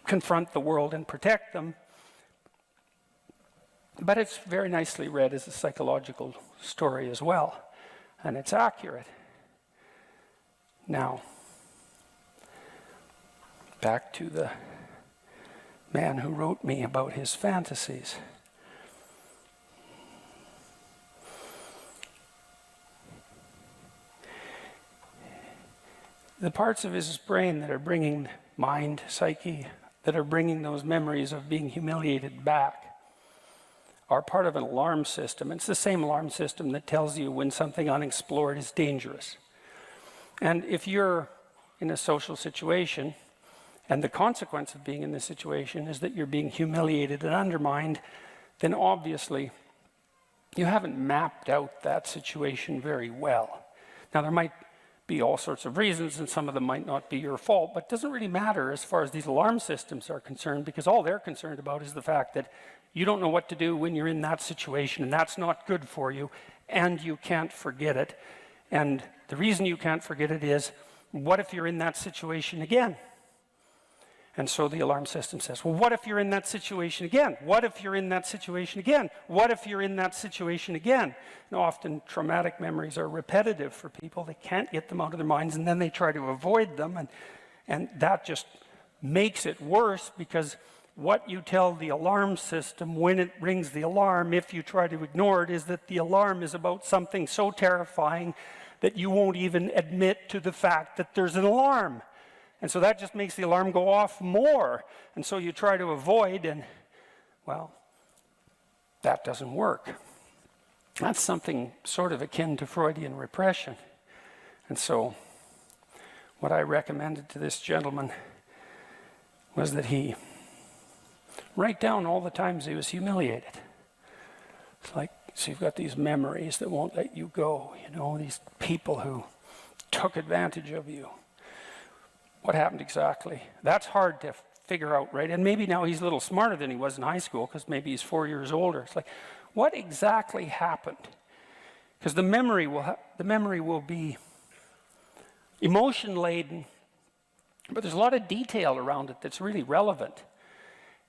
confront the world and protect them. But it's very nicely read as a psychological story as well, and it's accurate. Now, back to the man who wrote me about his fantasies. The parts of his brain that are bringing mind, psyche, that are bringing those memories of being humiliated back are part of an alarm system. It's the same alarm system that tells you when something unexplored is dangerous. And if you're in a social situation and the consequence of being in this situation is that you're being humiliated and undermined, then obviously you haven't mapped out that situation very well. Now, there might be all sorts of reasons, and some of them might not be your fault, but it doesn't really matter as far as these alarm systems are concerned, because all they're concerned about is the fact that you don't know what to do when you're in that situation, and that's not good for you, and you can't forget it. And the reason you can't forget it is, what if you're in that situation again? And so the alarm system says, well, what if you're in that situation again? What if you're in that situation again? What if you're in that situation again? And often traumatic memories are repetitive for people. They can't get them out of their minds, and then they try to avoid them. And that just makes it worse, because what you tell the alarm system when it rings the alarm, if you try to ignore it, is that the alarm is about something so terrifying that you won't even admit to the fact that there's an alarm. And so that just makes the alarm go off more. And so you try to avoid, and, well, that doesn't work. That's something sort of akin to Freudian repression. And so what I recommended to this gentleman was that he write down all the times he was humiliated. It's like, so you've got these memories that won't let you go, you know, these people who took advantage of you. What happened exactly? That's hard to figure out, right? And maybe now he's a little smarter than he was in high school, because maybe he's 4 years older. It's like, what exactly happened? Because the memory will be emotion laden, but there's a lot of detail around it that's really relevant,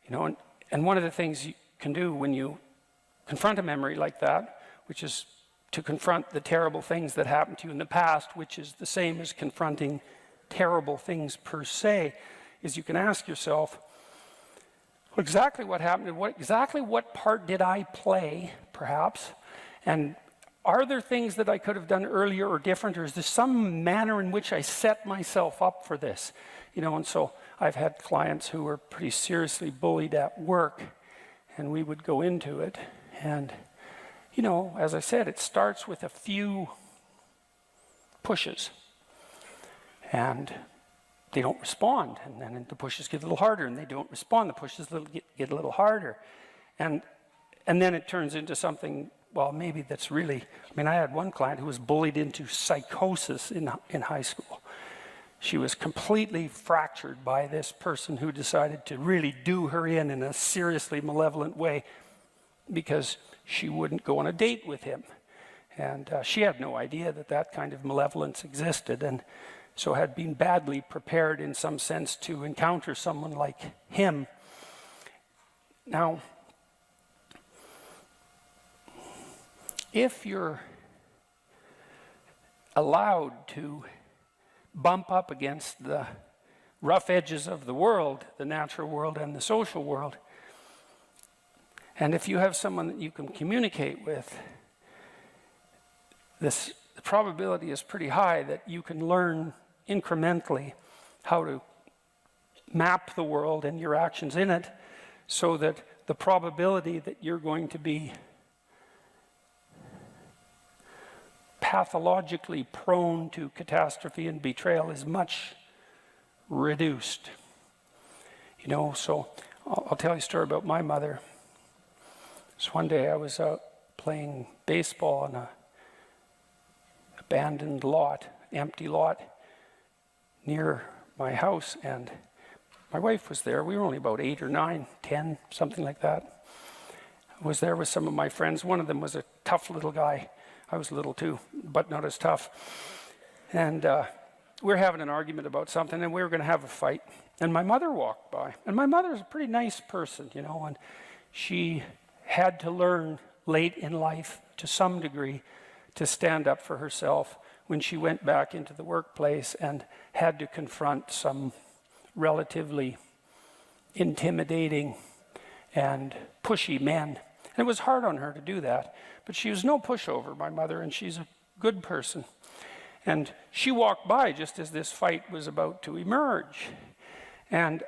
you know. And one of the things you can do when you confront a memory like that, which is to confront the terrible things that happened to you in the past, which is the same as confronting terrible things per se, is you can ask yourself, well, exactly what happened, and exactly what part did I play, perhaps, and are there things that I could have done earlier or different, or is there some manner in which I set myself up for this? You know, and so I've had clients who were pretty seriously bullied at work, and we would go into it, and, you know, as I said, it starts with a few pushes. And they don't respond, and then the pushes get a little harder, and they don't respond. The pushes get a little harder, and then it turns into something, well, maybe that's really. I mean, I had one client who was bullied into psychosis in high school. She was completely fractured by this person who decided to really do her in a seriously malevolent way, because she wouldn't go on a date with him, and she had no idea that that kind of malevolence existed, and so had been badly prepared in some sense to encounter someone like him. Now, if you're allowed to bump up against the rough edges of the world, the natural world and the social world, and if you have someone that you can communicate with, the probability is pretty high that you can learn incrementally how to map the world and your actions in it, so that the probability that you're going to be pathologically prone to catastrophe and betrayal is much reduced. You know, so I'll tell you a story about my mother. So one day I was out playing baseball in an abandoned lot, empty lot, near my house, and my wife was there. We were only about 8 or 9, 10, something like that. I was there with some of my friends. One of them was a tough little guy. I was little too, but not as tough. And we were having an argument about something, and we were going to have a fight. And my mother walked by. And my mother's a pretty nice person, you know, and she had to learn late in life, to some degree, to stand up for herself when she went back into the workplace and had to confront some relatively intimidating and pushy men. And it was hard on her to do that, but she was no pushover, my mother, and she's a good person. And she walked by just as this fight was about to emerge. And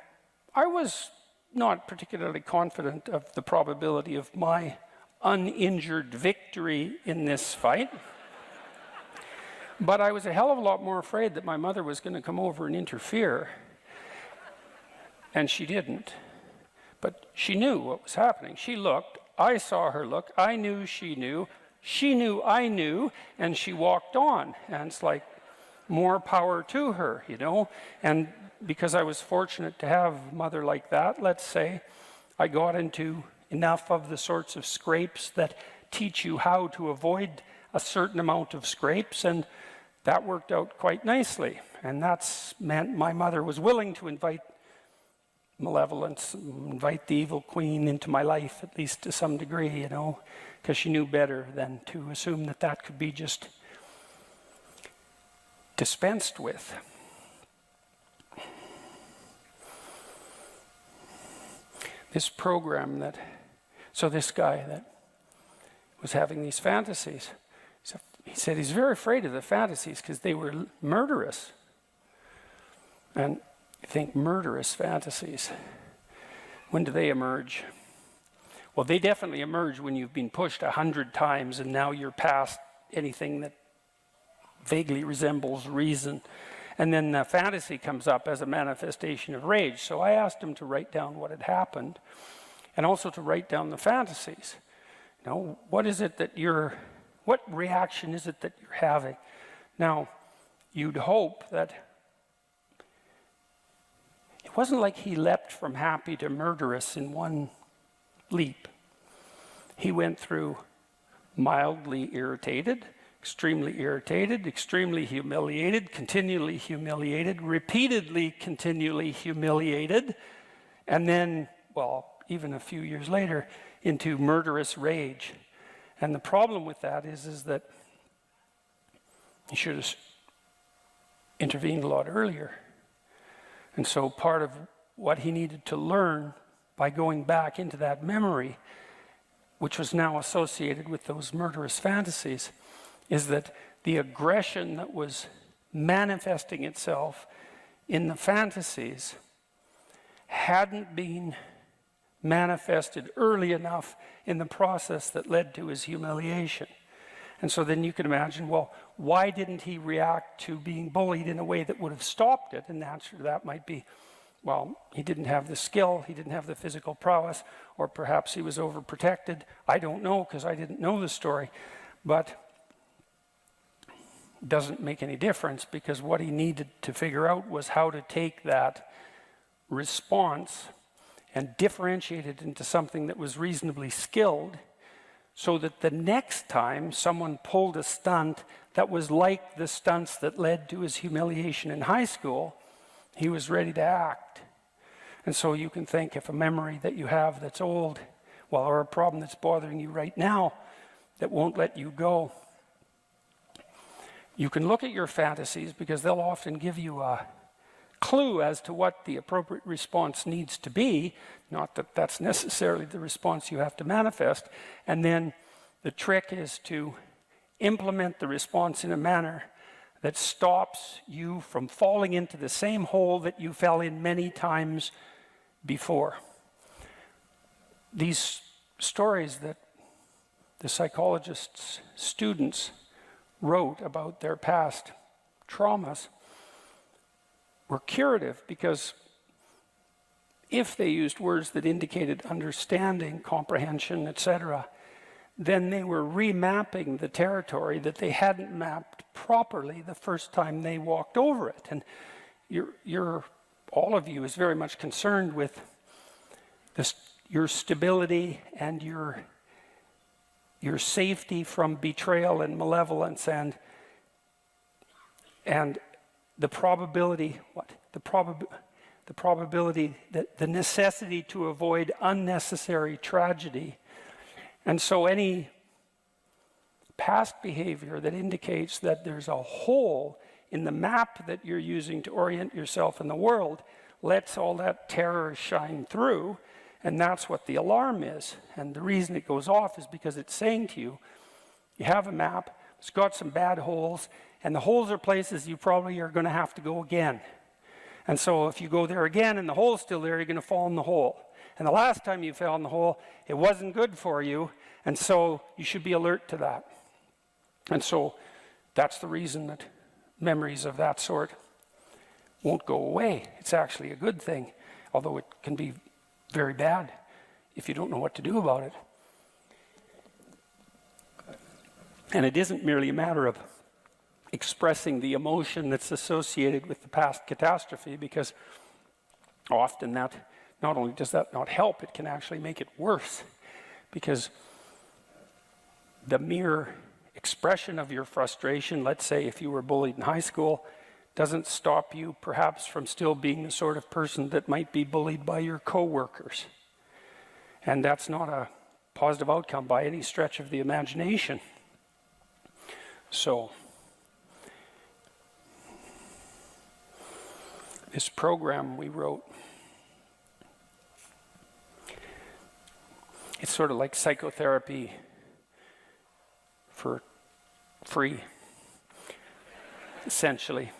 I was not particularly confident of the probability of my uninjured victory in this fight. But I was a hell of a lot more afraid that my mother was going to come over and interfere. And she didn't. But she knew what was happening. She looked. I saw her look. I knew she knew. She knew I knew. And she walked on. And it's like, more power to her, you know. And because I was fortunate to have a mother like that, let's say, I got into enough of the sorts of scrapes that teach you how to avoid a certain amount of scrapes, and that worked out quite nicely. And that's meant my mother was willing to invite malevolence, invite the evil queen into my life, at least to some degree, you know, because she knew better than to assume that that could be just dispensed with. This program that, so this guy that was having these fantasies, he said he's very afraid of the fantasies because they were murderous. And you think murderous fantasies, when do they emerge? Well, they definitely emerge when you've been pushed 100 times and now you're past anything that vaguely resembles reason. And then the fantasy comes up as a manifestation of rage. So I asked him to write down what had happened and also to write down the fantasies. You know, what is it that what reaction is it that you're having? Now, you'd hope that it wasn't like he leapt from happy to murderous in one leap. He went through mildly irritated, extremely humiliated, continually humiliated, repeatedly continually humiliated, and then, well, even a few years later, into murderous rage. And the problem with that is that he should have intervened a lot earlier. And so part of what he needed to learn by going back into that memory, which was now associated with those murderous fantasies, is that the aggression that was manifesting itself in the fantasies hadn't been manifested early enough in the process that led to his humiliation. And so then you can imagine, well, why didn't he react to being bullied in a way that would have stopped it? And the answer to that might be, well, he didn't have the skill, he didn't have the physical prowess, or perhaps he was overprotected. I don't know, because I didn't know the story. But it doesn't make any difference, because what he needed to figure out was how to take that response and differentiate it into something that was reasonably skilled, so that the next time someone pulled a stunt that was like the stunts that led to his humiliation in high school, he was ready to act. And so you can think, if a memory that you have that's old, well, or a problem that's bothering you right now that won't let you go, you can look at your fantasies, because they'll often give you a clue as to what the appropriate response needs to be. Not that that's necessarily the response you have to manifest. And then the trick is to implement the response in a manner that stops you from falling into the same hole that you fell in many times before. These stories that the psychologist's students wrote about their past traumas were curative, because if they used words that indicated understanding, comprehension, etc., then they were remapping the territory that they hadn't mapped properly the first time they walked over it. And all of you is very much concerned with your stability and your safety from betrayal and malevolence, and the probability, the probability, that the necessity to avoid unnecessary tragedy. And so any past behavior that indicates that there's a hole in the map that you're using to orient yourself in the world lets all that terror shine through, and that's what the alarm is. And the reason it goes off is because it's saying to you, you have a map, it's got some bad holes, and the holes are places you probably are going to have to go again. And so if you go there again and the hole's still there, you're going to fall in the hole. And the last time you fell in the hole, it wasn't good for you, and so you should be alert to that. And so that's the reason that memories of that sort won't go away. It's actually a good thing. although it can be very bad if you don't know what to do about it. And it isn't merely a matter of expressing the emotion that's associated with the past catastrophe, because often that not only does that not help, it can actually make it worse, because the mere expression of your frustration, let's say if you were bullied in high school, doesn't stop you perhaps from still being the sort of person that might be bullied by your coworkers. And that's not a positive outcome by any stretch of the imagination. So, this program we wrote, it's sort of like psychotherapy for free, essentially.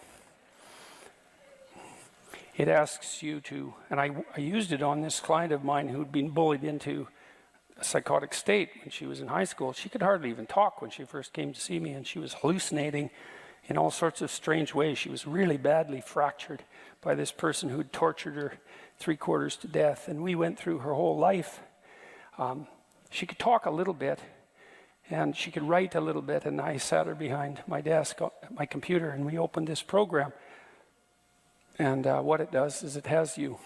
It asks you to, and I used it on this client of mine who'd been bullied into a psychotic state when she was in high school. She could hardly even talk when she first came to see me, and she was hallucinating in all sorts of strange ways. She was really badly fractured by this person who'd tortured her 3/4 to death, and we went through her whole life. She could talk a little bit, and she could write a little bit, and I sat her behind my desk, my computer, and we opened this program. And what it does is it has you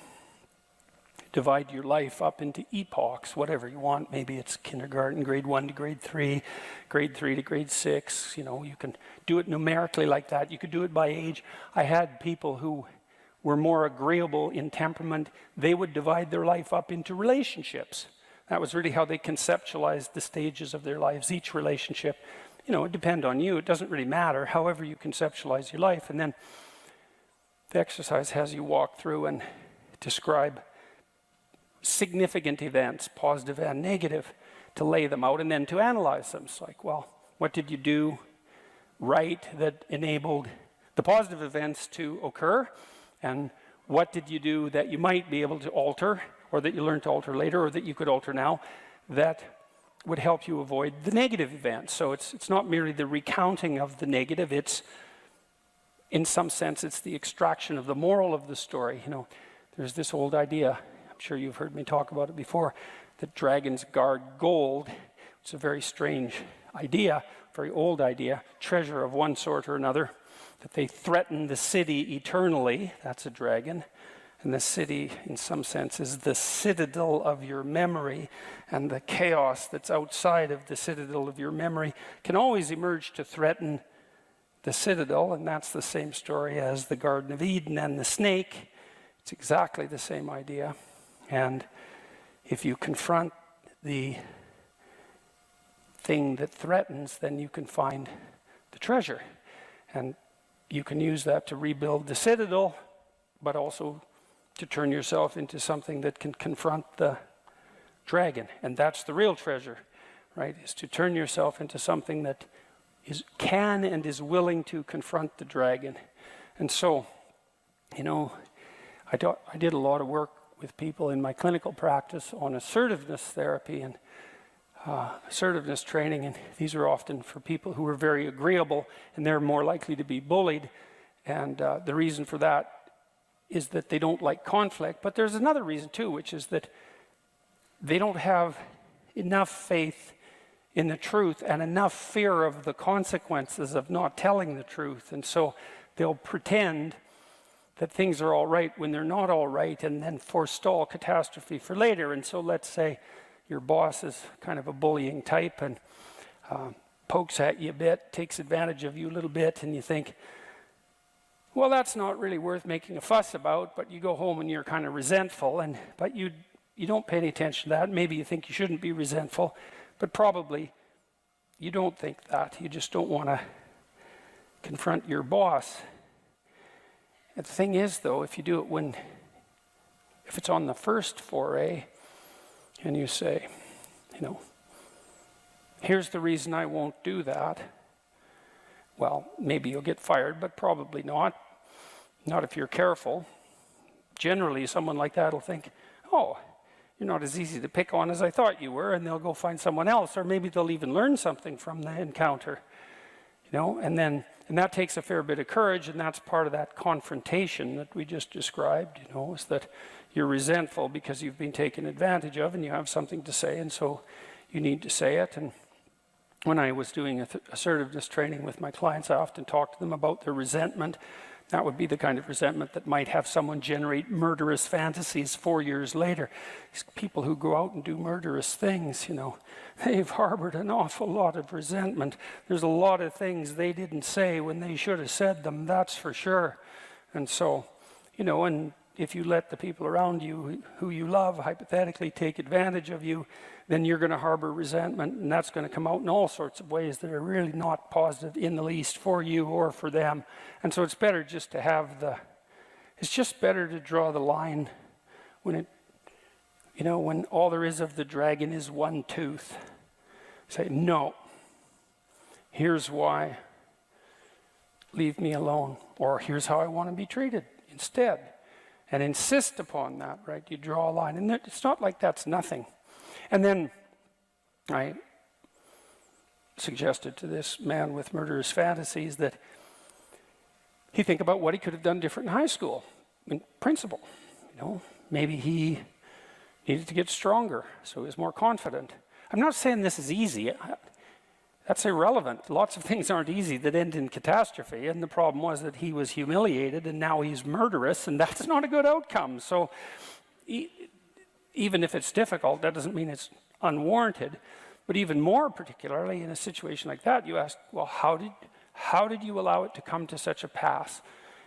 divide your life up into epochs, whatever you want. Maybe it's kindergarten, grade 1 to grade 3, grade 3 to grade 6. You know, you can do it numerically like that. You could do it by age. I had people who were more agreeable in temperament. They would divide their life up into relationships. That was really how they conceptualized the stages of their lives. Each relationship, you know, it depends on you. It doesn't really matter, however you conceptualize your life. And then the exercise has you walk through and describe significant events, positive and negative, to lay them out and then to analyze them. It's like, well, what did you do right that enabled the positive events to occur? And what did you do that you might be able to alter, or that you learned to alter later, or that you could alter now, that would help you avoid the negative events? So it's not merely the recounting of the negative, it's, in some sense, it's the extraction of the moral of the story. You know, there's this old idea, I'm sure you've heard me talk about it before, that dragons guard gold. It's a very strange idea, very old idea, treasure of one sort or another, that they threaten the city eternally. That's a dragon. And the city, in some sense, is the citadel of your memory, and the chaos that's outside of the citadel of your memory can always emerge to threaten the citadel, and that's the same story as the Garden of Eden and the snake. It's exactly the same idea. And if you confront the thing that threatens, then you can find the treasure. And you can use that to rebuild the citadel, but also to turn yourself into something that can confront the dragon. And that's the real treasure, right? Is to turn yourself into something that can and is willing to confront the dragon. And so, you know, I did a lot of work with people in my clinical practice on assertiveness therapy and assertiveness training, and these are often for people who are very agreeable, and they're more likely to be bullied. And the reason for that is that they don't like conflict. But there's another reason too, which is that they don't have enough faith in the truth and enough fear of the consequences of not telling the truth. And so they'll pretend that things are all right when they're not all right, and then forestall catastrophe for later. And so let's say your boss is kind of a bullying type and pokes at you a bit, takes advantage of you a little bit, and you think, well, that's not really worth making a fuss about, but you go home and you're kind of resentful, but you don't pay any attention to that. Maybe you think you shouldn't be resentful, but probably you don't think that. You just don't want to confront your boss. And the thing is, though, if you do it if it's on the first foray, and you say, you know, here's the reason I won't do that. Well, maybe you'll get fired, but probably not. Not if you're careful. Generally, someone like that will think, oh, you're not as easy to pick on as I thought you were, and they'll go find someone else, or maybe they'll even learn something from the encounter. You know, and that takes a fair bit of courage, and that's part of that confrontation that we just described, you know, is that You're resentful because you've been taken advantage of and you have something to say, and so you need to say it. And when I was doing assertiveness training with my clients, I often talked to them about their resentment. That would be the kind of resentment that might have someone generate murderous fantasies 4 years later. These people who go out and do murderous things, you know, they've harbored an awful lot of resentment. There's a lot of things they didn't say when they should have said them, that's for sure. And so, you know, and if you let the people around you who you love hypothetically take advantage of you, then you're going to harbor resentment, and that's going to come out in all sorts of ways that are really not positive in the least for you or for them. And so it's better just to have it's just better to draw the line when when all there is of the dragon is one tooth. Say, no, here's why, leave me alone, or here's how I want to be treated instead. And insist upon that, right? You draw a line, and it's not like that's nothing. And then I suggested to this man with murderous fantasies that he think about what he could have done different in high school, in principle. You know, maybe he needed to get stronger, so he was more confident. I'm not saying this is easy. That's irrelevant. Lots of things aren't easy that end in catastrophe, and the problem was that he was humiliated, and now he's murderous, and that's not a good outcome. So even if it's difficult, that doesn't mean it's unwarranted. But even more particularly in a situation like that, you ask, well, how did you allow it to come to such a pass?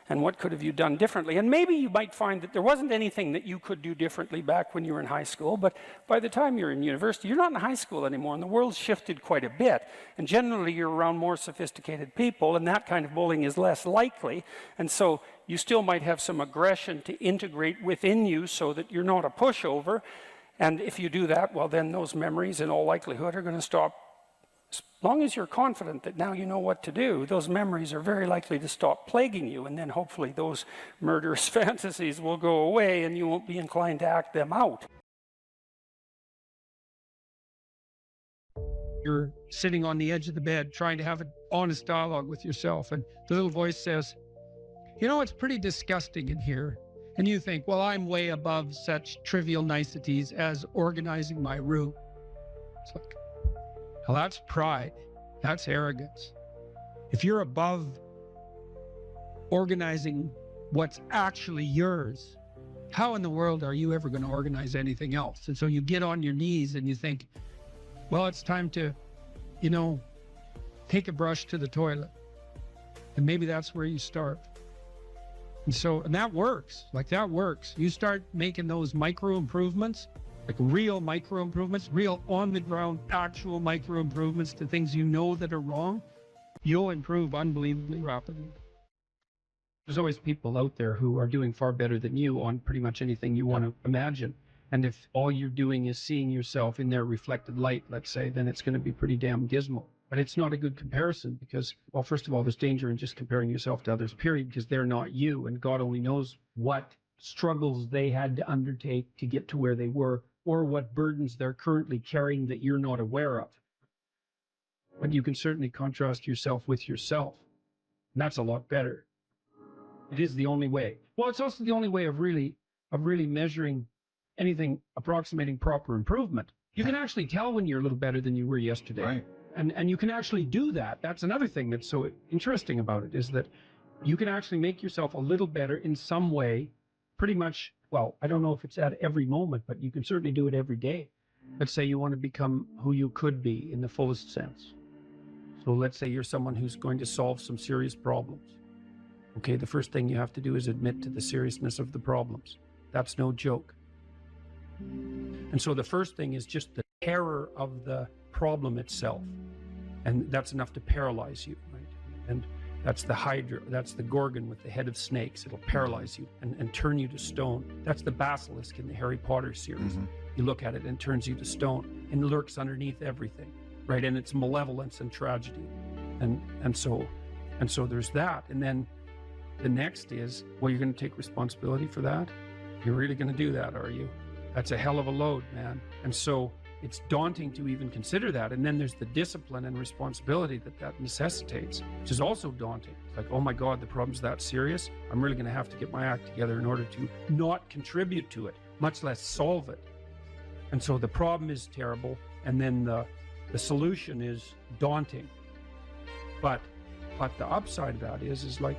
And what could have you done differently? And maybe you might find that there wasn't anything that you could do differently back when you were in high school, but by the time you're in university, you're not in high school anymore, and the world's shifted quite a bit. And generally, you're around more sophisticated people, and that kind of bullying is less likely. And so you still might have some aggression to integrate within you so that you're not a pushover. And if you do that, well, then those memories, in all likelihood, are going to stop. As long as you're confident that now you know what to do, those memories are very likely to stop plaguing you, and then hopefully those murderous fantasies will go away and you won't be inclined to act them out. You're sitting on the edge of the bed trying to have an honest dialogue with yourself, and the little voice says, you know, it's pretty disgusting in here. And you think, well, I'm way above such trivial niceties as organizing my room. It's like, well, that's pride. That's arrogance. If you're above organizing what's actually yours, how in the world are you ever going to organize anything else? And so you get on your knees and you think, well, it's time to, you know, take a brush to the toilet. And maybe that's where you start. And that works. Like, that works. You start making those micro improvements, like real micro improvements, real on the ground, actual micro improvements to things you know that are wrong, you'll improve unbelievably rapidly. There's always people out there who are doing far better than you on pretty much anything you want to imagine. And if all you're doing is seeing yourself in their reflected light, let's say, then it's going to be pretty damn dismal. But it's not a good comparison because, well, first of all, there's danger in just comparing yourself to others, period, because they're not you, and God only knows what struggles they had to undertake to get to where they were, or what burdens they're currently carrying that you're not aware of. But you can certainly contrast yourself with yourself, and that's a lot better. It is the only way. Well, it's also the only way of really measuring anything approximating proper improvement. You can actually tell when you're a little better than you were yesterday. Right. And you can actually do that. That's another thing that's so interesting about it, is that you can actually make yourself a little better in some way, pretty much. Well, I don't know if it's at every moment, but you can certainly do it every day. Let's say you want to become who you could be in the fullest sense. So let's say you're someone who's going to solve some serious problems. Okay, the first thing you have to do is admit to the seriousness of the problems. That's no joke. And so the first thing is just the terror of the problem itself. And that's enough to paralyze you, right? And that's the Hydra, that's the Gorgon with the head of snakes. It'll paralyze you and turn you to stone. That's the basilisk in the Harry Potter series. Mm-hmm. You look at it and it turns you to stone and lurks underneath everything, right? And it's malevolence and tragedy. And so there's that. And then the next is, well, you're going to take responsibility for that? You're really going to do that, are you? That's a hell of a load, man. And so it's daunting to even consider that. And then there's the discipline and responsibility that necessitates, which is also daunting. It's like, oh my God, the problem's that serious. I'm really going to have to get my act together in order to not contribute to it, much less solve it. And so the problem is terrible, and then the solution is daunting. But the upside of that is like,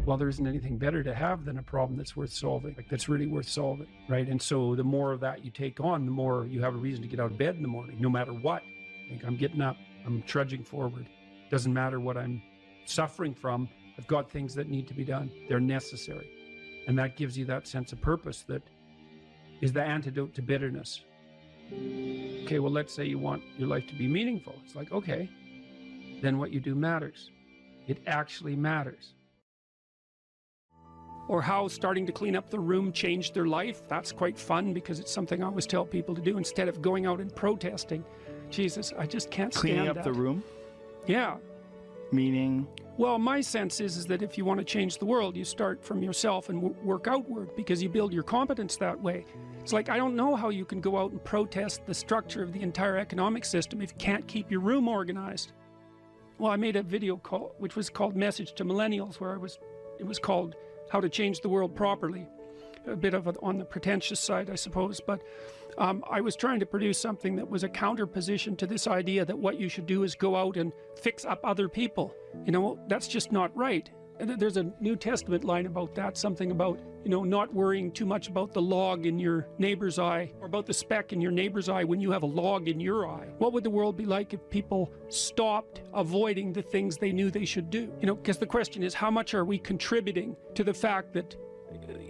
well, there isn't anything better to have than a problem that's worth solving, like that's really worth solving, right? And so the more of that you take on, the more you have a reason to get out of bed in the morning, no matter what. Like, I'm getting up, I'm trudging forward. Doesn't matter what I'm suffering from. I've got things that need to be done. They're necessary. And that gives you that sense of purpose that is the antidote to bitterness. Okay, well, let's say you want your life to be meaningful. It's like, okay, then what you do matters. It actually matters. Or how starting to clean up the room changed their life. That's quite fun because it's something I always tell people to do instead of going out and protesting. Jesus, I just can't stand Cleaning up that. the room? Yeah. Meaning? Well, my sense is that if you want to change the world, you start from yourself and work outward because you build your competence that way. It's like, I don't know how you can go out and protest the structure of the entire economic system if you can't keep your room organized. Well, I made a video call, which was called Message to Millennials, where it was called How to Change the World Properly. A bit of on the pretentious side, I suppose, but I was trying to produce something that was a counterposition to this idea that what you should do is go out and fix up other people. You know, that's just not right. And there's a New Testament line about that, something about, you know, not worrying too much about the log in your neighbor's eye or about the speck in your neighbor's eye when you have a log in your eye. What would the world be like if people stopped avoiding the things they knew they should do? You know, because the question is, how much are we contributing to the fact that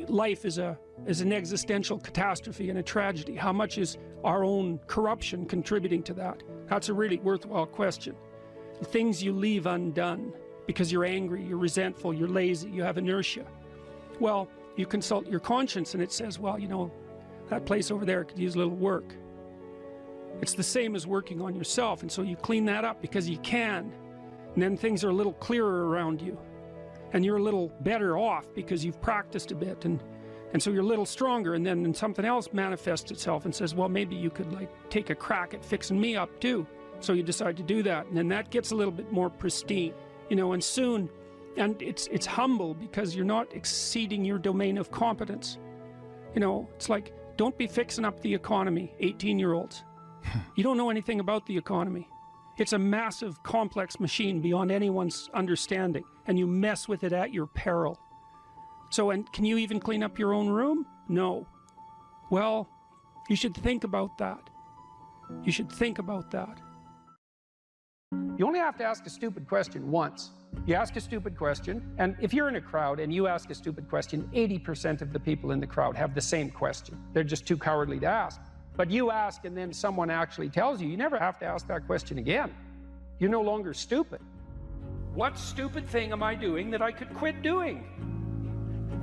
life is an existential catastrophe and a tragedy? How much is our own corruption contributing to that? That's a really worthwhile question. The things you leave undone because you're angry, you're resentful, you're lazy, you have inertia. Well, you consult your conscience and it says, well, you know, that place over there could use a little work. It's the same as working on yourself, and so you clean that up because you can, and then things are a little clearer around you, and you're a little better off because you've practiced a bit, and so you're a little stronger, and then something else manifests itself and says, well, maybe you could like take a crack at fixing me up too. So you decide to do that, and then that gets a little bit more pristine. You know, and soon, and it's humble because you're not exceeding your domain of competence. You know, it's like, don't be fixing up the economy, 18-year-olds. You don't know anything about the economy. It's a massive, complex machine beyond anyone's understanding, and you mess with it at your peril. So, and can you even clean up your own room? No. Well, you should think about that. You should think about that. You only have to ask a stupid question once. You ask a stupid question, and if you're in a crowd and you ask a stupid question, 80% of the people in the crowd have the same question. They're just too cowardly to ask. But you ask and then someone actually tells you, you never have to ask that question again. You're no longer stupid. What stupid thing am I doing that I could quit doing?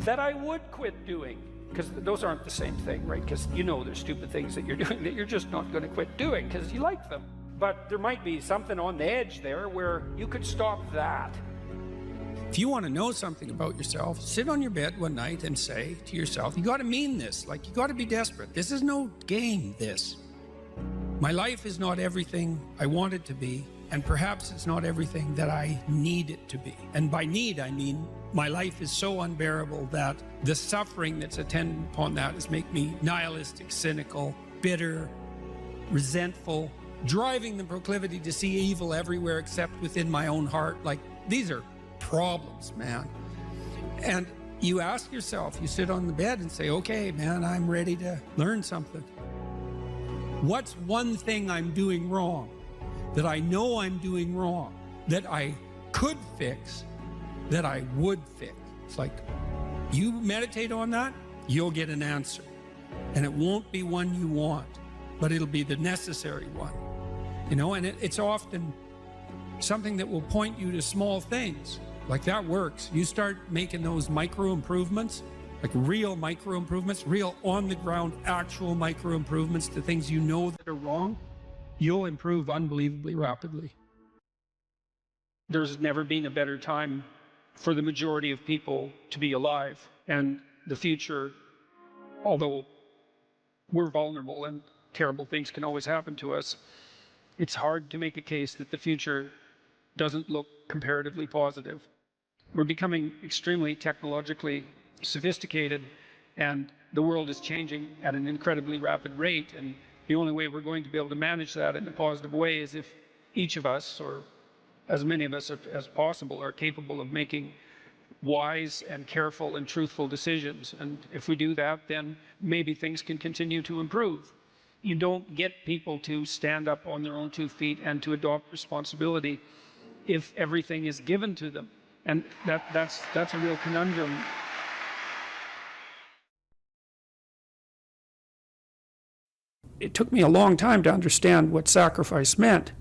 That I would quit doing? Because those aren't the same thing, right? Because you know there's stupid things that you're doing that you're just not going to quit doing because you like them. But there might be something on the edge there where you could stop that. If you want to know something about yourself, sit on your bed one night and say to yourself, you got to mean this, like you got to be desperate. This is no game, this. My life is not everything I want it to be, and perhaps it's not everything that I need it to be. And by need, I mean my life is so unbearable that the suffering that's attendant upon that is make me nihilistic, cynical, bitter, resentful, driving the proclivity to see evil everywhere except within my own heart. Like, these are problems, man. And you ask yourself, you sit on the bed and say, okay, man, I'm ready to learn something. What's one thing I'm doing wrong that I know I'm doing wrong, that I could fix, that I would fix? It's like, you meditate on that, you'll get an answer. And it won't be one you want, but it'll be the necessary one. You know, and it's often something that will point you to small things. Like, that works. You start making those micro improvements, like real micro improvements, real on the ground, actual micro improvements to things you know that are wrong, you'll improve unbelievably rapidly. There's never been a better time for the majority of people to be alive. And the future, although we're vulnerable and terrible things can always happen to us, it's hard to make a case that the future doesn't look comparatively positive. We're becoming extremely technologically sophisticated, and the world is changing at an incredibly rapid rate, and the only way we're going to be able to manage that in a positive way is if each of us, or as many of us as possible, are capable of making wise and careful and truthful decisions. And if we do that, then maybe things can continue to improve. You don't get people to stand up on their own 2 feet and to adopt responsibility if everything is given to them. And that's a real conundrum. It took me a long time to understand what sacrifice meant,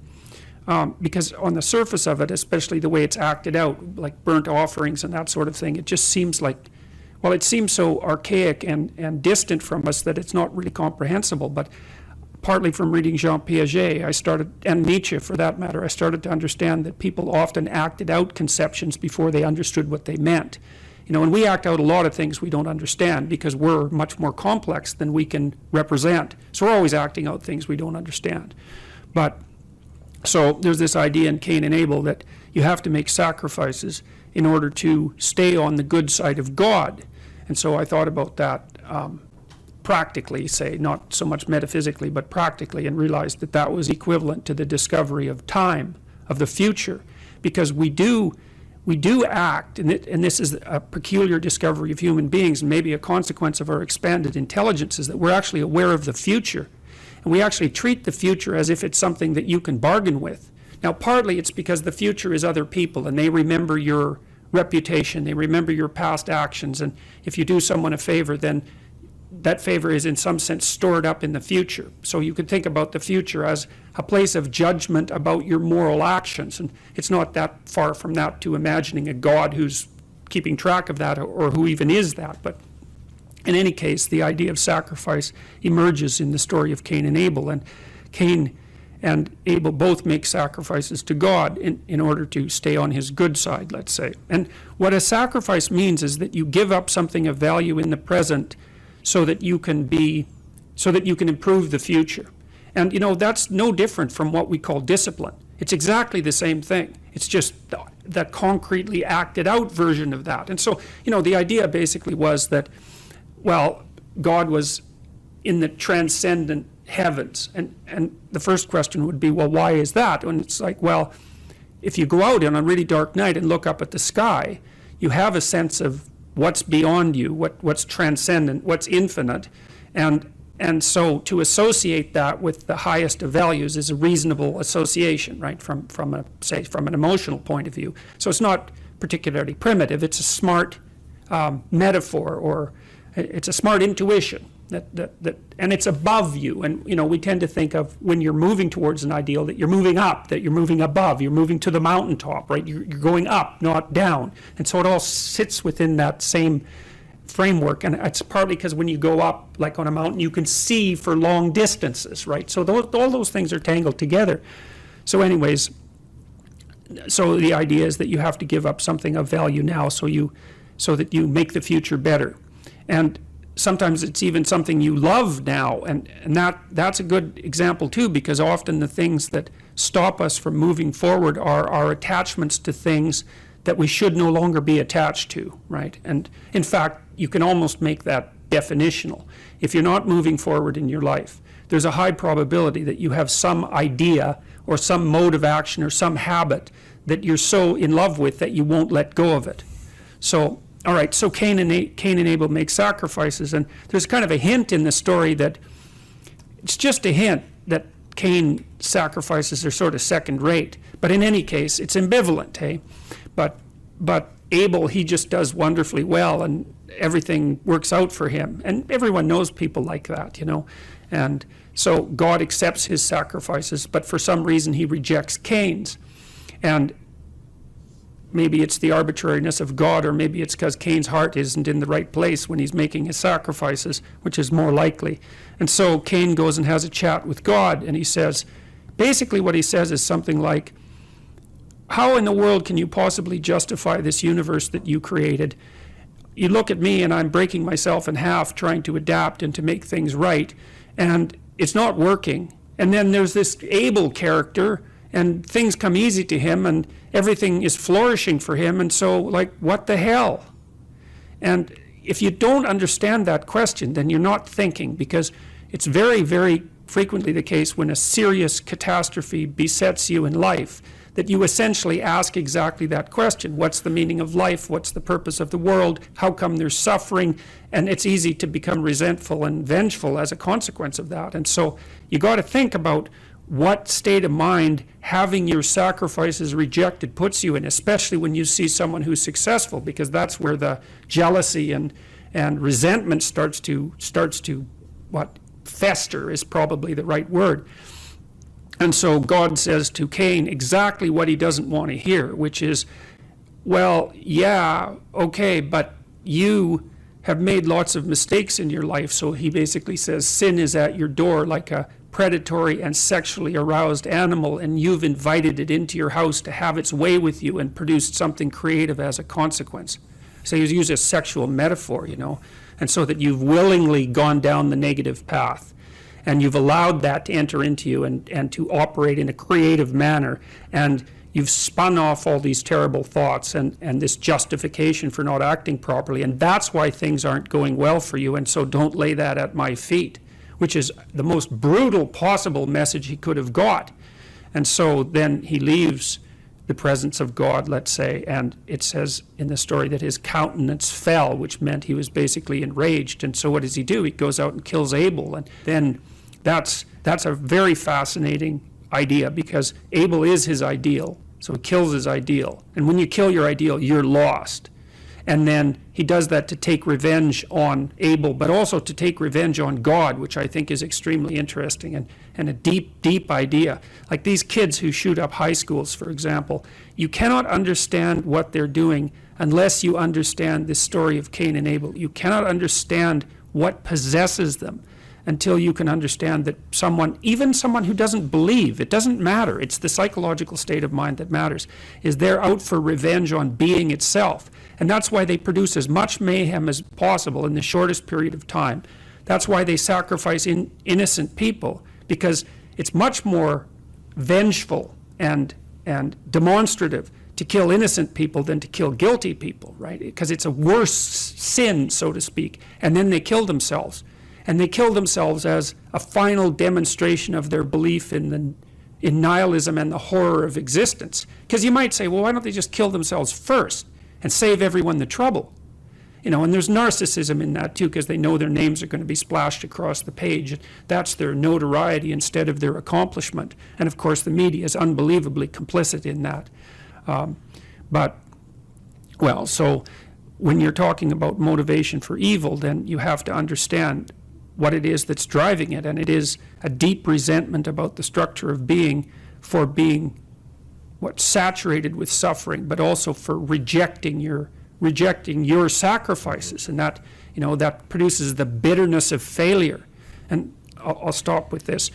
because on the surface of it, especially the way it's acted out, like burnt offerings and that sort of thing, it just seems like, well, it seems so archaic and distant from us that it's not really comprehensible. But partly from reading Jean Piaget, I started, and Nietzsche for that matter, I started to understand that people often acted out conceptions before they understood what they meant. You know, and we act out a lot of things we don't understand because we're much more complex than we can represent. So we're always acting out things we don't understand. But so there's this idea in Cain and Abel that you have to make sacrifices in order to stay on the good side of God. And so I thought about that practically, say, not so much metaphysically, but practically, and realized that that was equivalent to the discovery of time, of the future, because we do act, and this is a peculiar discovery of human beings, and maybe a consequence of our expanded intelligence, is that we're actually aware of the future, and we actually treat the future as if it's something that you can bargain with. Now, partly it's because the future is other people, and they remember your reputation, they remember your past actions, and if you do someone a favor, then that favor is in some sense stored up in the future. So you could think about the future as a place of judgment about your moral actions. And it's not that far from that to imagining a God who's keeping track of that, or who even is that. But in any case, the idea of sacrifice emerges in the story of Cain and Abel. And Cain and Abel both make sacrifices to God in order to stay on his good side, let's say. And what a sacrifice means is that you give up something of value in the present so that you can improve the future. And you know, that's no different from what we call discipline. It's exactly the same thing. It's just that concretely acted out version of that. And so, you know, the idea basically was that, well, God was in the transcendent heavens. And the first question would be, well, why is that? And it's like, well, if you go out on a really dark night and look up at the sky, you have a sense of what's beyond you, what's transcendent, what's infinite, and so to associate that with the highest of values is a reasonable association, right? From an emotional point of view. So it's not particularly primitive. It's a smart metaphor, or it's a smart intuition that and it's above you. And you know, we tend to think of when you're moving towards an ideal that you're moving up, that you're moving above, you're moving to the mountaintop, right? You're going up, not down. And so it all sits within that same framework. And it's partly because when you go up, like on a mountain, you can see for long distances, right? So all those things are tangled together. So anyways, so the idea is that you have to give up something of value now so that you make the future better. And sometimes it's even something you love now, and that's a good example too, because often the things that stop us from moving forward are our attachments to things that we should no longer be attached to, right? And in fact, you can almost make that definitional. If you're not moving forward in your life, there's a high probability that you have some idea or some mode of action or some habit that you're so in love with that you won't let go of it. So all right, so Cain and Abel make sacrifices, and there's kind of a hint in the story that it's just a hint that Cain's sacrifices are sort of second rate. But in any case, it's ambivalent, hey? But Abel, he just does wonderfully well, and everything works out for him. And everyone knows people like that, you know. And so God accepts his sacrifices, but for some reason he rejects Cain's. And maybe it's the arbitrariness of God, or maybe it's because Cain's heart isn't in the right place when he's making his sacrifices, which is more likely. And so Cain goes and has a chat with God, and he says, basically what he says is something like, how in the world can you possibly justify this universe that you created? You look at me and I'm breaking myself in half trying to adapt and to make things right, and it's not working. And then there's this Abel character, and things come easy to him, and everything is flourishing for him, and so, like, what the hell? And if you don't understand that question, then you're not thinking, because it's very, very frequently the case when a serious catastrophe besets you in life, that you essentially ask exactly that question. What's the meaning of life? What's the purpose of the world? How come there's suffering? And it's easy to become resentful and vengeful as a consequence of that. And so you got to think about what state of mind having your sacrifices rejected puts you in, especially when you see someone who's successful, because that's where the jealousy and resentment starts to fester is probably the right word. And so God says to Cain exactly what he doesn't want to hear, which is, well, yeah, okay, but you have made lots of mistakes in your life. So he basically says sin is at your door like a predatory and sexually aroused animal, and you've invited it into your house to have its way with you and produced something creative as a consequence. So he's used a sexual metaphor, and so that you've willingly gone down the negative path. And you've allowed that to enter into you and to operate in a creative manner. And you've spun off all these terrible thoughts and this justification for not acting properly. And that's why things aren't going well for you. And so don't lay that at my feet, which is the most brutal possible message he could have got. And so then he leaves the presence of God, let's say, and it says in the story that his countenance fell, which meant he was basically enraged. And so what does he do? He goes out and kills Abel. And then that's a very fascinating idea, because Abel is his ideal. So he kills his ideal. And when you kill your ideal, you're lost. And then he does that to take revenge on Abel, but also to take revenge on God, which I think is extremely interesting and a deep, deep idea. Like these kids who shoot up high schools, for example, you cannot understand what they're doing unless you understand this story of Cain and Abel. You cannot understand what possesses them until you can understand that even someone who doesn't believe, it doesn't matter, it's the psychological state of mind that matters, is they're out for revenge on being itself. And that's why they produce as much mayhem as possible in the shortest period of time. That's why they sacrifice innocent people, because it's much more vengeful and demonstrative to kill innocent people than to kill guilty people, right? Because it's a worse sin, so to speak. And then they kill themselves. And they kill themselves as a final demonstration of their belief in nihilism and the horror of existence. Because you might say, well, why don't they just kill themselves first and save everyone the trouble? And there's narcissism in that too, because they know their names are going to be splashed across the page. That's their notoriety instead of their accomplishment. And of course, the media is unbelievably complicit in that. So when you're talking about motivation for evil, then you have to understand what it is that's driving it, and it is a deep resentment about the structure of being, for being saturated with suffering, but also for rejecting your sacrifices, and that that produces the bitterness of failure. And I'll stop with this.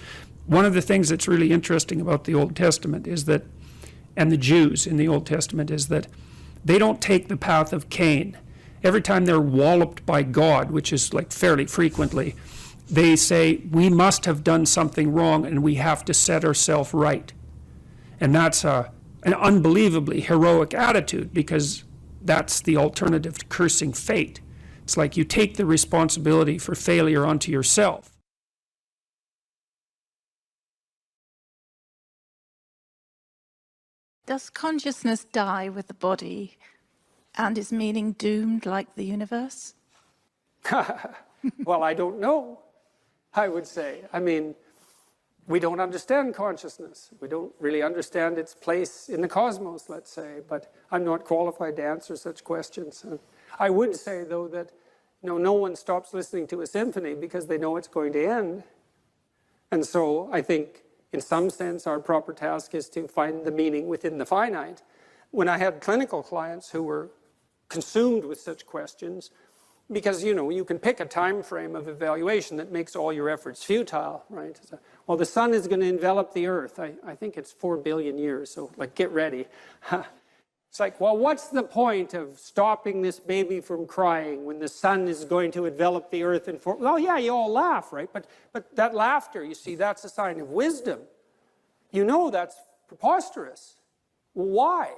One of the things that's really interesting about the Old Testament is that, and the Jews in the Old Testament, is that they don't take the path of Cain. Every time they're walloped by God, which is like fairly frequently, they say, we must have done something wrong and we have to set ourselves right. And that's an unbelievably heroic attitude, because that's the alternative to cursing fate. It's like you take the responsibility for failure onto yourself. Does consciousness die with the body, and is meaning doomed like the universe? Well, I don't know, I would say. I mean, we don't understand consciousness. We don't really understand its place in the cosmos, let's say, but I'm not qualified to answer such questions. I would say, though, that no one stops listening to a symphony because they know it's going to end. And so I think, in some sense, our proper task is to find the meaning within the finite. When I had clinical clients who were consumed with such questions, because you can pick a time frame of evaluation that makes all your efforts futile, right? So, well, the sun is going to envelop the earth. I think it's 4 billion years, so like get ready. It's like, well, what's the point of stopping this baby from crying when the sun is going to envelop the earth in form? Well, yeah, you all laugh, right? But that laughter, you see, that's a sign of wisdom. You know that's preposterous. Well, why?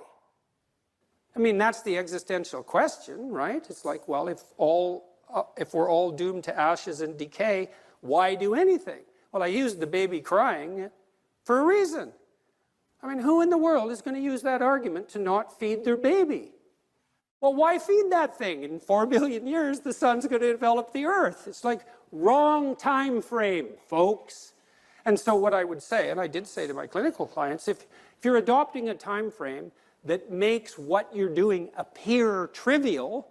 I mean, that's the existential question, right? It's like, well, if we're all doomed to ashes and decay, why do anything? Well, I used the baby crying for a reason. I mean, who in the world is going to use that argument to not feed their baby? Well, why feed that thing? In 4 billion years, the sun's going to envelop the earth. It's like wrong time frame, folks. And so what I would say, and I did say to my clinical clients, if you're adopting a time frame that makes what you're doing appear trivial,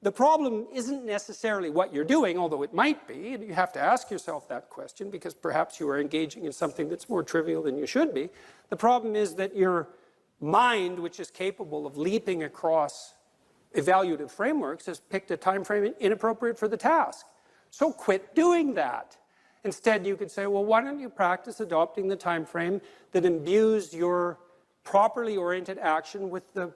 the problem isn't necessarily what you're doing, although it might be, and you have to ask yourself that question because perhaps you are engaging in something that's more trivial than you should be. The problem is that your mind, which is capable of leaping across evaluative frameworks, has picked a time frame inappropriate for the task. So quit doing that. Instead, you could say, well, why don't you practice adopting the time frame that imbues your properly oriented action with the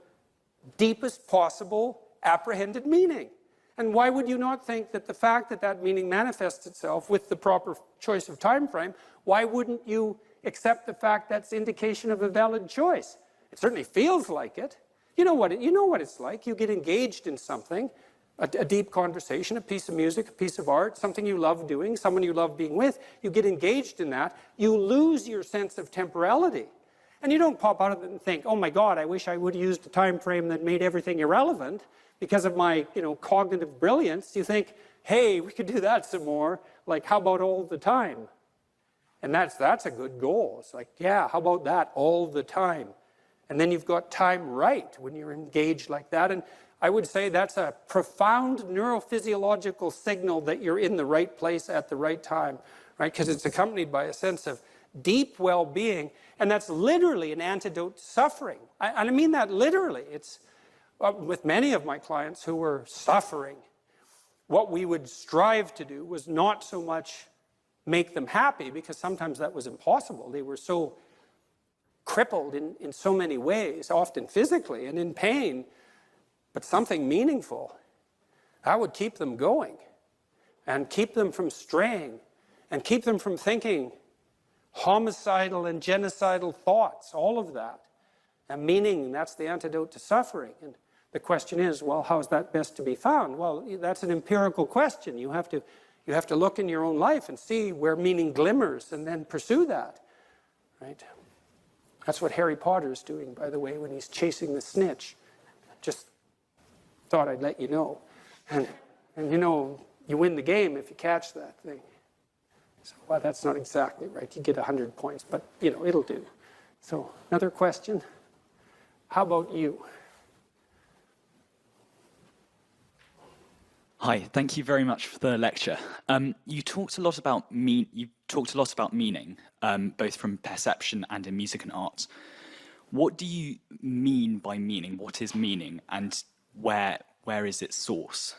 deepest possible apprehended meaning? And why would you not think that the fact that that meaning manifests itself with the proper choice of time frame, why wouldn't you accept the fact that's indication of a valid choice? It certainly feels like it. You know what it's like. You get engaged in something, a deep conversation, a piece of music, a piece of art, something you love doing, someone you love being with. You get engaged in that. You lose your sense of temporality. And you don't pop out of it and think, oh my God, I wish I would have used a time frame that made everything irrelevant because of my, cognitive brilliance. You think, hey, we could do that some more. Like, how about all the time? And that's a good goal. It's like, yeah, how about that all the time? And then you've got time right when you're engaged like that. And I would say that's a profound neurophysiological signal that you're in the right place at the right time, right? Because it's accompanied by a sense of deep well-being, and that's literally an antidote to suffering. I mean that literally. It's with many of my clients who were suffering, what we would strive to do was not so much make them happy, because sometimes that was impossible. They were so crippled in so many ways, often physically and in pain, but something meaningful. I would keep them going and keep them from straying and keep them from thinking homicidal and genocidal thoughts, all of that. And meaning, that's the antidote to suffering. And the question is, well, how is that best to be found? Well, that's an empirical question. You have to look in your own life and see where meaning glimmers and then pursue that, right? That's what Harry Potter is doing, by the way, when he's chasing the snitch. Just thought I'd let you know. And you win the game if you catch that thing. So, well, that's not exactly right. You get 100 points, but, it'll do. So, another question. How about you? Hi, thank you very much for the lecture. You talked a lot about meaning, both from perception and in music and art. What do you mean by meaning? What is meaning, and where is its source?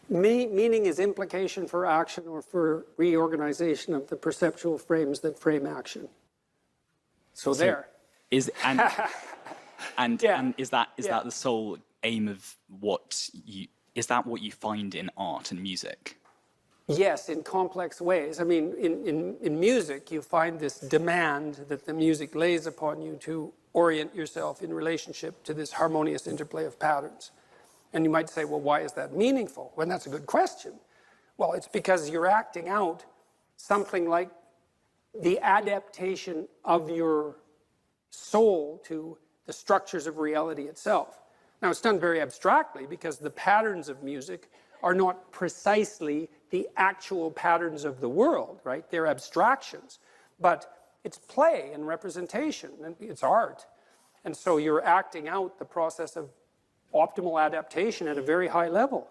Meaning is implication for action or for reorganization of the perceptual frames that frame action. So there. Is that the sole aim of what you? Is that what you find in art and music? Yes, in complex ways. I mean, in music, you find this demand that the music lays upon you to orient yourself in relationship to this harmonious interplay of patterns. And you might say, well, why is that meaningful? Well, that's a good question. Well, it's because you're acting out something like the adaptation of your soul to the structures of reality itself. Now, it's done very abstractly because the patterns of music are not precisely the actual patterns of the world, right? They're abstractions. But it's play and representation, and it's art. And so you're acting out the process of optimal adaptation at a very high level.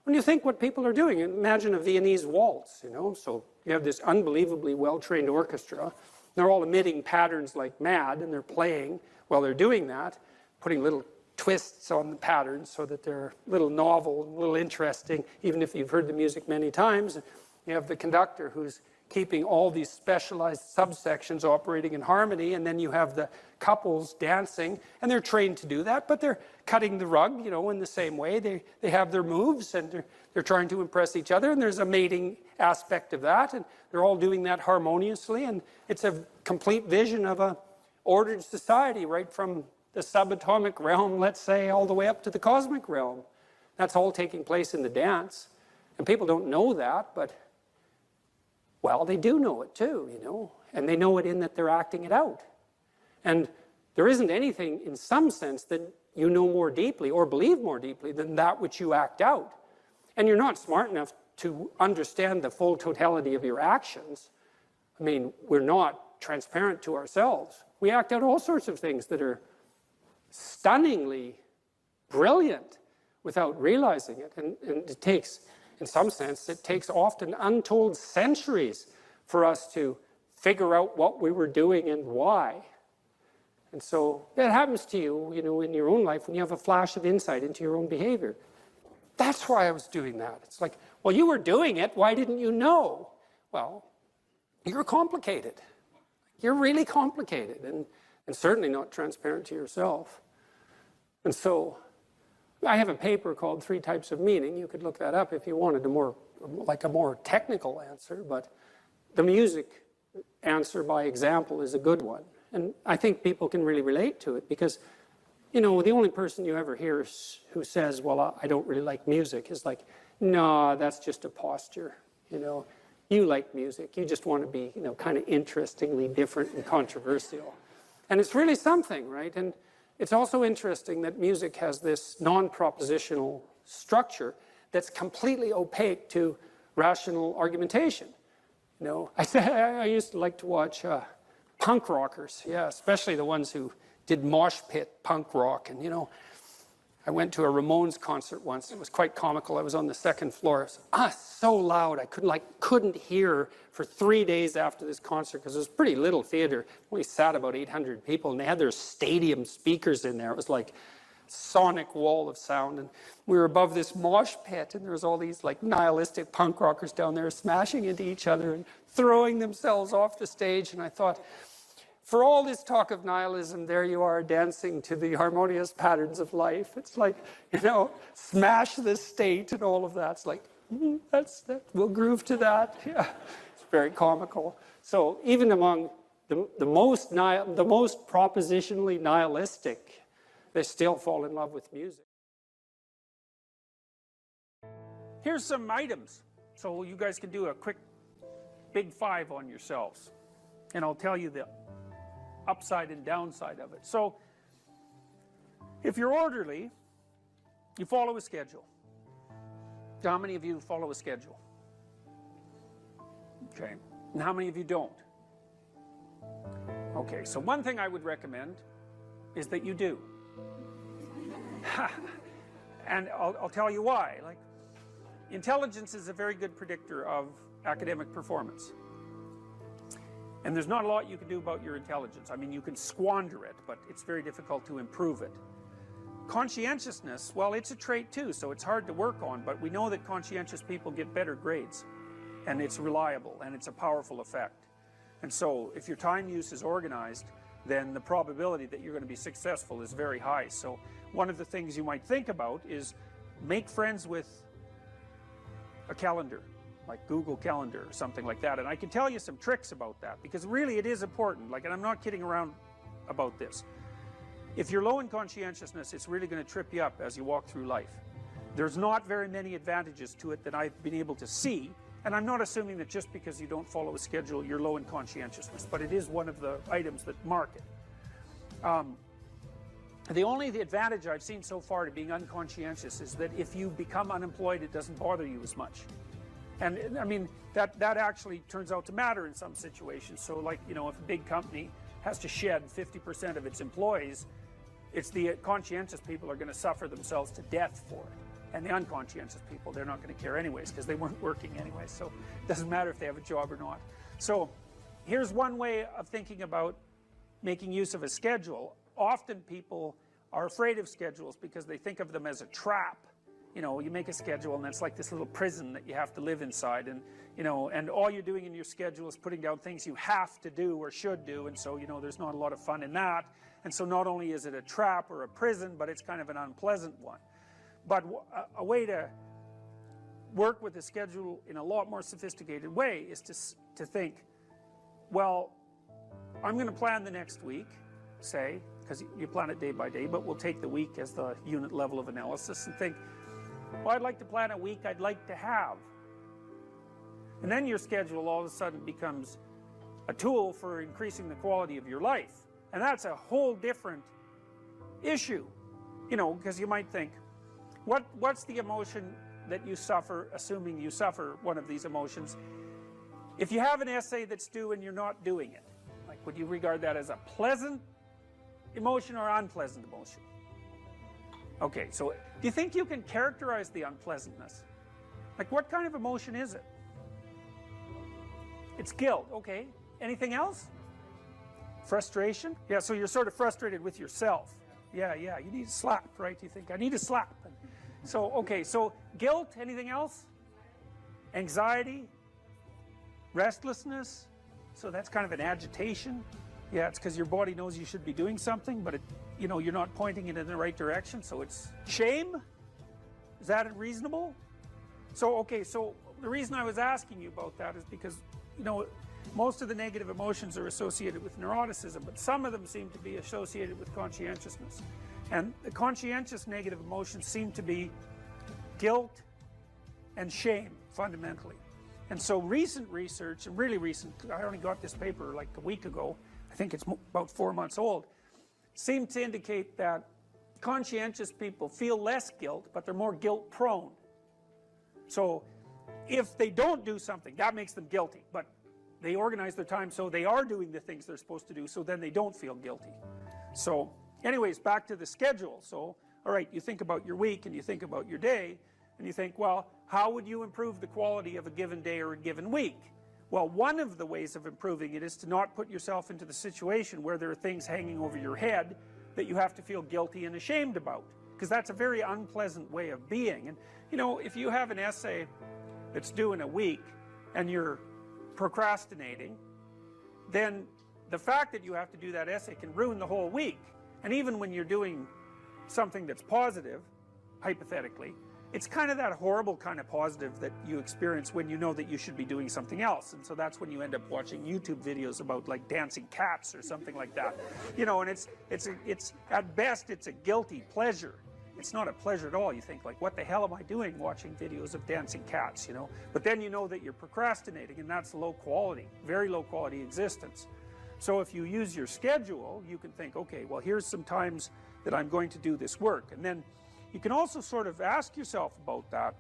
When you think what people are doing, imagine a Viennese waltz, So you have this unbelievably well-trained orchestra. They're all emitting patterns like mad, and they're playing while they're doing that, putting little twists on the patterns so that they're a little novel, a little interesting, even if you've heard the music many times. You have the conductor who's keeping all these specialized subsections operating in harmony, and then you have the couples dancing, and they're trained to do that, but they're cutting the rug, you know, in the same way. They have their moves, and they're trying to impress each other, and there's a mating aspect of that, and they're all doing that harmoniously, and it's a complete vision of a ordered society, right from the subatomic realm, let's say, all the way up to the cosmic realm. That's all taking place in the dance. And people don't know that, but, well, they do know it too, you know. And they know it in that they're acting it out. And there isn't anything, in some sense, that you know more deeply or believe more deeply than that which you act out. And you're not smart enough to understand the full totality of your actions. I mean, we're not transparent to ourselves. We act out all sorts of things that are stunningly brilliant without realizing it. And it takes, in some sense, it takes often untold centuries for us to figure out what we were doing and why. And so that happens to you, you know, in your own life when you have a flash of insight into your own behavior. That's why I was doing that. It's like, well, you were doing it. Why didn't you know? Well, you're complicated. You're really complicated and certainly not transparent to yourself. And so I have a paper called 3 Types of Meaning. You could look that up if you wanted a more technical answer, but the music answer by example is a good one. And I think people can really relate to it because, you know, the only person you ever hear who says, well, I don't really like music is like, no, that's just a posture, you know. You like music. You just want to be, you know, kind of interestingly different and controversial. And it's really something, right? And it's also interesting that music has this non-propositional structure that's completely opaque to rational argumentation. You know, I used to like to watch punk rockers, yeah, especially the ones who did mosh pit punk rock. And, you know, I went to a Ramones concert once. It was quite comical. I was on the 2nd floor. It was so loud. I couldn't hear for 3 days after this concert because it was a pretty little theater. We sat about 800 people, and they had their stadium speakers in there. It was like sonic wall of sound. And we were above this mosh pit, and there was all these like nihilistic punk rockers down there smashing into each other and throwing themselves off the stage. And I thought, for all this talk of nihilism, there you are dancing to the harmonious patterns of life. It's like, you know, smash the state and all of that. It's like, we'll groove to that. Yeah, it's very comical. So even among the most propositionally nihilistic, they still fall in love with music. Here's some items. So you guys can do a quick big 5 on yourselves. And I'll tell you the upside and downside of it. So if you're orderly, you follow a schedule. How many of you follow a schedule? Okay. And how many of you don't? Okay, so one thing I would recommend is that you do. And I'll tell you why. Like, intelligence is a very good predictor of academic performance. And there's not a lot you can do about your intelligence. I mean, you can squander it, but it's very difficult to improve it. Conscientiousness, well, it's a trait too, so it's hard to work on, but we know that conscientious people get better grades. And it's reliable, and it's a powerful effect. And so, if your time use is organized, then the probability that you're going to be successful is very high. So, one of the things you might think about is make friends with a calendar, like Google Calendar or something like that. And I can tell you some tricks about that, because really it is important. Like, and I'm not kidding around about this. If you're low in conscientiousness, it's really going to trip you up as you walk through life. There's not very many advantages to it that I've been able to see. And I'm not assuming that just because you don't follow a schedule, you're low in conscientiousness, but it is one of the items that mark it. The advantage I've seen so far to being unconscientious is that if you become unemployed, it doesn't bother you as much. And I mean, that actually turns out to matter in some situations. So like, you know, if a big company has to shed 50% of its employees, it's the conscientious people are going to suffer themselves to death for it. And the unconscientious people, they're not going to care anyways because they weren't working anyway. So it doesn't matter if they have a job or not. So here's one way of thinking about making use of a schedule. Often people are afraid of schedules because they think of them as a trap. You know, you make a schedule and it's like this little prison that you have to live inside, and you know, and all you're doing in your schedule is putting down things you have to do or should do, and so, you know, there's not a lot of fun in that. And so not only is it a trap or a prison, but it's kind of an unpleasant one. But a way to work with the schedule in a lot more sophisticated way is to think, well, I'm going to plan the next week, say, because you plan it day by day, but we'll take the week as the unit level of analysis, and think, well, I'd like to plan a week I'd like to have. And then your schedule all of a sudden becomes a tool for increasing the quality of your life. And that's a whole different issue, you know, because you might think, what's the emotion that you suffer, assuming you suffer one of these emotions, if you have an essay that's due and you're not doing it? Like, would you regard that as a pleasant emotion or unpleasant emotion? Okay, so do you think you can characterize the unpleasantness? Like, what kind of emotion is it? It's guilt, okay. Anything else? Frustration? Yeah, so you're sort of frustrated with yourself. Yeah, you need a slap, right? You think, I need a slap. So, okay, so guilt, anything else? Anxiety? Restlessness? So that's kind of an agitation. Yeah, it's because your body knows you should be doing something, but you know, you're not pointing it in the right direction, so it's shame? Is that reasonable? So, okay, so the reason I was asking you about that is because, you know, most of the negative emotions are associated with neuroticism, but some of them seem to be associated with conscientiousness. And the conscientious negative emotions seem to be guilt and shame, fundamentally. And so recent research, and really recent, I only got this paper like a week ago, I think it's about 4 months old, seem to indicate that conscientious people feel less guilt, but they're more guilt prone. So if they don't do something, that makes them guilty, but they organize their time so they are doing the things they're supposed to do, so then they don't feel guilty. So anyways, back to the schedule. So, all right, you think about your week and you think about your day, and you think, well, how would you improve the quality of a given day or a given week? Well, one of the ways of improving it is to not put yourself into the situation where there are things hanging over your head that you have to feel guilty and ashamed about, because that's a very unpleasant way of being. And you know, if you have an essay that's due in a week and you're procrastinating, then the fact that you have to do that essay can ruin the whole week. And even when you're doing something that's positive, hypothetically, it's kind of that horrible kind of positive that you experience when you know that you should be doing something else. And so that's when you end up watching YouTube videos about like dancing cats or something like that. You know, and it's at best it's a guilty pleasure. It's not a pleasure at all. You think like, what the hell am I doing watching videos of dancing cats, you know? But then you know that you're procrastinating, and that's low quality, very low quality existence. So if you use your schedule, you can think, okay, well, here's some times that I'm going to do this work. And then you can also sort of ask yourself about that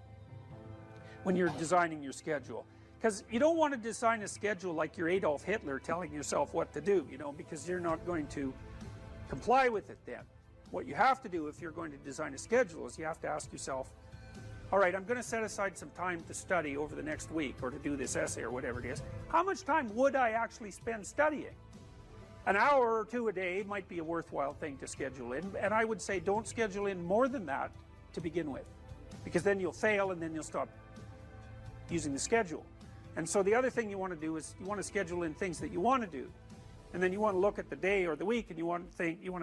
when you're designing your schedule. Because you don't want to design a schedule like you're Adolf Hitler telling yourself what to do, you know, because you're not going to comply with it then. What you have to do if you're going to design a schedule is you have to ask yourself, all right, I'm going to set aside some time to study over the next week or to do this essay or whatever it is. How much time would I actually spend studying? An hour or two a day might be a worthwhile thing to schedule in, and I would say don't schedule in more than that to begin with, because then you'll fail and then you'll stop using the schedule. And so the other thing you want to do is you want to schedule in things that you want to do, and then you want to look at the day or the week and you want to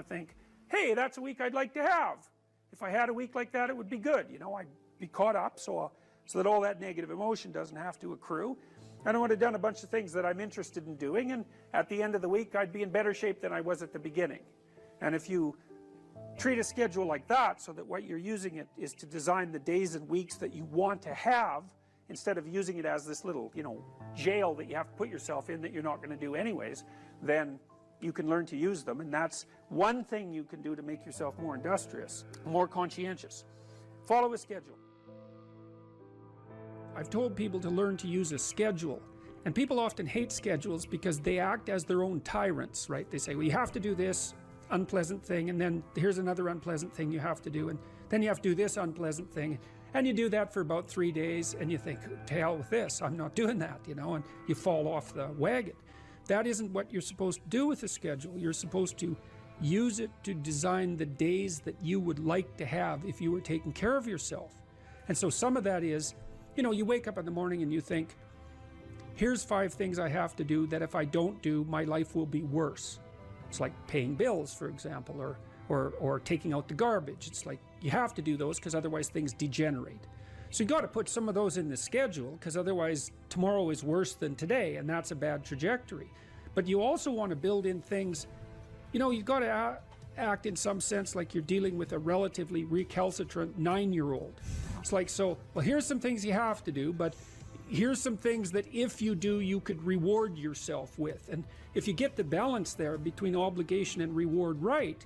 think, hey, that's a week I'd like to have. If I had a week like that, it would be good. You know, I'd be caught up so that all that negative emotion doesn't have to accrue. And I would have done a bunch of things that I'm interested in doing, and at the end of the week, I'd be in better shape than I was at the beginning. And if you treat a schedule like that, so that what you're using it is to design the days and weeks that you want to have, instead of using it as this little, you know, jail that you have to put yourself in that you're not going to do anyways, then you can learn to use them. And that's one thing you can do to make yourself more industrious, more conscientious. Follow a schedule. I've told people to learn to use a schedule, and people often hate schedules because they act as their own tyrants, right? They say, well, you have to do this unpleasant thing, and then here's another unpleasant thing you have to do, and then you have to do this unpleasant thing, and you do that for about 3 days, and you think, to hell with this, I'm not doing that, you know, and you fall off the wagon. That isn't what you're supposed to do with a schedule. You're supposed to use it to design the days that you would like to have if you were taking care of yourself. And so some of that is, you know, you wake up in the morning and you think, here's 5 things I have to do that if I don't do, my life will be worse. It's like paying bills, for example, or taking out the garbage. It's like you have to do those because otherwise things degenerate. So you got to put some of those in the schedule because otherwise tomorrow is worse than today, and that's a bad trajectory. But you also want to build in things, you know, you've got to act in some sense like you're dealing with a relatively recalcitrant 9-year-old. It's like, so, well, here's some things you have to do, but here's some things that if you do, you could reward yourself with. And if you get the balance there between obligation and reward right,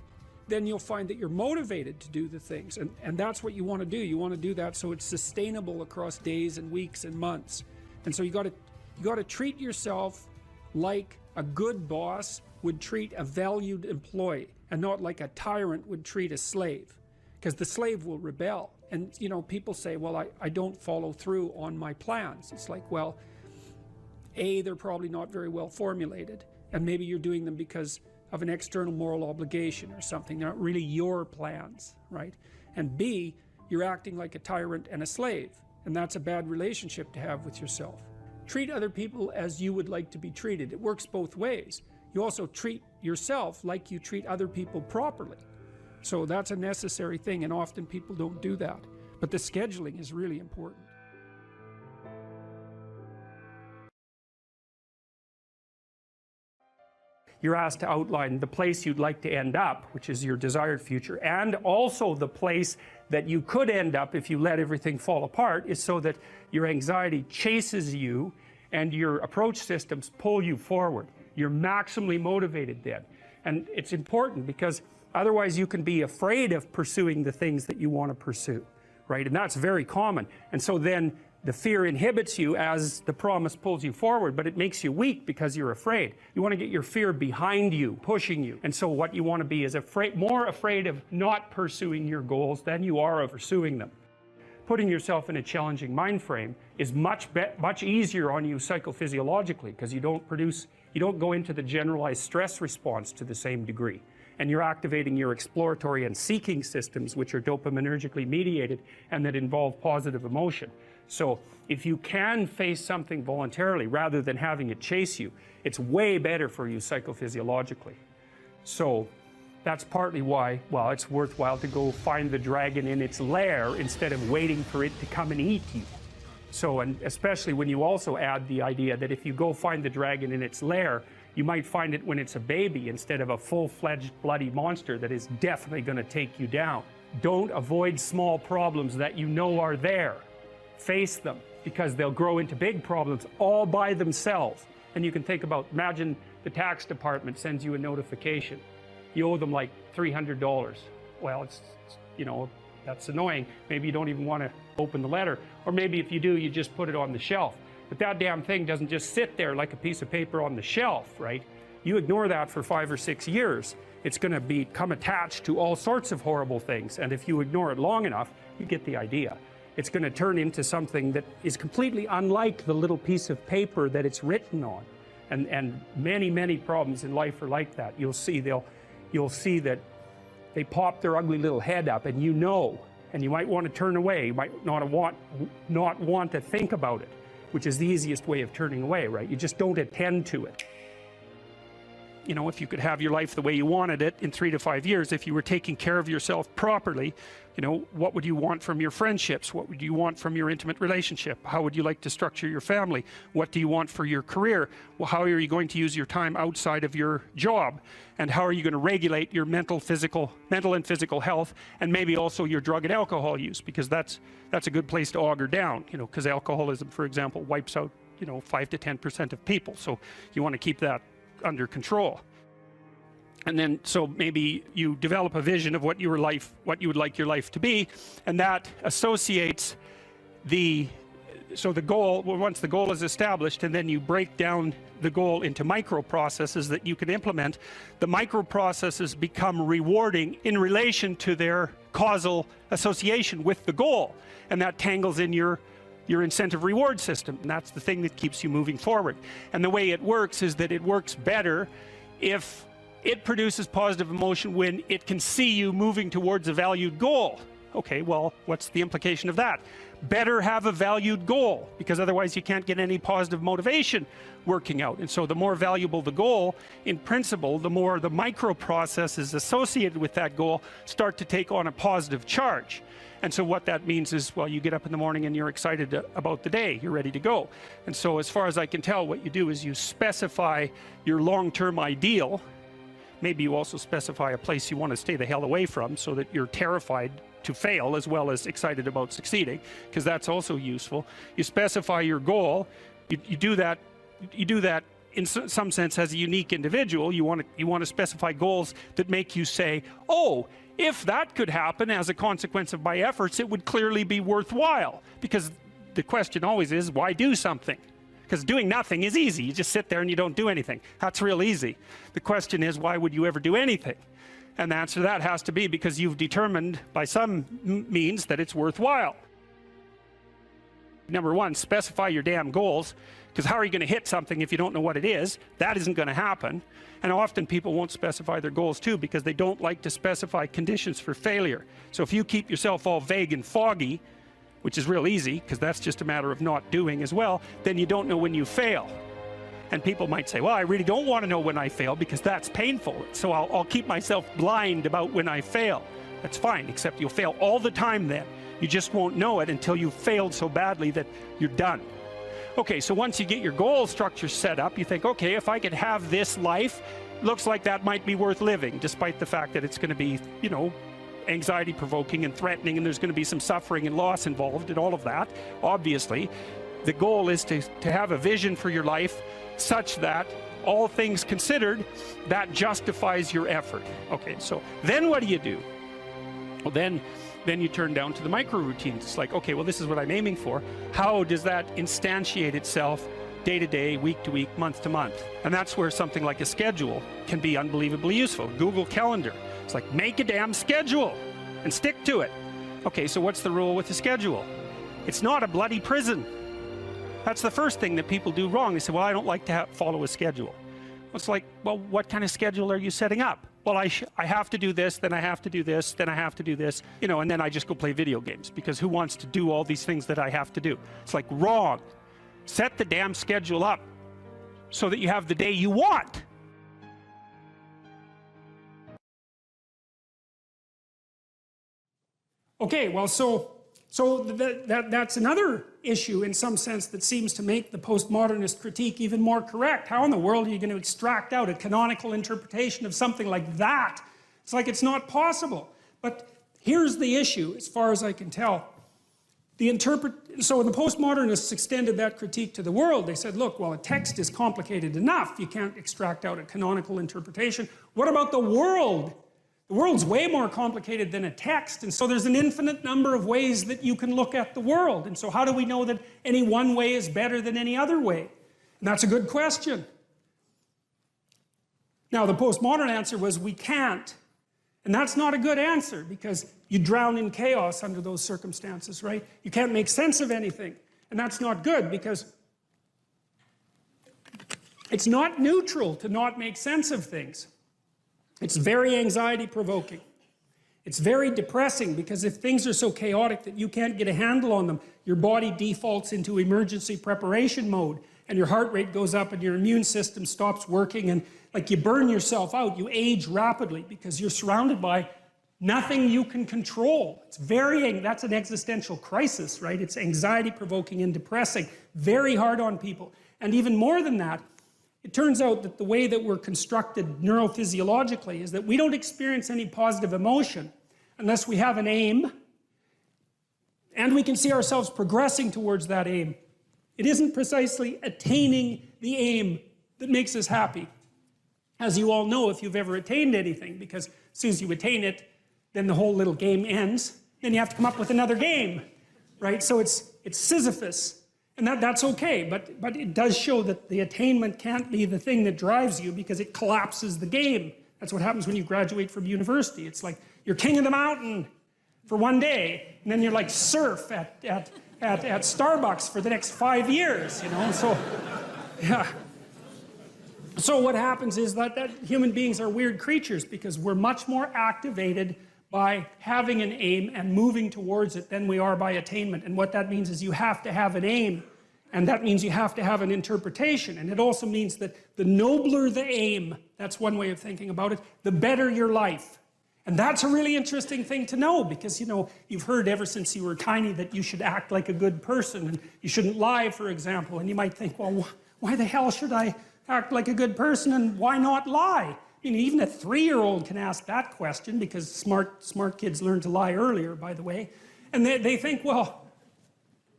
then you'll find that you're motivated to do the things. And that's what you want to do. You want to do that so it's sustainable across days and weeks and months. And so you got to treat yourself like a good boss would treat a valued employee, and not like a tyrant would treat a slave, because the slave will rebel. And you know, people say, well, I don't follow through on my plans. It's like, well, A, they're probably not very well formulated, and maybe you're doing them because of an external moral obligation or something. They're not really your plans, right? And B, you're acting like a tyrant and a slave, and that's a bad relationship to have with yourself. Treat other people as you would like to be treated. It works both ways. You also treat yourself like you treat other people properly. So that's a necessary thing, and often people don't do that. But the scheduling is really important. You're asked to outline the place you'd like to end up, which is your desired future, and also the place that you could end up if you let everything fall apart, is so that your anxiety chases you and your approach systems pull you forward. You're maximally motivated then. And it's important because otherwise you can be afraid of pursuing the things that you want to pursue, right? And that's very common. And so then the fear inhibits you as the promise pulls you forward, but it makes you weak because you're afraid. You want to get your fear behind you, pushing you. And so what you want to be is more afraid of not pursuing your goals than you are of pursuing them. Putting yourself in a challenging mind frame is much easier on you psychophysiologically, because you don't go into the generalized stress response to the same degree. And you're activating your exploratory and seeking systems, which are dopaminergically mediated and that involve positive emotion. So if you can face something voluntarily rather than having it chase you, it's way better for you psychophysiologically. So that's partly why, well, it's worthwhile to go find the dragon in its lair instead of waiting for it to come and eat you. So, and especially when you also add the idea that if you go find the dragon in its lair, you might find it when it's a baby instead of a full-fledged bloody monster that is definitely going to take you down. Don't avoid small problems that you know are there. Face them, because they'll grow into big problems all by themselves. And you can think about, imagine the tax department sends you a notification. You owe them like $300. Well, it's, you know, that's annoying. Maybe you don't even want to open the letter. Or maybe if you do, you just put it on the shelf. But that damn thing doesn't just sit there like a piece of paper on the shelf, right? You ignore that for 5 or 6 years, it's going to become attached to all sorts of horrible things. And if you ignore it long enough, you get the idea. It's going to turn into something that is completely unlike the little piece of paper that it's written on. And many, many problems in life are like that. You'll see that they pop their ugly little head up, and you know, and you might want to turn away. You might not want to think about it, which is the easiest way of turning away, right? You just don't attend to it. You know, if you could have your life the way you wanted it in 3 to 5 years, if you were taking care of yourself properly, you know, what would you want from your friendships? What would you want from your intimate relationship? How would you like to structure your family? What do you want for your career? Well, how are you going to use your time outside of your job? And how are you going to regulate your mental and physical health, and maybe also your drug and alcohol use? Because that's a good place to auger down, you know, because alcoholism, for example, wipes out, you know, 5 to 10% of people. So you want to keep that under control. And then, so maybe you develop a vision of what you would like your life to be, and that associates the goal. Well, once the goal is established, and then you break down the goal into micro processes that you can implement, the micro processes become rewarding in relation to their causal association with the goal, and that tangles in your incentive reward system, and that's the thing that keeps you moving forward. And the way it works is that it works better if it produces positive emotion when it can see you moving towards a valued goal. Okay, well, what's the implication of that? Better have a valued goal, because otherwise you can't get any positive motivation working out. And so the more valuable the goal, in principle, the more the micro processes associated with that goal start to take on a positive charge. And so what that means is, well, you get up in the morning and you're excited about the day, you're ready to go. And so as far as I can tell, what you do is you specify your long-term ideal. Maybe you also specify a place you want to stay the hell away from, so that you're terrified to fail as well as excited about succeeding, because that's also useful. You specify your goal. You do that in some sense as a unique individual. You want to specify goals that make you say, oh, if that could happen as a consequence of my efforts, it would clearly be worthwhile. Because the question always is, why do something? Because doing nothing is easy. You just sit there and you don't do anything. That's real easy. The question is, why would you ever do anything? And the answer to that has to be because you've determined by some means that it's worthwhile. Number one, specify your damn goals, because how are you going to hit something if you don't know what it is? That isn't going to happen. And often people won't specify their goals too, because they don't like to specify conditions for failure. So if you keep yourself all vague and foggy, which is real easy, because that's just a matter of not doing as well, then you don't know when you fail. And people might say, well, I really don't want to know when I fail, because that's painful. So I'll keep myself blind about when I fail. That's fine, except you'll fail all the time then. You just won't know it until you've failed so badly that you're done. Okay, so once you get your goal structure set up, you think, okay, if I could have this life, looks like that might be worth living, despite the fact that it's going to be, you know, anxiety provoking and threatening, and there's going to be some suffering and loss involved and all of that. Obviously, the goal is to have a vision for your life such that, all things considered, that justifies your effort. Okay, so then what do? Well, then you turn down to the micro routines. It's like, okay, well, this is what I'm aiming for. How does that instantiate itself day to day, week to week, month to month? And that's where something like a schedule can be unbelievably useful. Google Calendar. It's like, make a damn schedule and stick to it. Okay, so what's the rule with the schedule? It's not a bloody prison. That's the first thing that people do wrong. They say, well, I don't like to follow a schedule. It's like, well, what kind of schedule are you setting up? Well, I have to do this, then I have to do this, then I have to do this, you know, and then I just go play video games, because who wants to do all these things that I have to do? It's like, wrong. Set the damn schedule up so that you have the day you want. Okay, well, so that's another issue in some sense that seems to make the postmodernist critique even more correct. How in the world are you going to extract out a canonical interpretation of something like that? It's like it's not possible. But here's the issue, as far as I can tell. So the postmodernists extended that critique to the world. They said, look, well, a text is complicated enough. You can't extract out a canonical interpretation. What about the world? The world's way more complicated than a text, and so there's an infinite number of ways that you can look at the world. And so how do we know that any one way is better than any other way? And that's a good question. Now, the postmodern answer was, we can't. And that's not a good answer, because you drown in chaos under those circumstances, right? You can't make sense of anything. And that's not good, because it's not neutral to not make sense of things. It's very anxiety-provoking. It's very depressing, because if things are so chaotic that you can't get a handle on them, your body defaults into emergency preparation mode, and your heart rate goes up, and your immune system stops working, and like you burn yourself out. You age rapidly because you're surrounded by nothing you can control. That's an existential crisis, right? It's anxiety-provoking and depressing, very hard on people. And even more than that, it turns out that the way that we're constructed neurophysiologically is that we don't experience any positive emotion unless we have an aim and we can see ourselves progressing towards that aim. It isn't precisely attaining the aim that makes us happy. As you all know, if you've ever attained anything, because as soon as you attain it, then the whole little game ends. Then you have to come up with another game, right? So it's Sisyphus. And that's okay, but it does show that the attainment can't be the thing that drives you, because it collapses the game. That's what happens when you graduate from university. It's like you're king of the mountain for one day, and then you're like surf at Starbucks for the next 5 years, you know? So, yeah. So what happens is that human beings are weird creatures, because we're much more activated by having an aim and moving towards it than we are by attainment. And what that means is you have to have an aim, and that means you have to have an interpretation. And it also means that the nobler the aim, that's one way of thinking about it, the better your life. And that's a really interesting thing to know, because, you know, you've heard ever since you were tiny that you should act like a good person, and you shouldn't lie, for example. And you might think, well, why the hell should I act like a good person, and why not lie? I mean, even a 3-year-old can ask that question, because smart kids learn to lie earlier, by the way. And they think, well,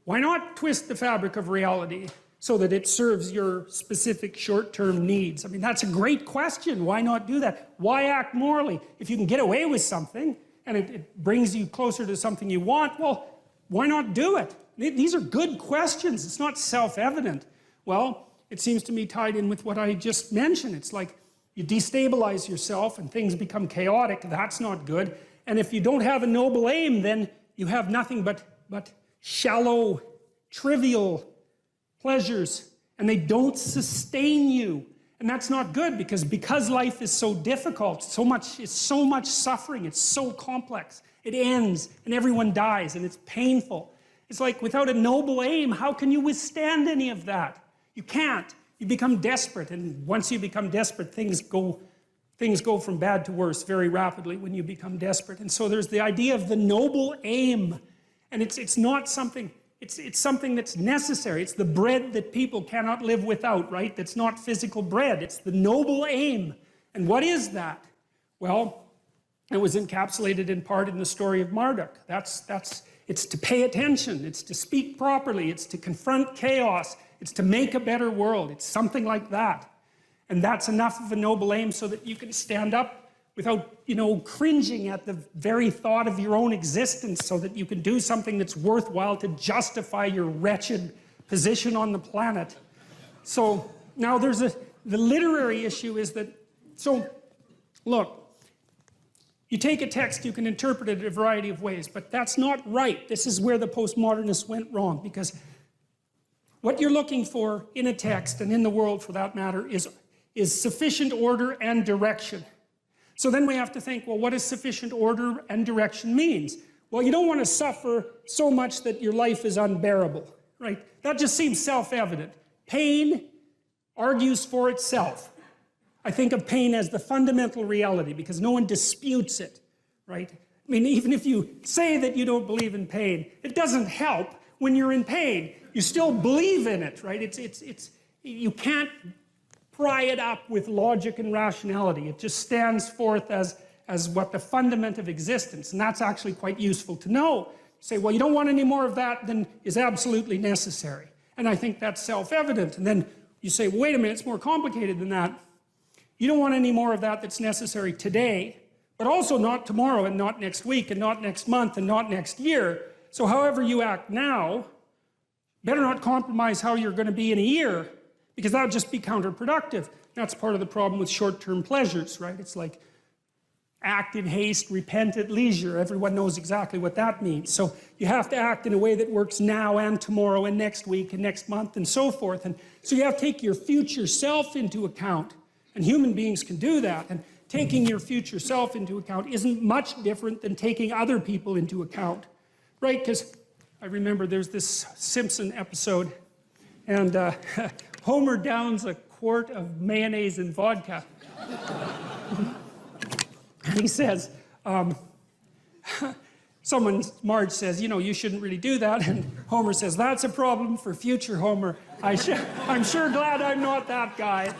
why not twist the fabric of reality so that it serves your specific short-term needs? I mean, that's a great question. Why not do that? Why act morally? If you can get away with something and it brings you closer to something you want, well, why not do it? These are good questions. It's not self-evident. Well, it seems to me tied in with what I just mentioned. It's like you destabilize yourself and things become chaotic. That's not good. And if you don't have a noble aim, then you have nothing but shallow, trivial pleasures, and they don't sustain you. And that's not good, because life is so difficult, it's so much suffering, it's so complex. It ends and everyone dies and it's painful. It's like without a noble aim, how can you withstand any of that? You can't. You become desperate, and once you become desperate, things go from bad to worse very rapidly when you become desperate. And so there's the idea of the noble aim, and it's not something, it's something that's necessary. It's the bread that people cannot live without, right? That's not physical bread. It's the noble aim. And what is that? Well, it was encapsulated in part in the story of Marduk. It's to pay attention. It's to speak properly. It's to confront chaos. It's to make a better world. It's something like that. And that's enough of a noble aim so that you can stand up without, you know, cringing at the very thought of your own existence, so that you can do something that's worthwhile to justify your wretched position on the planet. So now the literary issue is that, so look, you take a text, you can interpret it a variety of ways, but that's not right. This is where the postmodernists went wrong, because what you're looking for in a text, and in the world for that matter, is sufficient order and direction. So then we have to think, well, what does sufficient order and direction means? Well, you don't want to suffer so much that your life is unbearable, right? That just seems self-evident. Pain argues for itself. I think of pain as the fundamental reality, because no one disputes it, right? I mean, even if you say that you don't believe in pain, it doesn't help when you're in pain. You still believe in it, right? You can't pry it up with logic and rationality. It just stands forth as what the fundament of existence, and that's actually quite useful to know. You say, well, you don't want any more of that than is absolutely necessary. And I think that's self-evident. And then you say, wait a minute, it's more complicated than that. You don't want any more of that that's necessary today, but also not tomorrow, and not next week, and not next month, and not next year. So however you act now, better not compromise how you're going to be in a year, because that would just be counterproductive. That's part of the problem with short-term pleasures, right? It's like act in haste, repent at leisure. Everyone knows exactly what that means. So you have to act in a way that works now and tomorrow and next week and next month and so forth. And so you have to take your future self into account. And human beings can do that. And taking your future self into account isn't much different than taking other people into account, right? Because I remember there's this Simpson episode, and Homer downs a quart of mayonnaise and vodka. And he says, Marge says, you know, you shouldn't really do that. And Homer says, that's a problem for future Homer. I'm sure glad I'm not that guy.